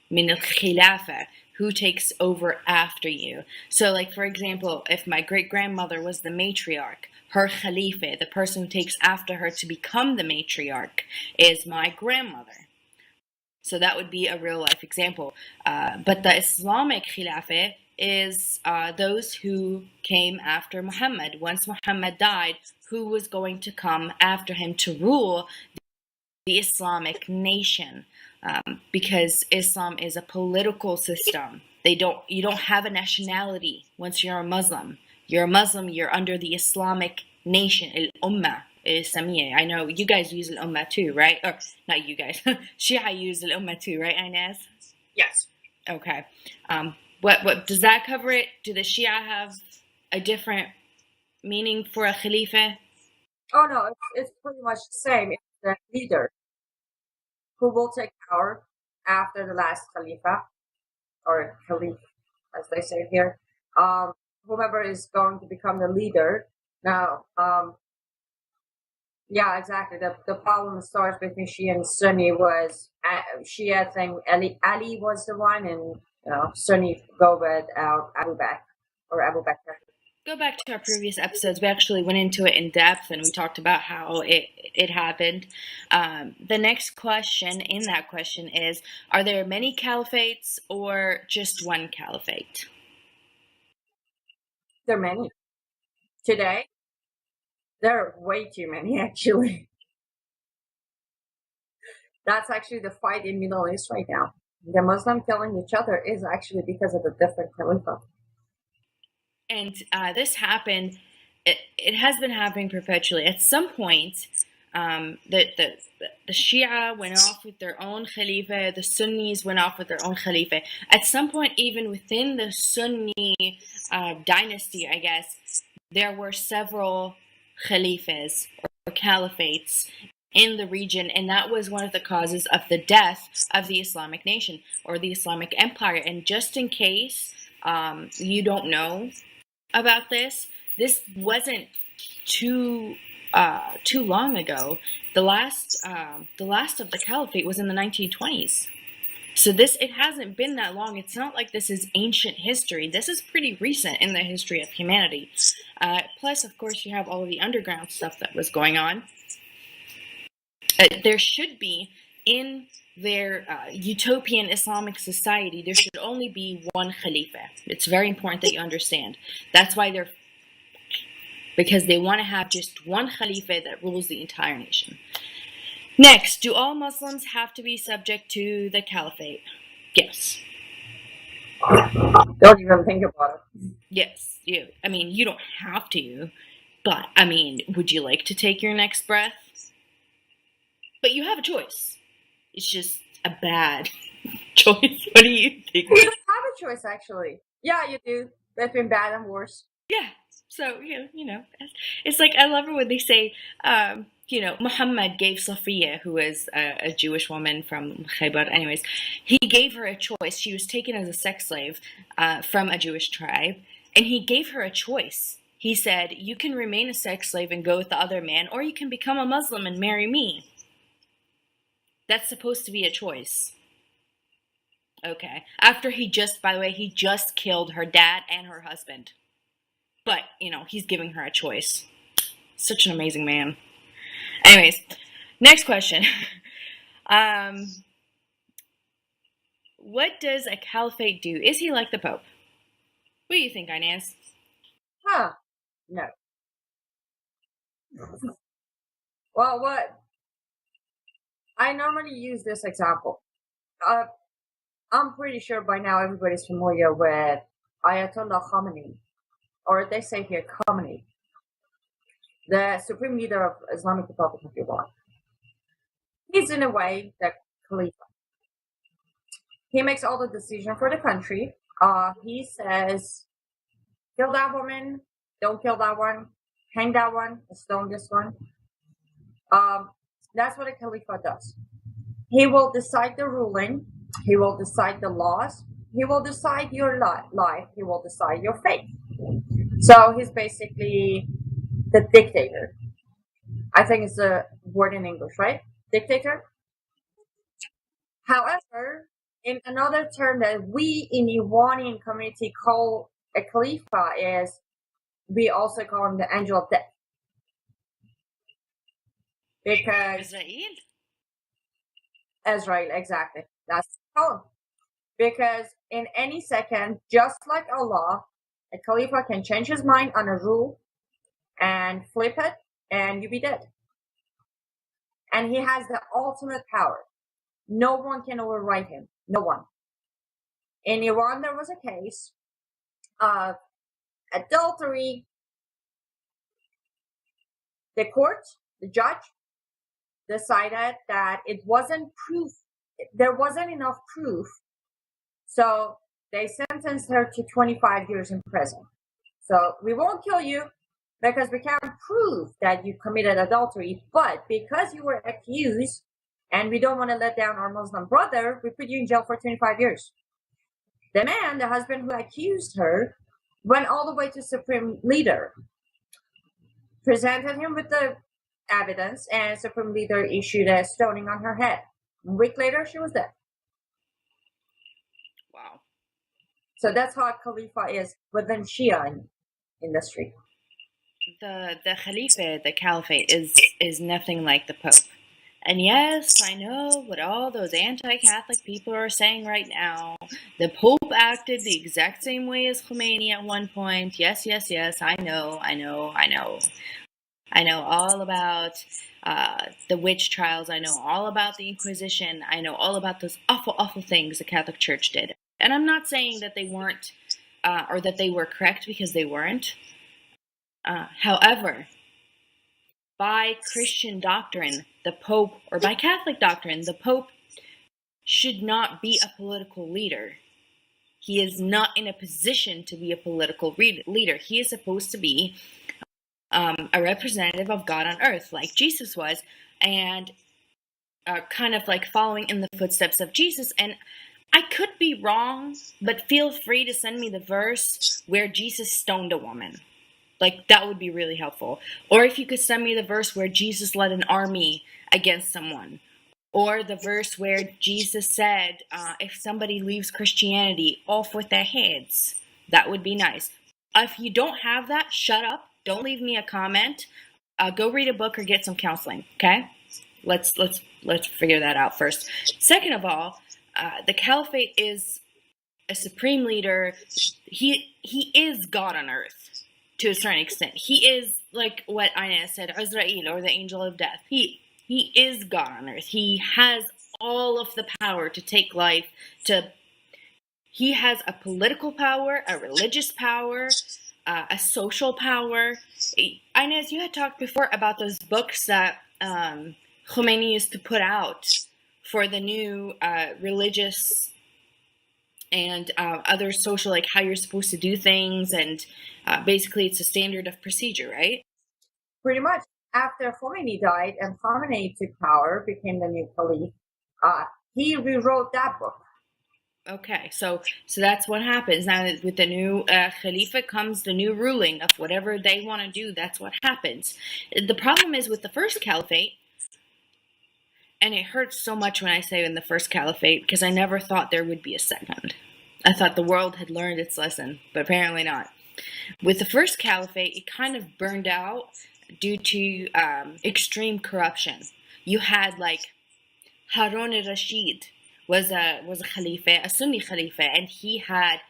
A: Min al-khilafa, who takes over after you. So, like, for example, if my great-grandmother was the matriarch, her khalifa, the person who takes after her to become the matriarch, is my grandmother. So that would be a real-life example. But the Islamic khilafah is those who came after Muhammad. Once Muhammad died, who was going to come after him to rule the Islamic nation? Because Islam is a political system. You don't have a nationality once you're a Muslim. You're a Muslim, you're under the Islamic nation, al-Ummah al-Islamiyya. I know you guys use al-Ummah too, right? Or not you guys. Shia use al-Ummah too, right, Inez?
V: Yes.
A: Okay. What does that cover it? Do the Shia have a different meaning for a Khalifa?
V: Oh no, it's pretty much the same. It's the leader who will take power after the last Khalifa, or Khalif, as they say here. Whomever is going to become the leader. Now, yeah, exactly. The problem starts between Shia and Sunni was Shia think Ali was the one, and Sunni go with Abu Bakr or Abu Bakr.
A: Go back to our previous episodes. We actually went into it in depth, and we talked about how it happened. The next question in that question is, are there many caliphates or just one caliphate?
V: There are many. Today, there are way too many, actually. That's actually the fight in Middle East right now. the Muslim killing each other is actually because of the different caliphate.
A: And this happened, it has been happening perpetually. At some point, the Shia went off with their own Khalifa, the Sunnis went off with their own Khalifa. At some point, even within the Sunni dynasty, I guess, there were several Khalifas or caliphates in the region, and that was one of the causes of the death of the Islamic nation or the Islamic empire. And just in case you don't know about this wasn't too long ago. The last of the caliphate was in the 1920s. So it hasn't been that long. It's not like this is ancient history. This is pretty recent in the history of humanity. Plus, of course, you have all of the underground stuff that was going on. There should be, in their utopian Islamic society, there should only be one Khalifa. It's very important that you understand. That's why because they want to have just one Khalifa that rules the entire nation. Next, do all Muslims have to be subject to the caliphate? Yes.
V: Don't even think about it.
A: Yes, you. I mean, you don't have to, but, I mean, would you like to take your next breath? But you have a choice. It's just a bad choice. What do you think?
V: You don't have a choice, actually. Yeah, you do. Between bad and worse.
A: Yeah. So, you know, it's like, I love it when they say, Muhammad gave Safiya, who was a Jewish woman from Khaybar, anyways, he gave her a choice. She was taken as a sex slave from a Jewish tribe, and he gave her a choice. He said, you can remain a sex slave and go with the other man, or you can become a Muslim and marry me. That's supposed to be a choice. Okay. After by the way, he just killed her dad and her husband. But, he's giving her a choice. Such an amazing man. Anyways, next question. What does a caliphate do? Is he like the Pope? What do you think, Inez?
V: No. Well, what? I normally use this example. I'm pretty sure by now everybody's familiar with Ayatollah Khamenei, or they say here Khamenei, the supreme leader of Islamic Republic of Iran. He's in a way the Khalifa. He makes all the decision for the country. He says, kill that woman, don't kill that one, hang that one, stone this one. That's what a Khalifa does. He will decide the ruling. He will decide the laws. He will decide your life. He will decide your fate. So he's basically the dictator. I think it's a word in English, right? Dictator. However, in another term that we in Iranian community call a Khalifa is, we also call him the angel of death. Because Israel, exactly. That's the call him. Because in any second, just like Allah, a Khalifa can change his mind on a rule and flip it, and you be dead. And he has the ultimate power. No one can override him. No one. In Iran, there was a case of adultery. The court, the judge, decided that it wasn't proof. There wasn't enough proof. So they sentenced her to 25 years in prison. So we won't kill you because we can't prove that you committed adultery. But because you were accused and we don't want to let down our Muslim brother, we put you in jail for 25 years. The man, the husband who accused her, went all the way to Supreme Leader, presented him with the evidence, and Supreme Leader issued a stoning on her head. A week later, she was dead.
A: Wow.
V: So that's how Khalifa is within Shia industry.
A: The Khalifa, the Caliphate, is nothing like the Pope. And yes, I know what all those anti-Catholic people are saying right now. The Pope acted the exact same way as Khomeini at one point. Yes, I know. I know all about the witch trials. I know all about the Inquisition. I know all about those awful, awful things the Catholic Church did. And I'm not saying that they weren't or that they were correct, because they weren't. However, by Christian doctrine, the Pope, or by Catholic doctrine, the Pope should not be a political leader. He is not in a position to be a political leader. He is supposed to be a representative of God on earth, like Jesus was, and kind of like following in the footsteps of Jesus. And I could be wrong, but feel free to send me the verse where Jesus stoned a woman. Like, that would be really helpful. Or if you could send me the verse where Jesus led an army against someone. Or the verse where Jesus said, if somebody leaves Christianity, off with their heads. That would be nice. If you don't have that, shut up. Don't leave me a comment. Go read a book or get some counseling, okay? Let's figure that out first. Second of all, the caliphate is a supreme leader. He is God on earth to a certain extent. He is, like what Inez said, Azrael, or the angel of death. He is God on earth. He has all of the power to take life. He has a political power, a religious power, a social power. Inez, you had talked before about those books that Khomeini used to put out for the new religious and other social, like how you're supposed to do things, and basically it's a standard of procedure, right?
V: Pretty much. After Khomeini died and Khamenei took power, became the new caliph, he rewrote that book.
A: Okay, so that's what happens. Now, with the new Khalifa comes the new ruling of whatever they want to do. That's what happens. The problem is with the first caliphate, and it hurts so much when I say in the first caliphate, because I never thought there would be a second. I thought the world had learned its lesson, but apparently not. With the first caliphate, it kind of burned out due to extreme corruption. You had, like, Harun al-Rashid was a Khalifa, a Sunni Khalifa, and he had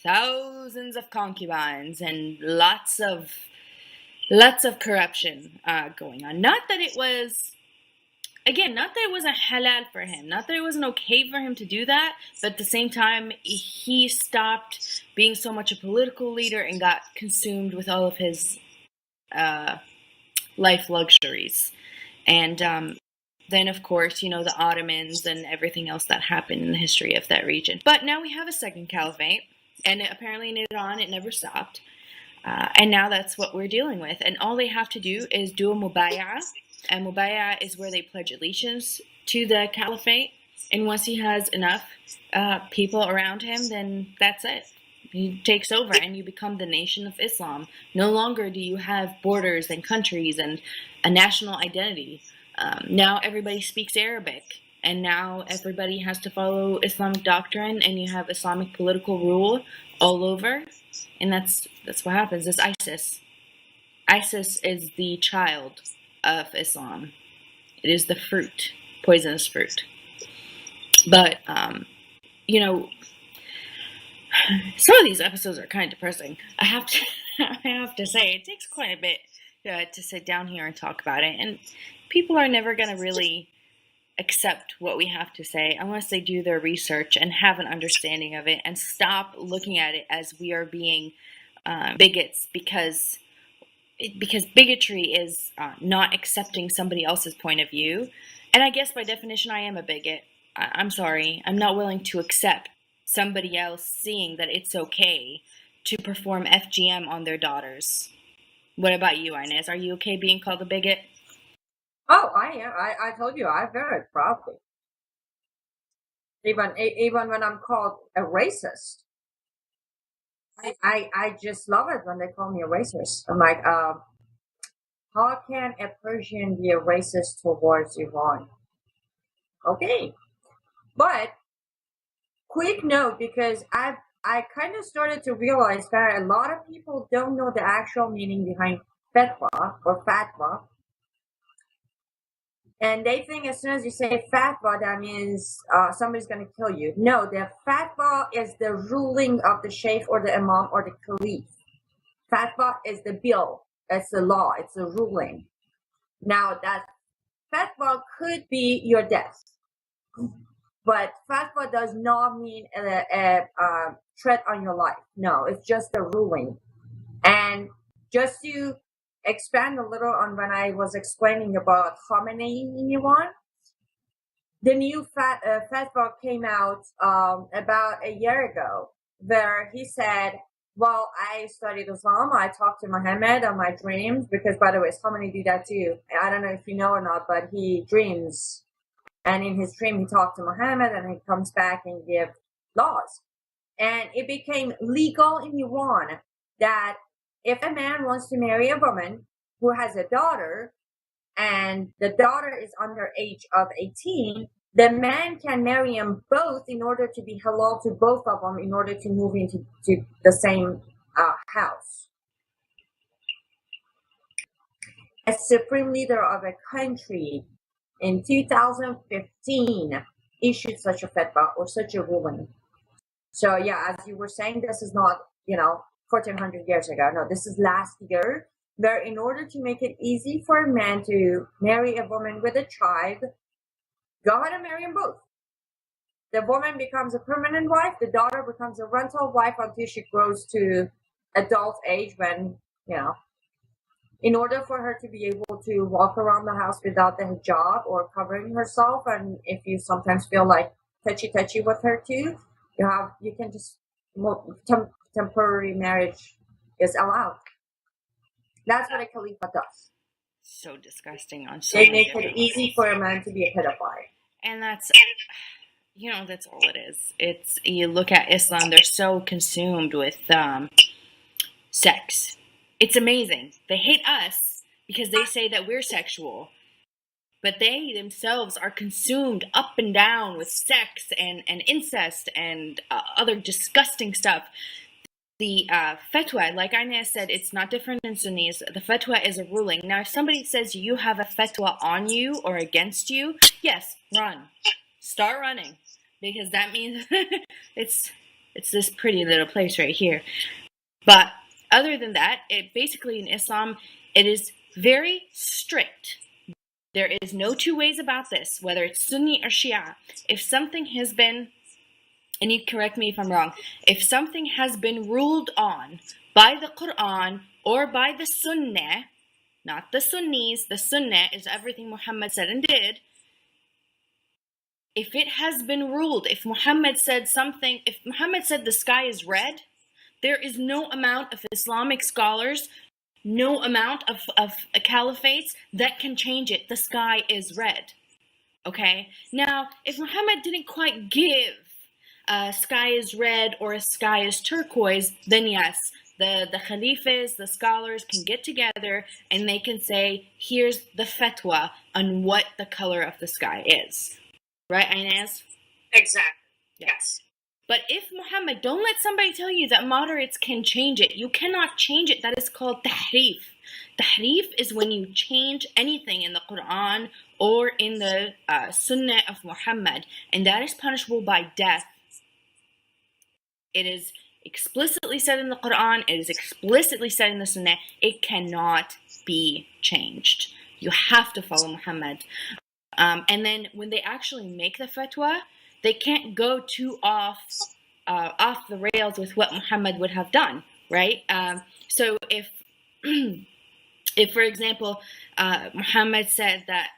A: thousands of concubines and lots of corruption going on. Not that it was a halal for him, not that it wasn't okay for him to do that, but at the same time, he stopped being so much a political leader and got consumed with all of his life luxuries. And then, of course, the Ottomans and everything else that happened in the history of that region. But now we have a second caliphate, and apparently in Iran it never stopped. And now that's what we're dealing with. And all they have to do is do a mubay'ah. And mubay'ah is where they pledge allegiance to the caliphate. And once he has enough people around him, then that's it. He takes over and you become the nation of Islam. No longer do you have borders and countries and a national identity. Now everybody speaks Arabic, and now everybody has to follow Islamic doctrine, and you have Islamic political rule all over, and that's what happens. It's ISIS. ISIS is the child of Islam. It is the fruit, poisonous fruit. But some of these episodes are kind of depressing. I have to say, it takes quite a bit to sit down here and talk about it, and people are never going to really accept what we have to say unless they do their research and have an understanding of it and stop looking at it as we are being bigots, because bigotry is not accepting somebody else's point of view. And I guess by definition I am a bigot. I'm sorry. I'm not willing to accept somebody else seeing that it's okay to perform FGM on their daughters. What about you, Inez? Are you okay being called a bigot?
V: Oh, I am. I told you, I wear it proudly. Even when I'm called a racist, I just love it when they call me a racist. I'm like, how can a Persian be a racist towards Iran? Okay, but quick note, because I kind of started to realize that a lot of people don't know the actual meaning behind fatwa or fatwa. And they think as soon as you say fatwa, that means somebody's going to kill you. No, the fatwa is the ruling of the sheikh or the imam or the caliph. Fatwa is the bill. It's a law. It's a ruling. Now that fatwa could be your death, but fatwa does not mean a threat on your life. No, it's just a ruling. And just to expand a little on when I was explaining about Khamenei in Iran, the new fatwa came out about a year ago, where he said, well, I studied Islam. I talked to Muhammad on my dreams, because, by the way, Khamenei do that too. I don't know if you know or not, but he dreams. And in his dream, he talked to Muhammad, and he comes back and gives laws. And it became legal in Iran that if a man wants to marry a woman who has a daughter, and the daughter is under age of 18, the man can marry them both in order to be halal to both of them, in order to move into the same house. A supreme leader of a country in 2015 issued such a fatwa or such a ruling. So yeah, as you were saying, this is not, 1400 years ago. No, this is last year, where in order to make it easy for a man to marry a woman with a child, go ahead and marry them both. The woman becomes a permanent wife, the daughter becomes a rental wife until she grows to adult age, when, in order for her to be able to walk around the house without the hijab or covering herself, and if you sometimes feel like touchy with her too, you can just temporary marriage is allowed. That's what a khalifa does.
A: So disgusting on so
V: They
A: many
V: make it easy for a man to be a pedophile.
A: And that's all it is. It's, you look at Islam, they're so consumed with sex. It's amazing. They hate us because they say that we're sexual, but they themselves are consumed up and down with sex and incest and other disgusting stuff. The fatwa, like Inez said, it's not different in Sunnis. The fatwa is a ruling. Now, if somebody says you have a fatwa on you or against you, yes, run. Start running. Because that means it's this pretty little place right here. But other than that, it basically in Islam, it is very strict. There is no two ways about this, whether it's Sunni or Shia. If something has been, and you correct me if I'm wrong, if something has been ruled on by the Quran or by the Sunnah, not the Sunnis, the Sunnah is everything Muhammad said and did. If it has been ruled, if Muhammad said something, if Muhammad said the sky is red, there is no amount of Islamic scholars, no amount of caliphates that can change it. The sky is red. Okay? Now, if Muhammad didn't quite give sky is red or a sky is turquoise, then yes, the Khalifas, the scholars can get together and they can say, here's the fatwa on what the color of the sky is. Right, Inez?
C: Exactly. Yes.
A: But if Muhammad, don't let somebody tell you that moderates can change it. You cannot change it. That is called tahrif. Tahrif is when you change anything in the Quran or in the Sunnah of Muhammad, and that is punishable by death. It is explicitly said in the Quran, it is explicitly said in the Sunnah, it cannot be changed. You have to follow Muhammad. And then when they actually make the fatwa, they can't go too off the rails with what Muhammad would have done, right? So if for example, Muhammad said that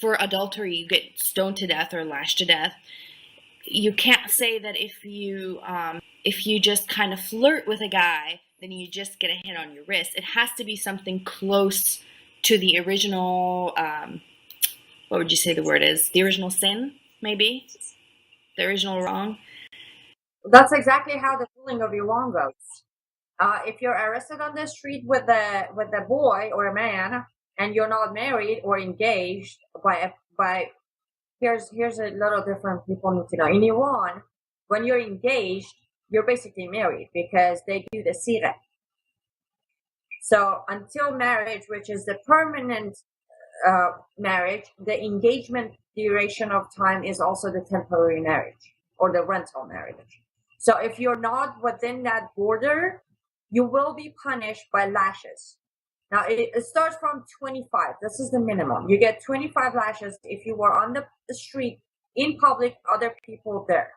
A: for adultery you get stoned to death or lashed to death, you can't say that if you just kind of flirt with a guy, then you just get a hit on your wrist. It has to be something close to the original. What would you say the word is? The original sin, maybe? The original wrong?
V: That's exactly how the ruling of Iran goes. If you're arrested on the street with a boy or a man, and you're not married or engaged here's a little different people need to know. In Iran, when you're engaged, you're basically married because they do the sirah. So until marriage, which is the permanent marriage, the engagement duration of time is also the temporary marriage or the rental marriage. So if you're not within that border, you will be punished by lashes. Now, it starts from 25. This is the minimum. You get 25 lashes if you were on the street in public, other people there.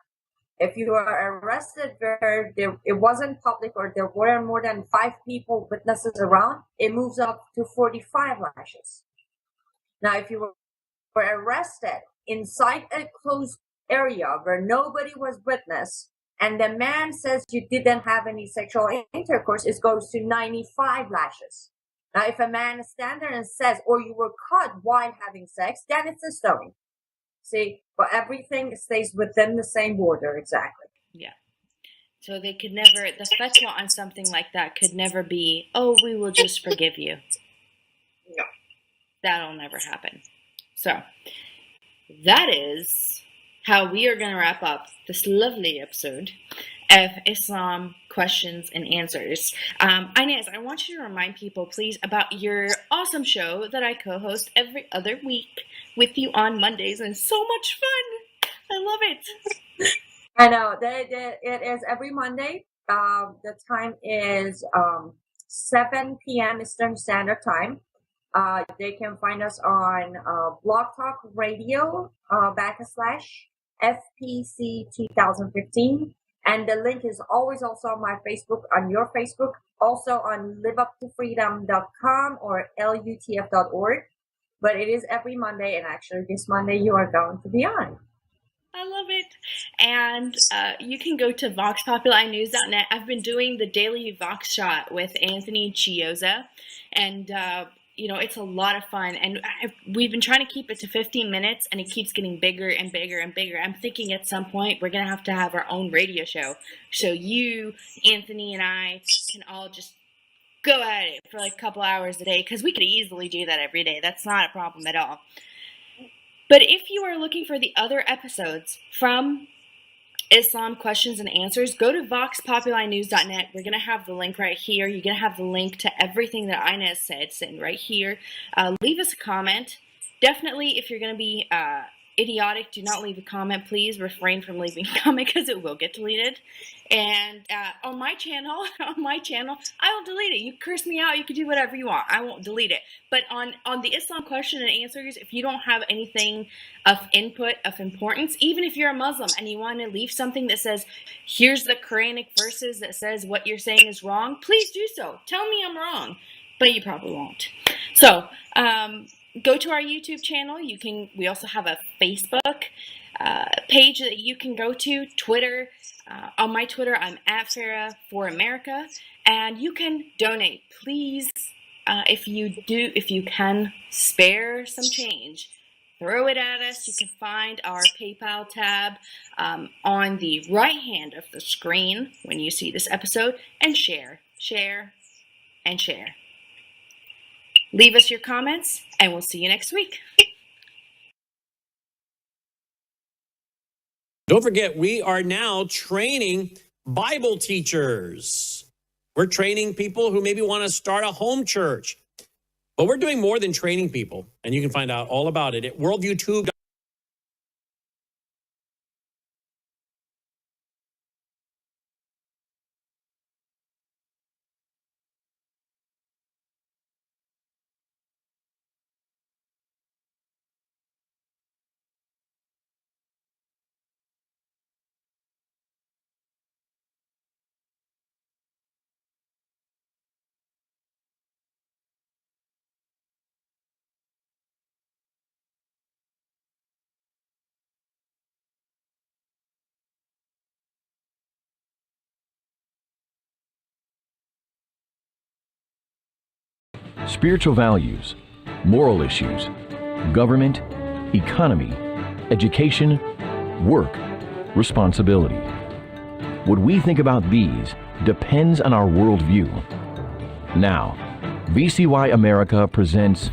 V: If you were arrested where it wasn't public or there were more than 5 people, witnesses around, it moves up to 45 lashes. Now, if you were arrested inside a closed area where nobody was witness, and the man says you didn't have any sexual intercourse, it goes to 95 lashes. Now, if a man stands there and says, or you were caught while having sex, then it's a stoning. See, but everything stays within the same border exactly.
A: Yeah. So they could never, the fatwa on something like that could never be, oh, we will just forgive you.
V: No.
A: That'll never happen. So that is how we are going to wrap up this lovely episode of Islam Questions and Answers. Inez, I want you to remind people, please, about your awesome show that I co-host every other week with you on Mondays, and so much fun. I love it.
V: I know. It is every Monday. The time is 7 p.m. Eastern Standard Time. They can find us on Blog Talk Radio /FPC 2015. And the link is always also on my Facebook, on your Facebook, also on liveuptofreedom.com or lutf.org. But it is every Monday, and actually this Monday you are going to be on.
A: I love it. And you can go to voxpopuli.news.net. I've been doing the daily Vox Shot with Anthony Chioza, and it's a lot of fun. And we've been trying to keep it to 15 minutes, and it keeps getting bigger and bigger and bigger. I'm thinking at some point we're going to have our own radio show. So you, Anthony, and I can all just go at it for like a couple hours a day, because we could easily do that every day. That's not a problem at all. But if you are looking for the other episodes from Islam Questions and Answers, go to voxpopuli.news.net. We're going to have the link right here. You're going to have the link to everything that Inez said sitting right here. Leave us a comment. Definitely, if you're going to be idiotic, do not leave a comment. Please refrain from leaving a comment, because it will get deleted. And on my channel, I will delete it. You curse me out, you can do whatever you want. I won't delete it. But on the Islam Question and Answers, if you don't have anything of input, of importance, even if you're a Muslim and you want to leave something that says, here's the Quranic verses that says what you're saying is wrong, please do so. Tell me I'm wrong. But you probably won't. So, go to our YouTube channel. We also have a Facebook page that you can go to, Twitter. On my Twitter, I'm @Farah4America, and you can donate. Please, if you can spare some change, throw it at us. You can find our PayPal tab on the right hand of the screen when you see this episode, and share, and share. Leave us your comments, and we'll see you next week.
B: Don't forget, we are now training Bible teachers. We're training people who maybe want to start a home church. But we're doing more than training people, and you can find out all about it at worldviewtube.com.
E: Spiritual values, moral issues, government, economy, education, work, responsibility. What we think about these depends on our worldview. Now, VCY America presents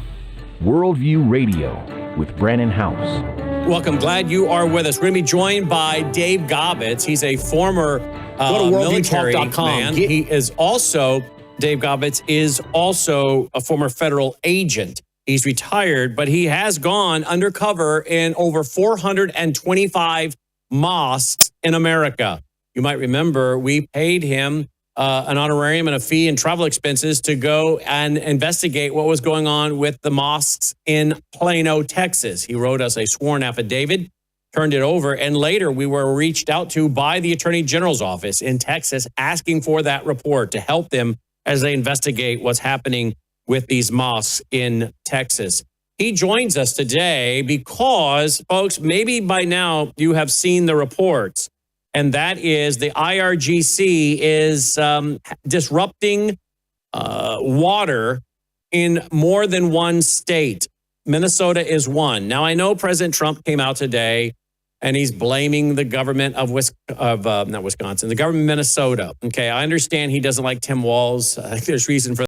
E: Worldview Radio with Brannon House.
B: Welcome. Glad you are with us. We're going to be joined by Dave Gobbets. He's a former military man. He is also... Dave Gobbets is also a former federal agent. He's retired, but he has gone undercover in over 425 mosques in America. You might remember we paid him an honorarium and a fee and travel expenses to go and investigate what was going on with the mosques in Plano, Texas. He wrote us a sworn affidavit, turned it over, and later we were reached out to by the Attorney General's office in Texas asking for that report to help them as they investigate what's happening with these mosques in Texas. He joins us today because, folks, maybe by now you have seen the reports, and that is the IRGC is disrupting water in more than one state. Minnesota is one. Now, I know President Trump came out today and he's blaming the government of not Wisconsin, the government of Minnesota. Okay, I understand he doesn't like Tim Walz. I think there's reason for